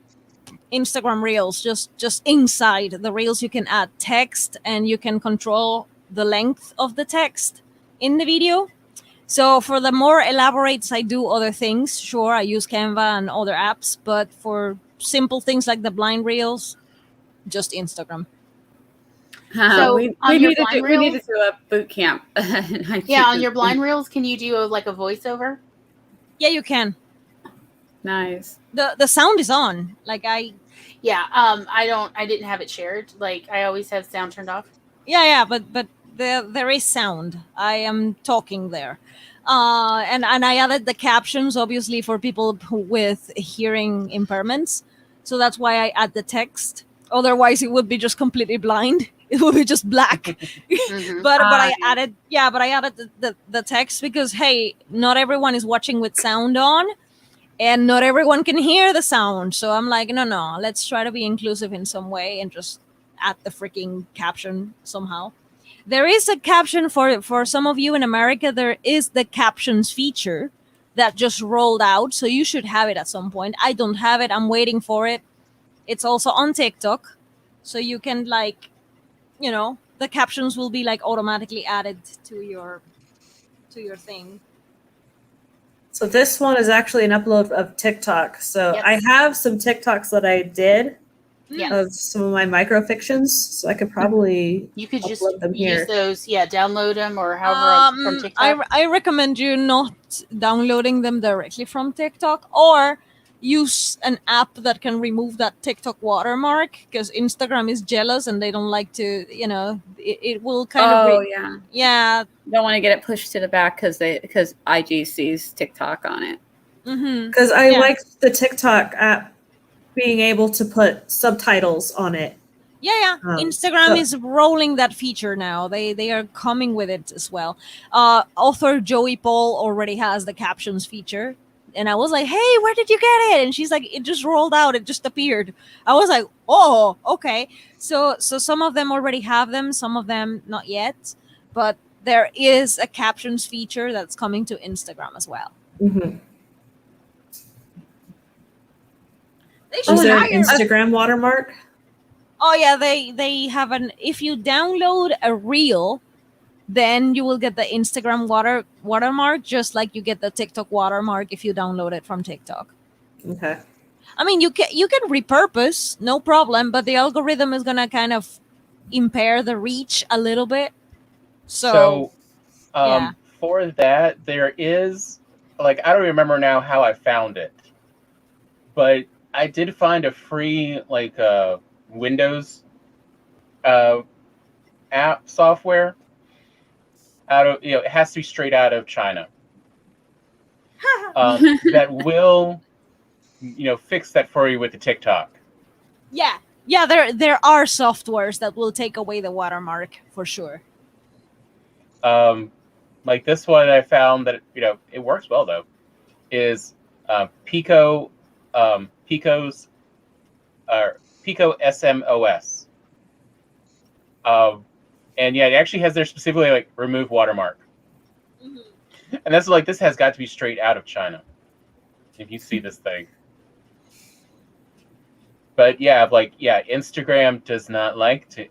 Instagram Reels, just inside the reels you can add text and you can control the length of the text in the video. So for the more elaborates, I do other things. Sure, I use Canva and other apps, but for simple things like the blind reels, just Instagram. So we need to do a boot camp. Yeah, on your blind reels, can you do a voiceover? Yeah, you can. Nice. The sound is on. Like I didn't have it shared. Like I always have sound turned off. Yeah, but there is sound. I am talking there. And I added the captions obviously for people with hearing impairments. So that's why I add the text. Otherwise it would be just completely blind. It would be just black. Mm-hmm. but I added the text because hey, not everyone is watching with sound on. And not everyone can hear the sound. So I'm like, no, let's try to be inclusive in some way and just add the freaking caption somehow. There is a caption for some of you in America. There is the captions feature that just rolled out. So you should have it at some point. I don't have it. I'm waiting for it. It's also on TikTok. So you can the captions will be like automatically added to your thing. So this one is actually an upload of TikTok. So I have some TikToks that I did of some of my microfictions. So I could probably just upload them here. Use those, download them or however from TikTok. I recommend you not downloading them directly from TikTok, or use an app that can remove that TikTok watermark, because Instagram is jealous and they don't like to, it will kind of yeah, don't want to get it pushed to the back because IG sees TikTok on it. Because I like the TikTok app being able to put subtitles on it. Instagram is rolling that feature now. They are coming with it as well. Author Joey Paul already has the captions feature. And I was like, hey, where did you get it? And she's like, it just rolled out. It just appeared. I was like, oh, okay. So some of them already have them. Some of them not yet. But there is a captions feature that's coming to Instagram as well. Mm-hmm. Is there an Instagram watermark? Oh, yeah. They have if you download a reel, then you will get the Instagram watermark, just like you get the TikTok watermark if you download it from TikTok. Okay. I mean, you can repurpose, no problem, but the algorithm is gonna kind of impair the reach a little bit. So for that, there is, like, I don't remember now how I found it, but I did find a free Windows app software. It has to be straight out of China. That will, fix that for you with the TikTok. Yeah. There are softwares that will take away the watermark for sure. Like this one I found that it works well though, is Pico Pico's Pico SMOS. And yeah, it actually has there specifically remove watermark. Mm-hmm. And that's this has got to be straight out of China. If you see this thing. But yeah, Instagram does not like to,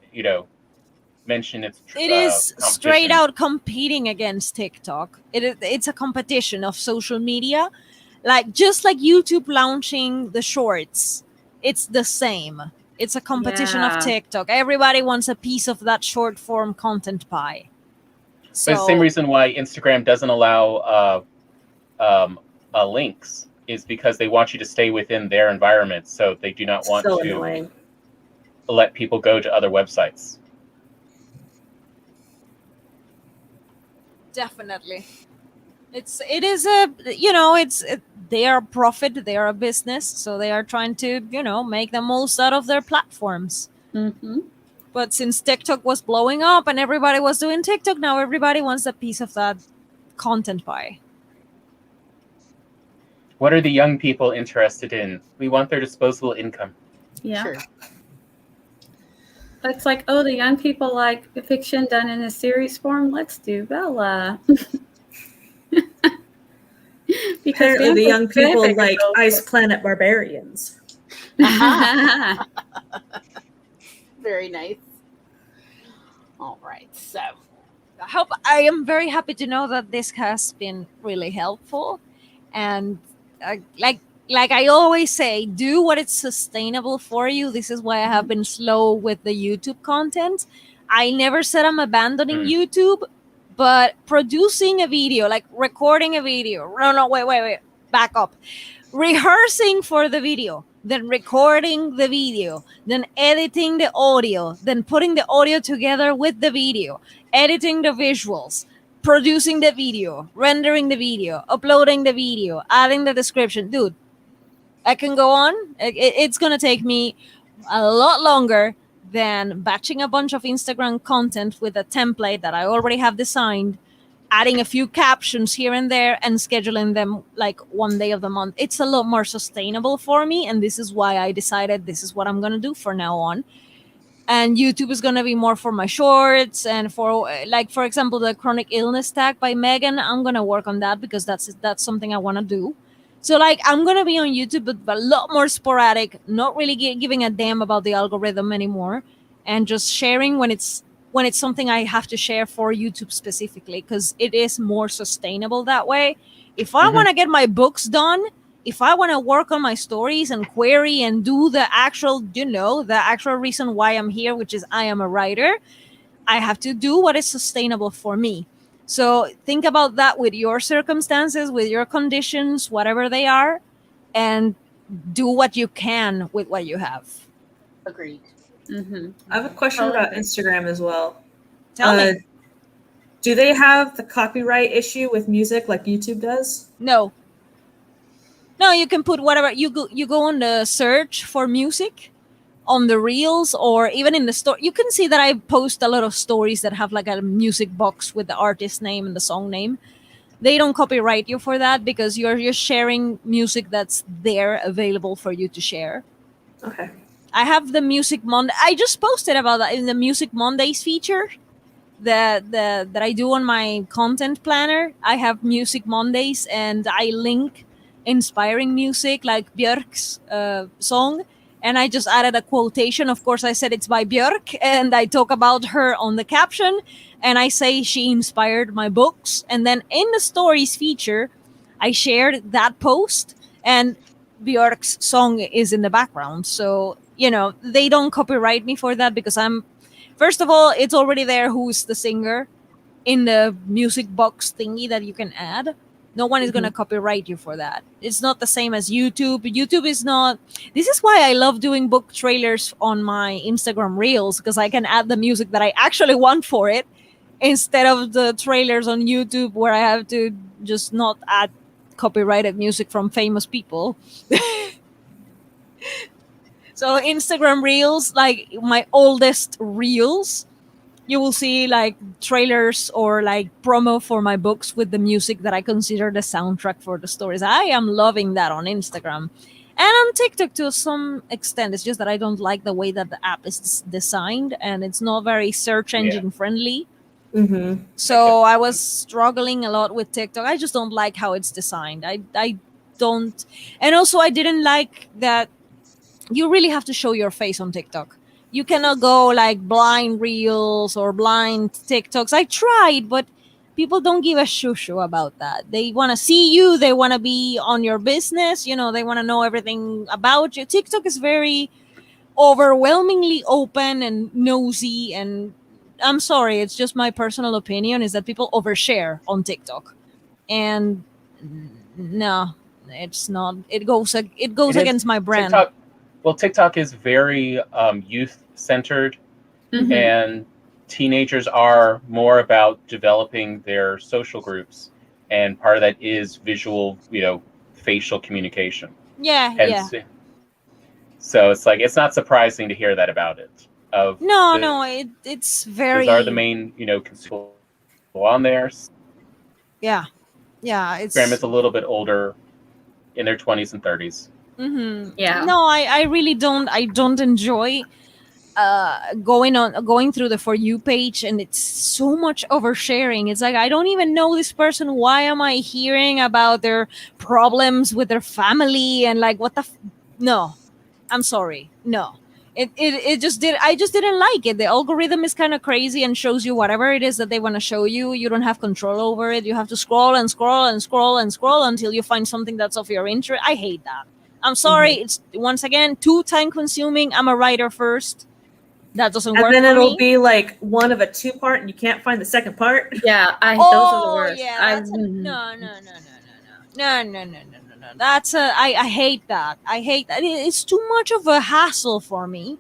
mention its it is straight out competing against TikTok. It's a competition of social media. Just like YouTube launching the shorts, it's the same. It's a competition of TikTok. Everybody wants a piece of that short form content pie. So, but the same reason why Instagram doesn't allow links is because they want you to stay within their environment, so they do not want to let people go to other websites. Definitely. They are a profit, they are a business, so they are trying to, make the most out of their platforms. Mm-hmm. But since TikTok was blowing up and everybody was doing TikTok, now everybody wants a piece of that content pie. What are the young people interested in? We want their disposable income. Yeah. Sure. It's like, oh, the young people like fiction done in a series form. Let's do Bella. Because apparently the young people like Ice Planet Barbarians. Very nice. All right, so I am very happy to know that this has been really helpful, and like I always say, do what is sustainable for you. This is why I have been slow with the YouTube content. I never said I'm abandoning YouTube, but producing a video, like recording a video. No, wait, back up. Rehearsing for the video, then recording the video, then editing the audio, then putting the audio together with the video, editing the visuals, producing the video, rendering the video, uploading the video, adding the description. Dude, I can go on. It's going to take me a lot longer than batching a bunch of Instagram content with a template that I already have designed, adding a few captions here and there, and scheduling them one day of the month. It's a lot more sustainable for me, and this is why I decided this is what I'm going to do from now on. And YouTube is going to be more for my shorts and for example, the chronic illness tag by Megan. I'm going to work on that because that's something I want to do. So I'm going to be on YouTube, but a lot more sporadic, not really giving a damn about the algorithm anymore, and just sharing when it's something I have to share for YouTube specifically, because it is more sustainable that way. If I want to get my books done, if I want to work on my stories and query and do the actual reason why I'm here, which is I am a writer, I have to do what is sustainable for me. So think about that with your circumstances, with your conditions, whatever they are, and do what you can with what you have. Agreed. Mm-hmm. I have a question about Instagram as well. Tell me. Do they have the copyright issue with music like YouTube does? No, you can put whatever you go on the search for music on the reels, or even in the store. You can see that I post a lot of stories that have like a music box with the artist name and the song name. They don't copyright you for that because you're sharing music that's there available for you to share. Okay. I have the Music Monday. I just posted about that in the Music Mondays feature that I do on my content planner. I have Music Mondays, and I link inspiring music like Björk's song, and I just added a quotation. Of course, I said it's by Björk, and I talk about her on the caption, and I say she inspired my books. And then in the stories feature, I shared that post, and Björk's song is in the background. So, they don't copyright me for that because first of all, it's already there who's the singer in the music box thingy that you can add. No one is going to copyright you for that. It's not the same as YouTube. YouTube is not. This is why I love doing book trailers on my Instagram Reels, because I can add the music that I actually want for it instead of the trailers on YouTube where I have to just not add copyrighted music from famous people. So Instagram Reels, like my oldest Reels, you will see like trailers or like promo for my books with the music that I consider the soundtrack for the stories. I am loving that on Instagram. And on TikTok to some extent. It's just that I don't like the way that the app is designed, and it's not very search engine friendly. Mm-hmm. So I was struggling a lot with TikTok. I just don't like how it's designed. I don't. And also I didn't like that you really have to show your face on TikTok. You cannot go like blind reels or blind TikToks. I tried, but people don't give a shoo about that. They want to see you. They want to be on your business. They want to know everything about you. TikTok is very overwhelmingly open and nosy. And I'm sorry, it's just my personal opinion is that people overshare on TikTok. And no, it's not. It goes against my brand. TikTok is very youth centered, and teenagers are more about developing their social groups, and part of that is visual, facial communication. Yeah. So it's like it's not surprising to hear that about it. It's very. Those are the main, people on there. Yeah, it's. Instagram is a little bit older, in their 20s and 30s. Yeah. No, I really don't. I don't enjoy going through the For You page, and it's so much oversharing. It's like I don't even know this person. Why am I hearing about their problems with their family and like what the? No, I'm sorry. No. It just did. I just didn't like it. The algorithm is kind of crazy and shows you whatever it is that they want to show you. You don't have control over it. You have to scroll and scroll and scroll and scroll until you find something that's of your interest. I hate that. I'm sorry. It's once again too time consuming. I'm a writer first. That doesn't work. And then for it'll me. be like one of a 2-part, and you can't find the second part. Yeah, those are the worst. Yeah, no. That's I hate that. I hate that. It's too much of a hassle for me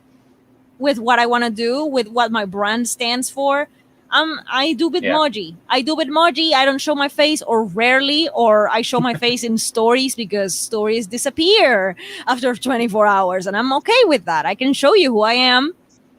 with what I want to do, with what my brand stands for. I do Bitmoji. I don't show my face, or rarely, or I show my face in stories because stories disappear after 24 hours, and I'm okay with that. I can show you who I am,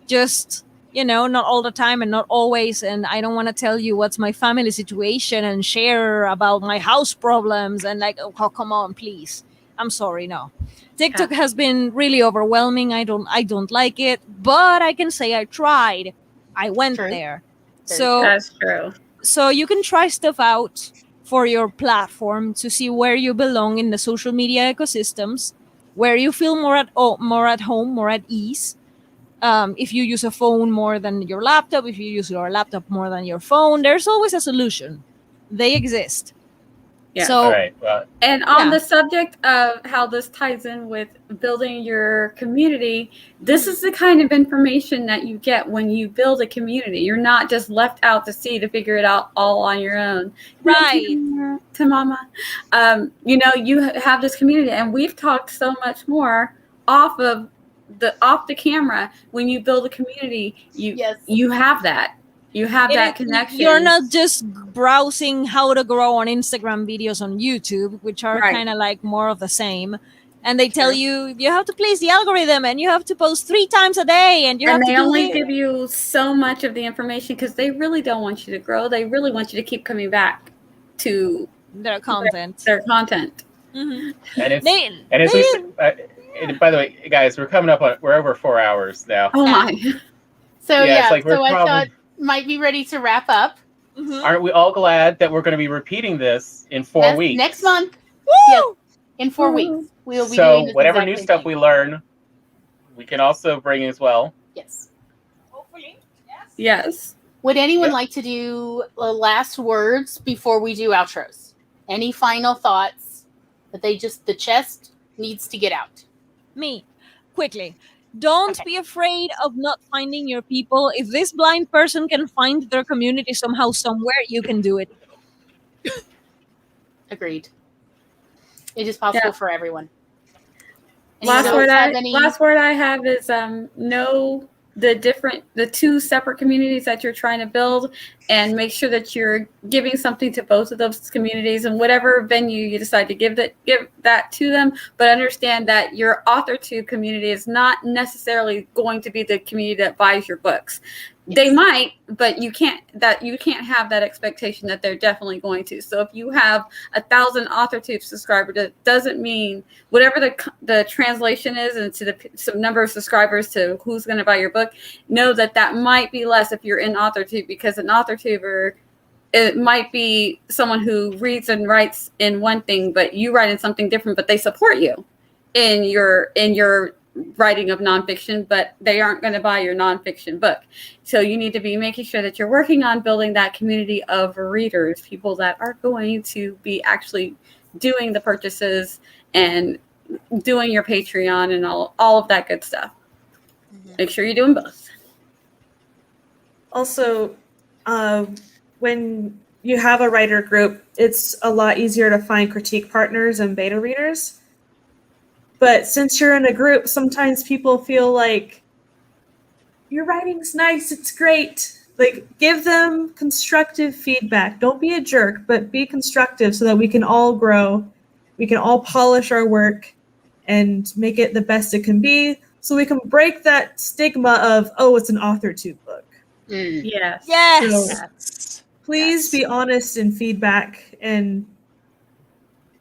just not all the time and not always. And I don't want to tell you what's my family situation and share about my house problems and like, oh, come on, please. I'm sorry, no. TikTok has been really overwhelming. I don't like it, but I can say I tried. I went there. So that's true. So you can try stuff out for your platform to see where you belong in the social media ecosystems, where you feel more at home, more at ease. If you use a phone more than your laptop, if you use your laptop more than your phone, there's always a solution. They exist. Yeah. So All right. Well, And on Yeah. the subject of how this ties in with building your community, this is the kind of information that you get when you build a community. You're not just left out to sea to figure it out all on your own. Right. To mama. You have this community, and we've talked so much more off the camera. When you build a community, Yes. you have that. You have that connection. You're not just browsing how to grow on Instagram videos on YouTube, which are Right. kind of like more of the same. And they tell Sure. you have to please the algorithm and you have to post 3 times a day and you have And to they do only this. give you so much of the information because they really don't want you to grow. They really want you to keep coming back to Their content. their content. Mhm. and it's They- and as they- we and by the way, guys, we're over 4 hours now. Oh Yeah. my. So Yeah, yeah, it's like we're so I probably- thought might be ready to wrap up. Mhm. Aren't we all glad that we're going to be repeating this in 4 Yes, weeks? next month. Woo! Yes, in 4 weeks. We will be So doing this whatever exact new same stuff thing. we learn, we can also bring as well. Yes. Hopefully. Yes. Yes. Would anyone Yep. like to do last words before we do outros? Any final thoughts that the chest needs to get out? Me, quickly. Don't Okay. be afraid of not finding your people. If this blind person can find their community somehow, somewhere, you can do it. Agreed. It is possible Yeah. for everyone. Anyone Last else word have any? I have is know the 2 separate communities that you're trying to build, and make sure that you're giving something to both of those communities and whatever venue you decide to give that to them. But understand that your author to community is not necessarily going to be the community that buys your books. They might, but you can't have that expectation that they're definitely going to. So if you have 1,000 AuthorTube subscribers, that doesn't mean whatever the translation is into some number of subscribers to who's going to buy your book. Know that might be less if you're in AuthorTube, because an AuthorTuber, it might be someone who reads and writes in one thing, but you write in something different. But they support you in your writing of nonfiction, but they aren't going to buy your nonfiction book. So you need to be making sure that you're working on building that community of readers, people that are going to be actually doing the purchases and doing your Patreon and all of that good stuff. Make sure you're doing both. Also, when you have a writer group, it's a lot easier to find critique partners and beta readers. But since you're in a group, sometimes people feel like your writing's nice, it's great. Like, give them constructive feedback. Don't be a jerk, but be constructive so that we can all grow. We can all polish our work and make it the best it can be, so we can break that stigma of, oh, it's an AuthorTube book. Yes. Yes. Please be honest in feedback, and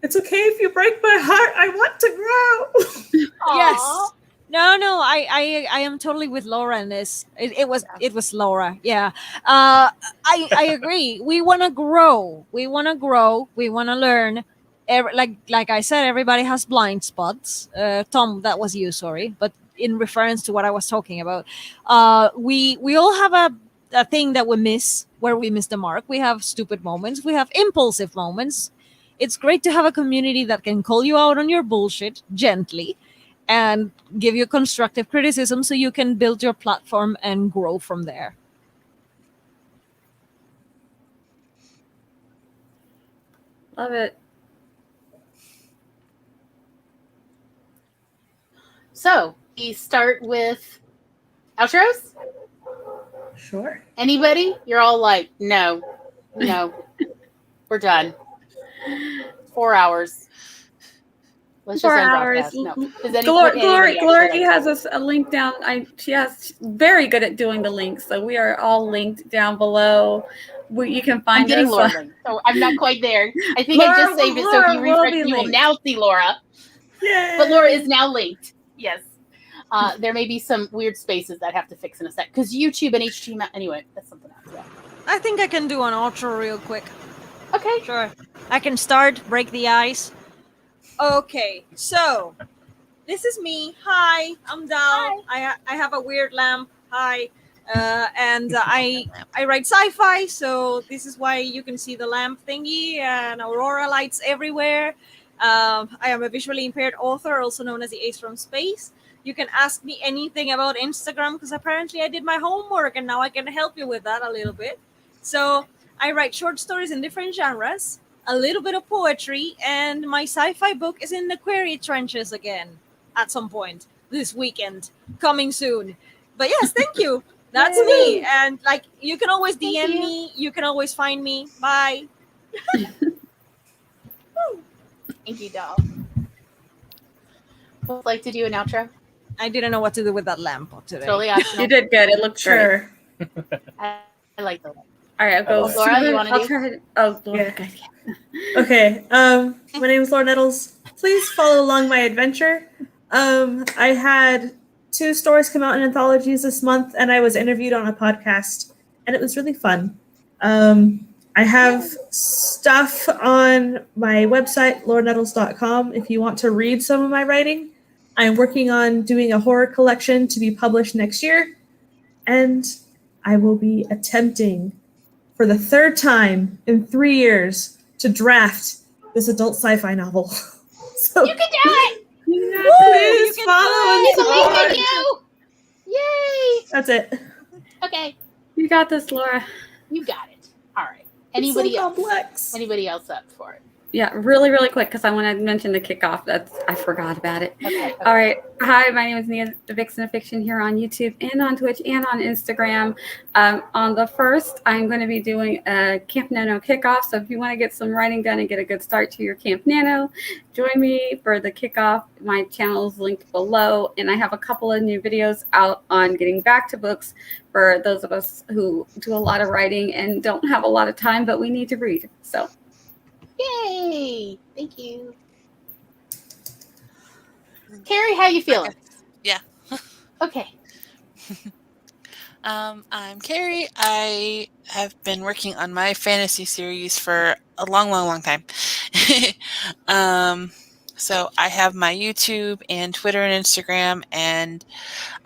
it's okay if you break my heart. I want to grow. Yes. No, I am totally with Laura in this. It was Laura. Yeah. I agree. We want to grow. We want to learn. Like I said, everybody has blind spots. Tom, that was you. Sorry, but in reference to what I was talking about, we all have a thing that we miss, where we miss the mark. We have stupid moments. We have impulsive moments. It's great to have a community that can call you out on your bullshit gently and give you constructive criticism so you can build your platform and grow from there. Love it. So we start with outros. Sure. Anybody? You're all like, no, we're done. 4 hours. Let's just 4 end hours. broadcast. No. Does any- Glory anybody actually has like a link down. She's very good at doing the links, so we are all linked down below. You can find I'm getting us. Laura linked, so I'm not quite there. I think I Laura just saved it, so if you will refresh, be you will linked. now see Laura. Yay! But Laura is now linked. Yes. There may be some weird spaces that I have to fix in a sec, because YouTube and HTML. Anyway, that's something else. Yeah. I think I can do an outro real quick. Okay. Sure. I can start, break the ice. Okay, so this is me. Hi, I'm Dal. I have a weird lamp. Hi. I write sci-fi, so this is why you can see the lamp thingy and aurora lights everywhere. I am a visually impaired author, also known as the Ace from Space. You can ask me anything about Instagram because apparently I did my homework and now I can help you with that a little bit. So I write short stories in different genres, a little bit of poetry, and my sci-fi book is in the Query Trenches again at some point this weekend, coming soon. But yes, thank you. That's me. And like, you can always DM me. You can always find me. Bye. Thank you, doll. Would like to do an outro? I didn't know what to do with that lamp today. Totally optional. You did good. It looked great. I like the lamp. All right, I'll go. Laura, you want to do? Try. Oh, Laura. Yeah. Good. Okay. My name is Laura Nettles. Please follow along my adventure. I had 2 stories come out in anthologies this month, and I was interviewed on a podcast, and it was really fun. I have stuff on my website, lauranettles.com, if you want to read some of my writing. I'm working on doing a horror collection to be published next year, and I will be attempting for the 3rd time in 3 years to draft this adult sci-fi novel. So You can do it! please follow and I believe in support. you! Yay! That's it. Okay, You got this, Laura. you got it. All right. It's Anybody so else? complex. Anybody else up for it? Yeah, really, really quick because I want to mention the kickoff. I forgot about it. Okay. All right. Hi, my name is Nia, the Vixen of Fiction, here on YouTube and on Twitch and on Instagram. On the 1st, I'm going to be doing a Camp Nano kickoff. So if you want to get some writing done and get a good start to your Camp Nano, join me for the kickoff. My channel is linked below, and I have a couple of new videos out on getting back to books for those of us who do a lot of writing and don't have a lot of time, but we need to read. So. Yay! Thank you. Carrie, how you feeling? Yeah. Okay. I'm Carrie. I have been working on my fantasy series for a long, long, long time. So I have my YouTube and Twitter and Instagram, and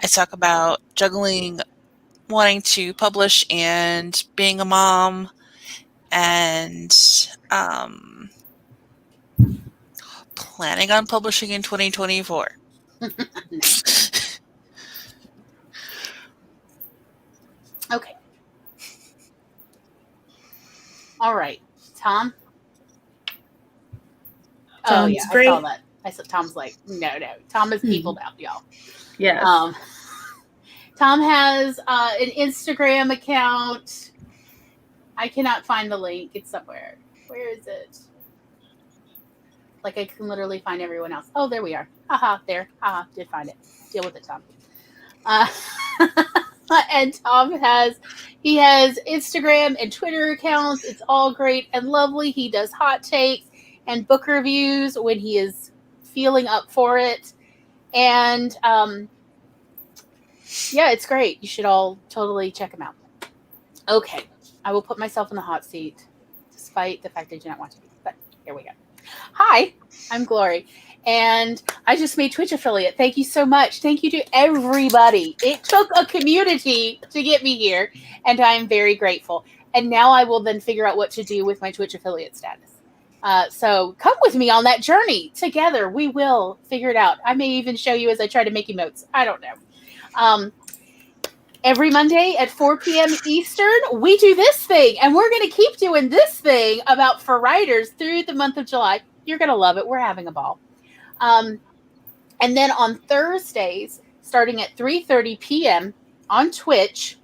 I talk about juggling, wanting to publish, and being a mom, and planning on publishing in 2024. Okay. All right. Tom? Tom's yeah, great. I saw that. I said Tom's like, no. Tom is peopled out, y'all. Yes. Tom has an Instagram account. I cannot find the link. It's somewhere. Where is it? Like I can literally find everyone else. Oh, there we are. Haha, there. Haha, did find it. Deal with it, Tom. And Tom has Instagram and Twitter accounts. It's all great and lovely. He does hot takes and book reviews when he is feeling up for it. And yeah, it's great. You should all totally check him out. Okay, I will put myself in the hot seat, despite the fact I do not want to be. But here we go. Hi, I'm Glory, and I just made Twitch affiliate. Thank you so much. Thank you to everybody. It took a community to get me here, and I'm very grateful. And now I will then figure out what to do with my Twitch affiliate status. So come with me on that journey. Together, we will figure it out. I may even show you as I try to make emotes. I don't know. Every Monday at 4 p.m. Eastern, we do this thing, and we're going to keep doing this thing for writers through the month of July. You're going to love it. We're having a ball. And then on Thursdays, starting at 3:30 p.m. on Twitch,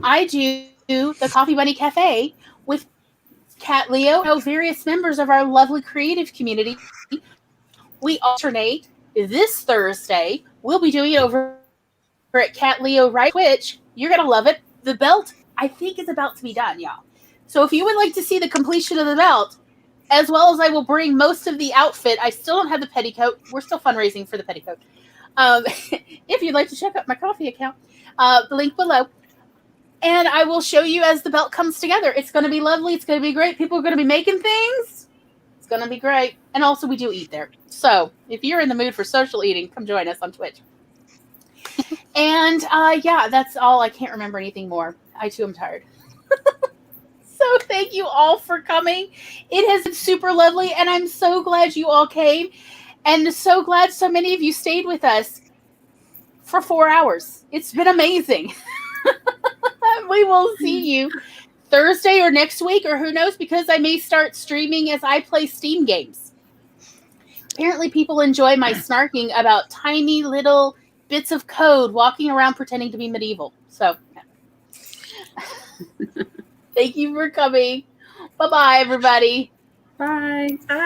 I do the Coffee Bunny Cafe with Cat Leo and various members of our lovely creative community. We alternate. This Thursday, we'll be doing it over at Cat Leo right Twitch. You're gonna love it. The belt, I think, is about to be done, y'all. So if you would like to see the completion of the belt, as well as I will bring most of the outfit, I still don't have the petticoat. We're still fundraising for the petticoat. If you'd like to check out my coffee account, the link below. And I will show you as the belt comes together. It's going to be lovely. It's going to be great. People are going to be making things. It's going to be great. And also, we do eat there. So if you're in the mood for social eating, come join us on Twitch. And yeah, that's all. I can't remember anything more. I too am tired. So thank you all for coming. It has been super lovely, and I'm so glad you all came, and so glad so many of you stayed with us for 4 hours. It's been amazing. We will see you Thursday or next week, or who knows, because I may start streaming as I play Steam games. Apparently people enjoy my snarking about tiny little bits of code walking around pretending to be medieval. So thank you for coming. Bye-bye, everybody. Bye.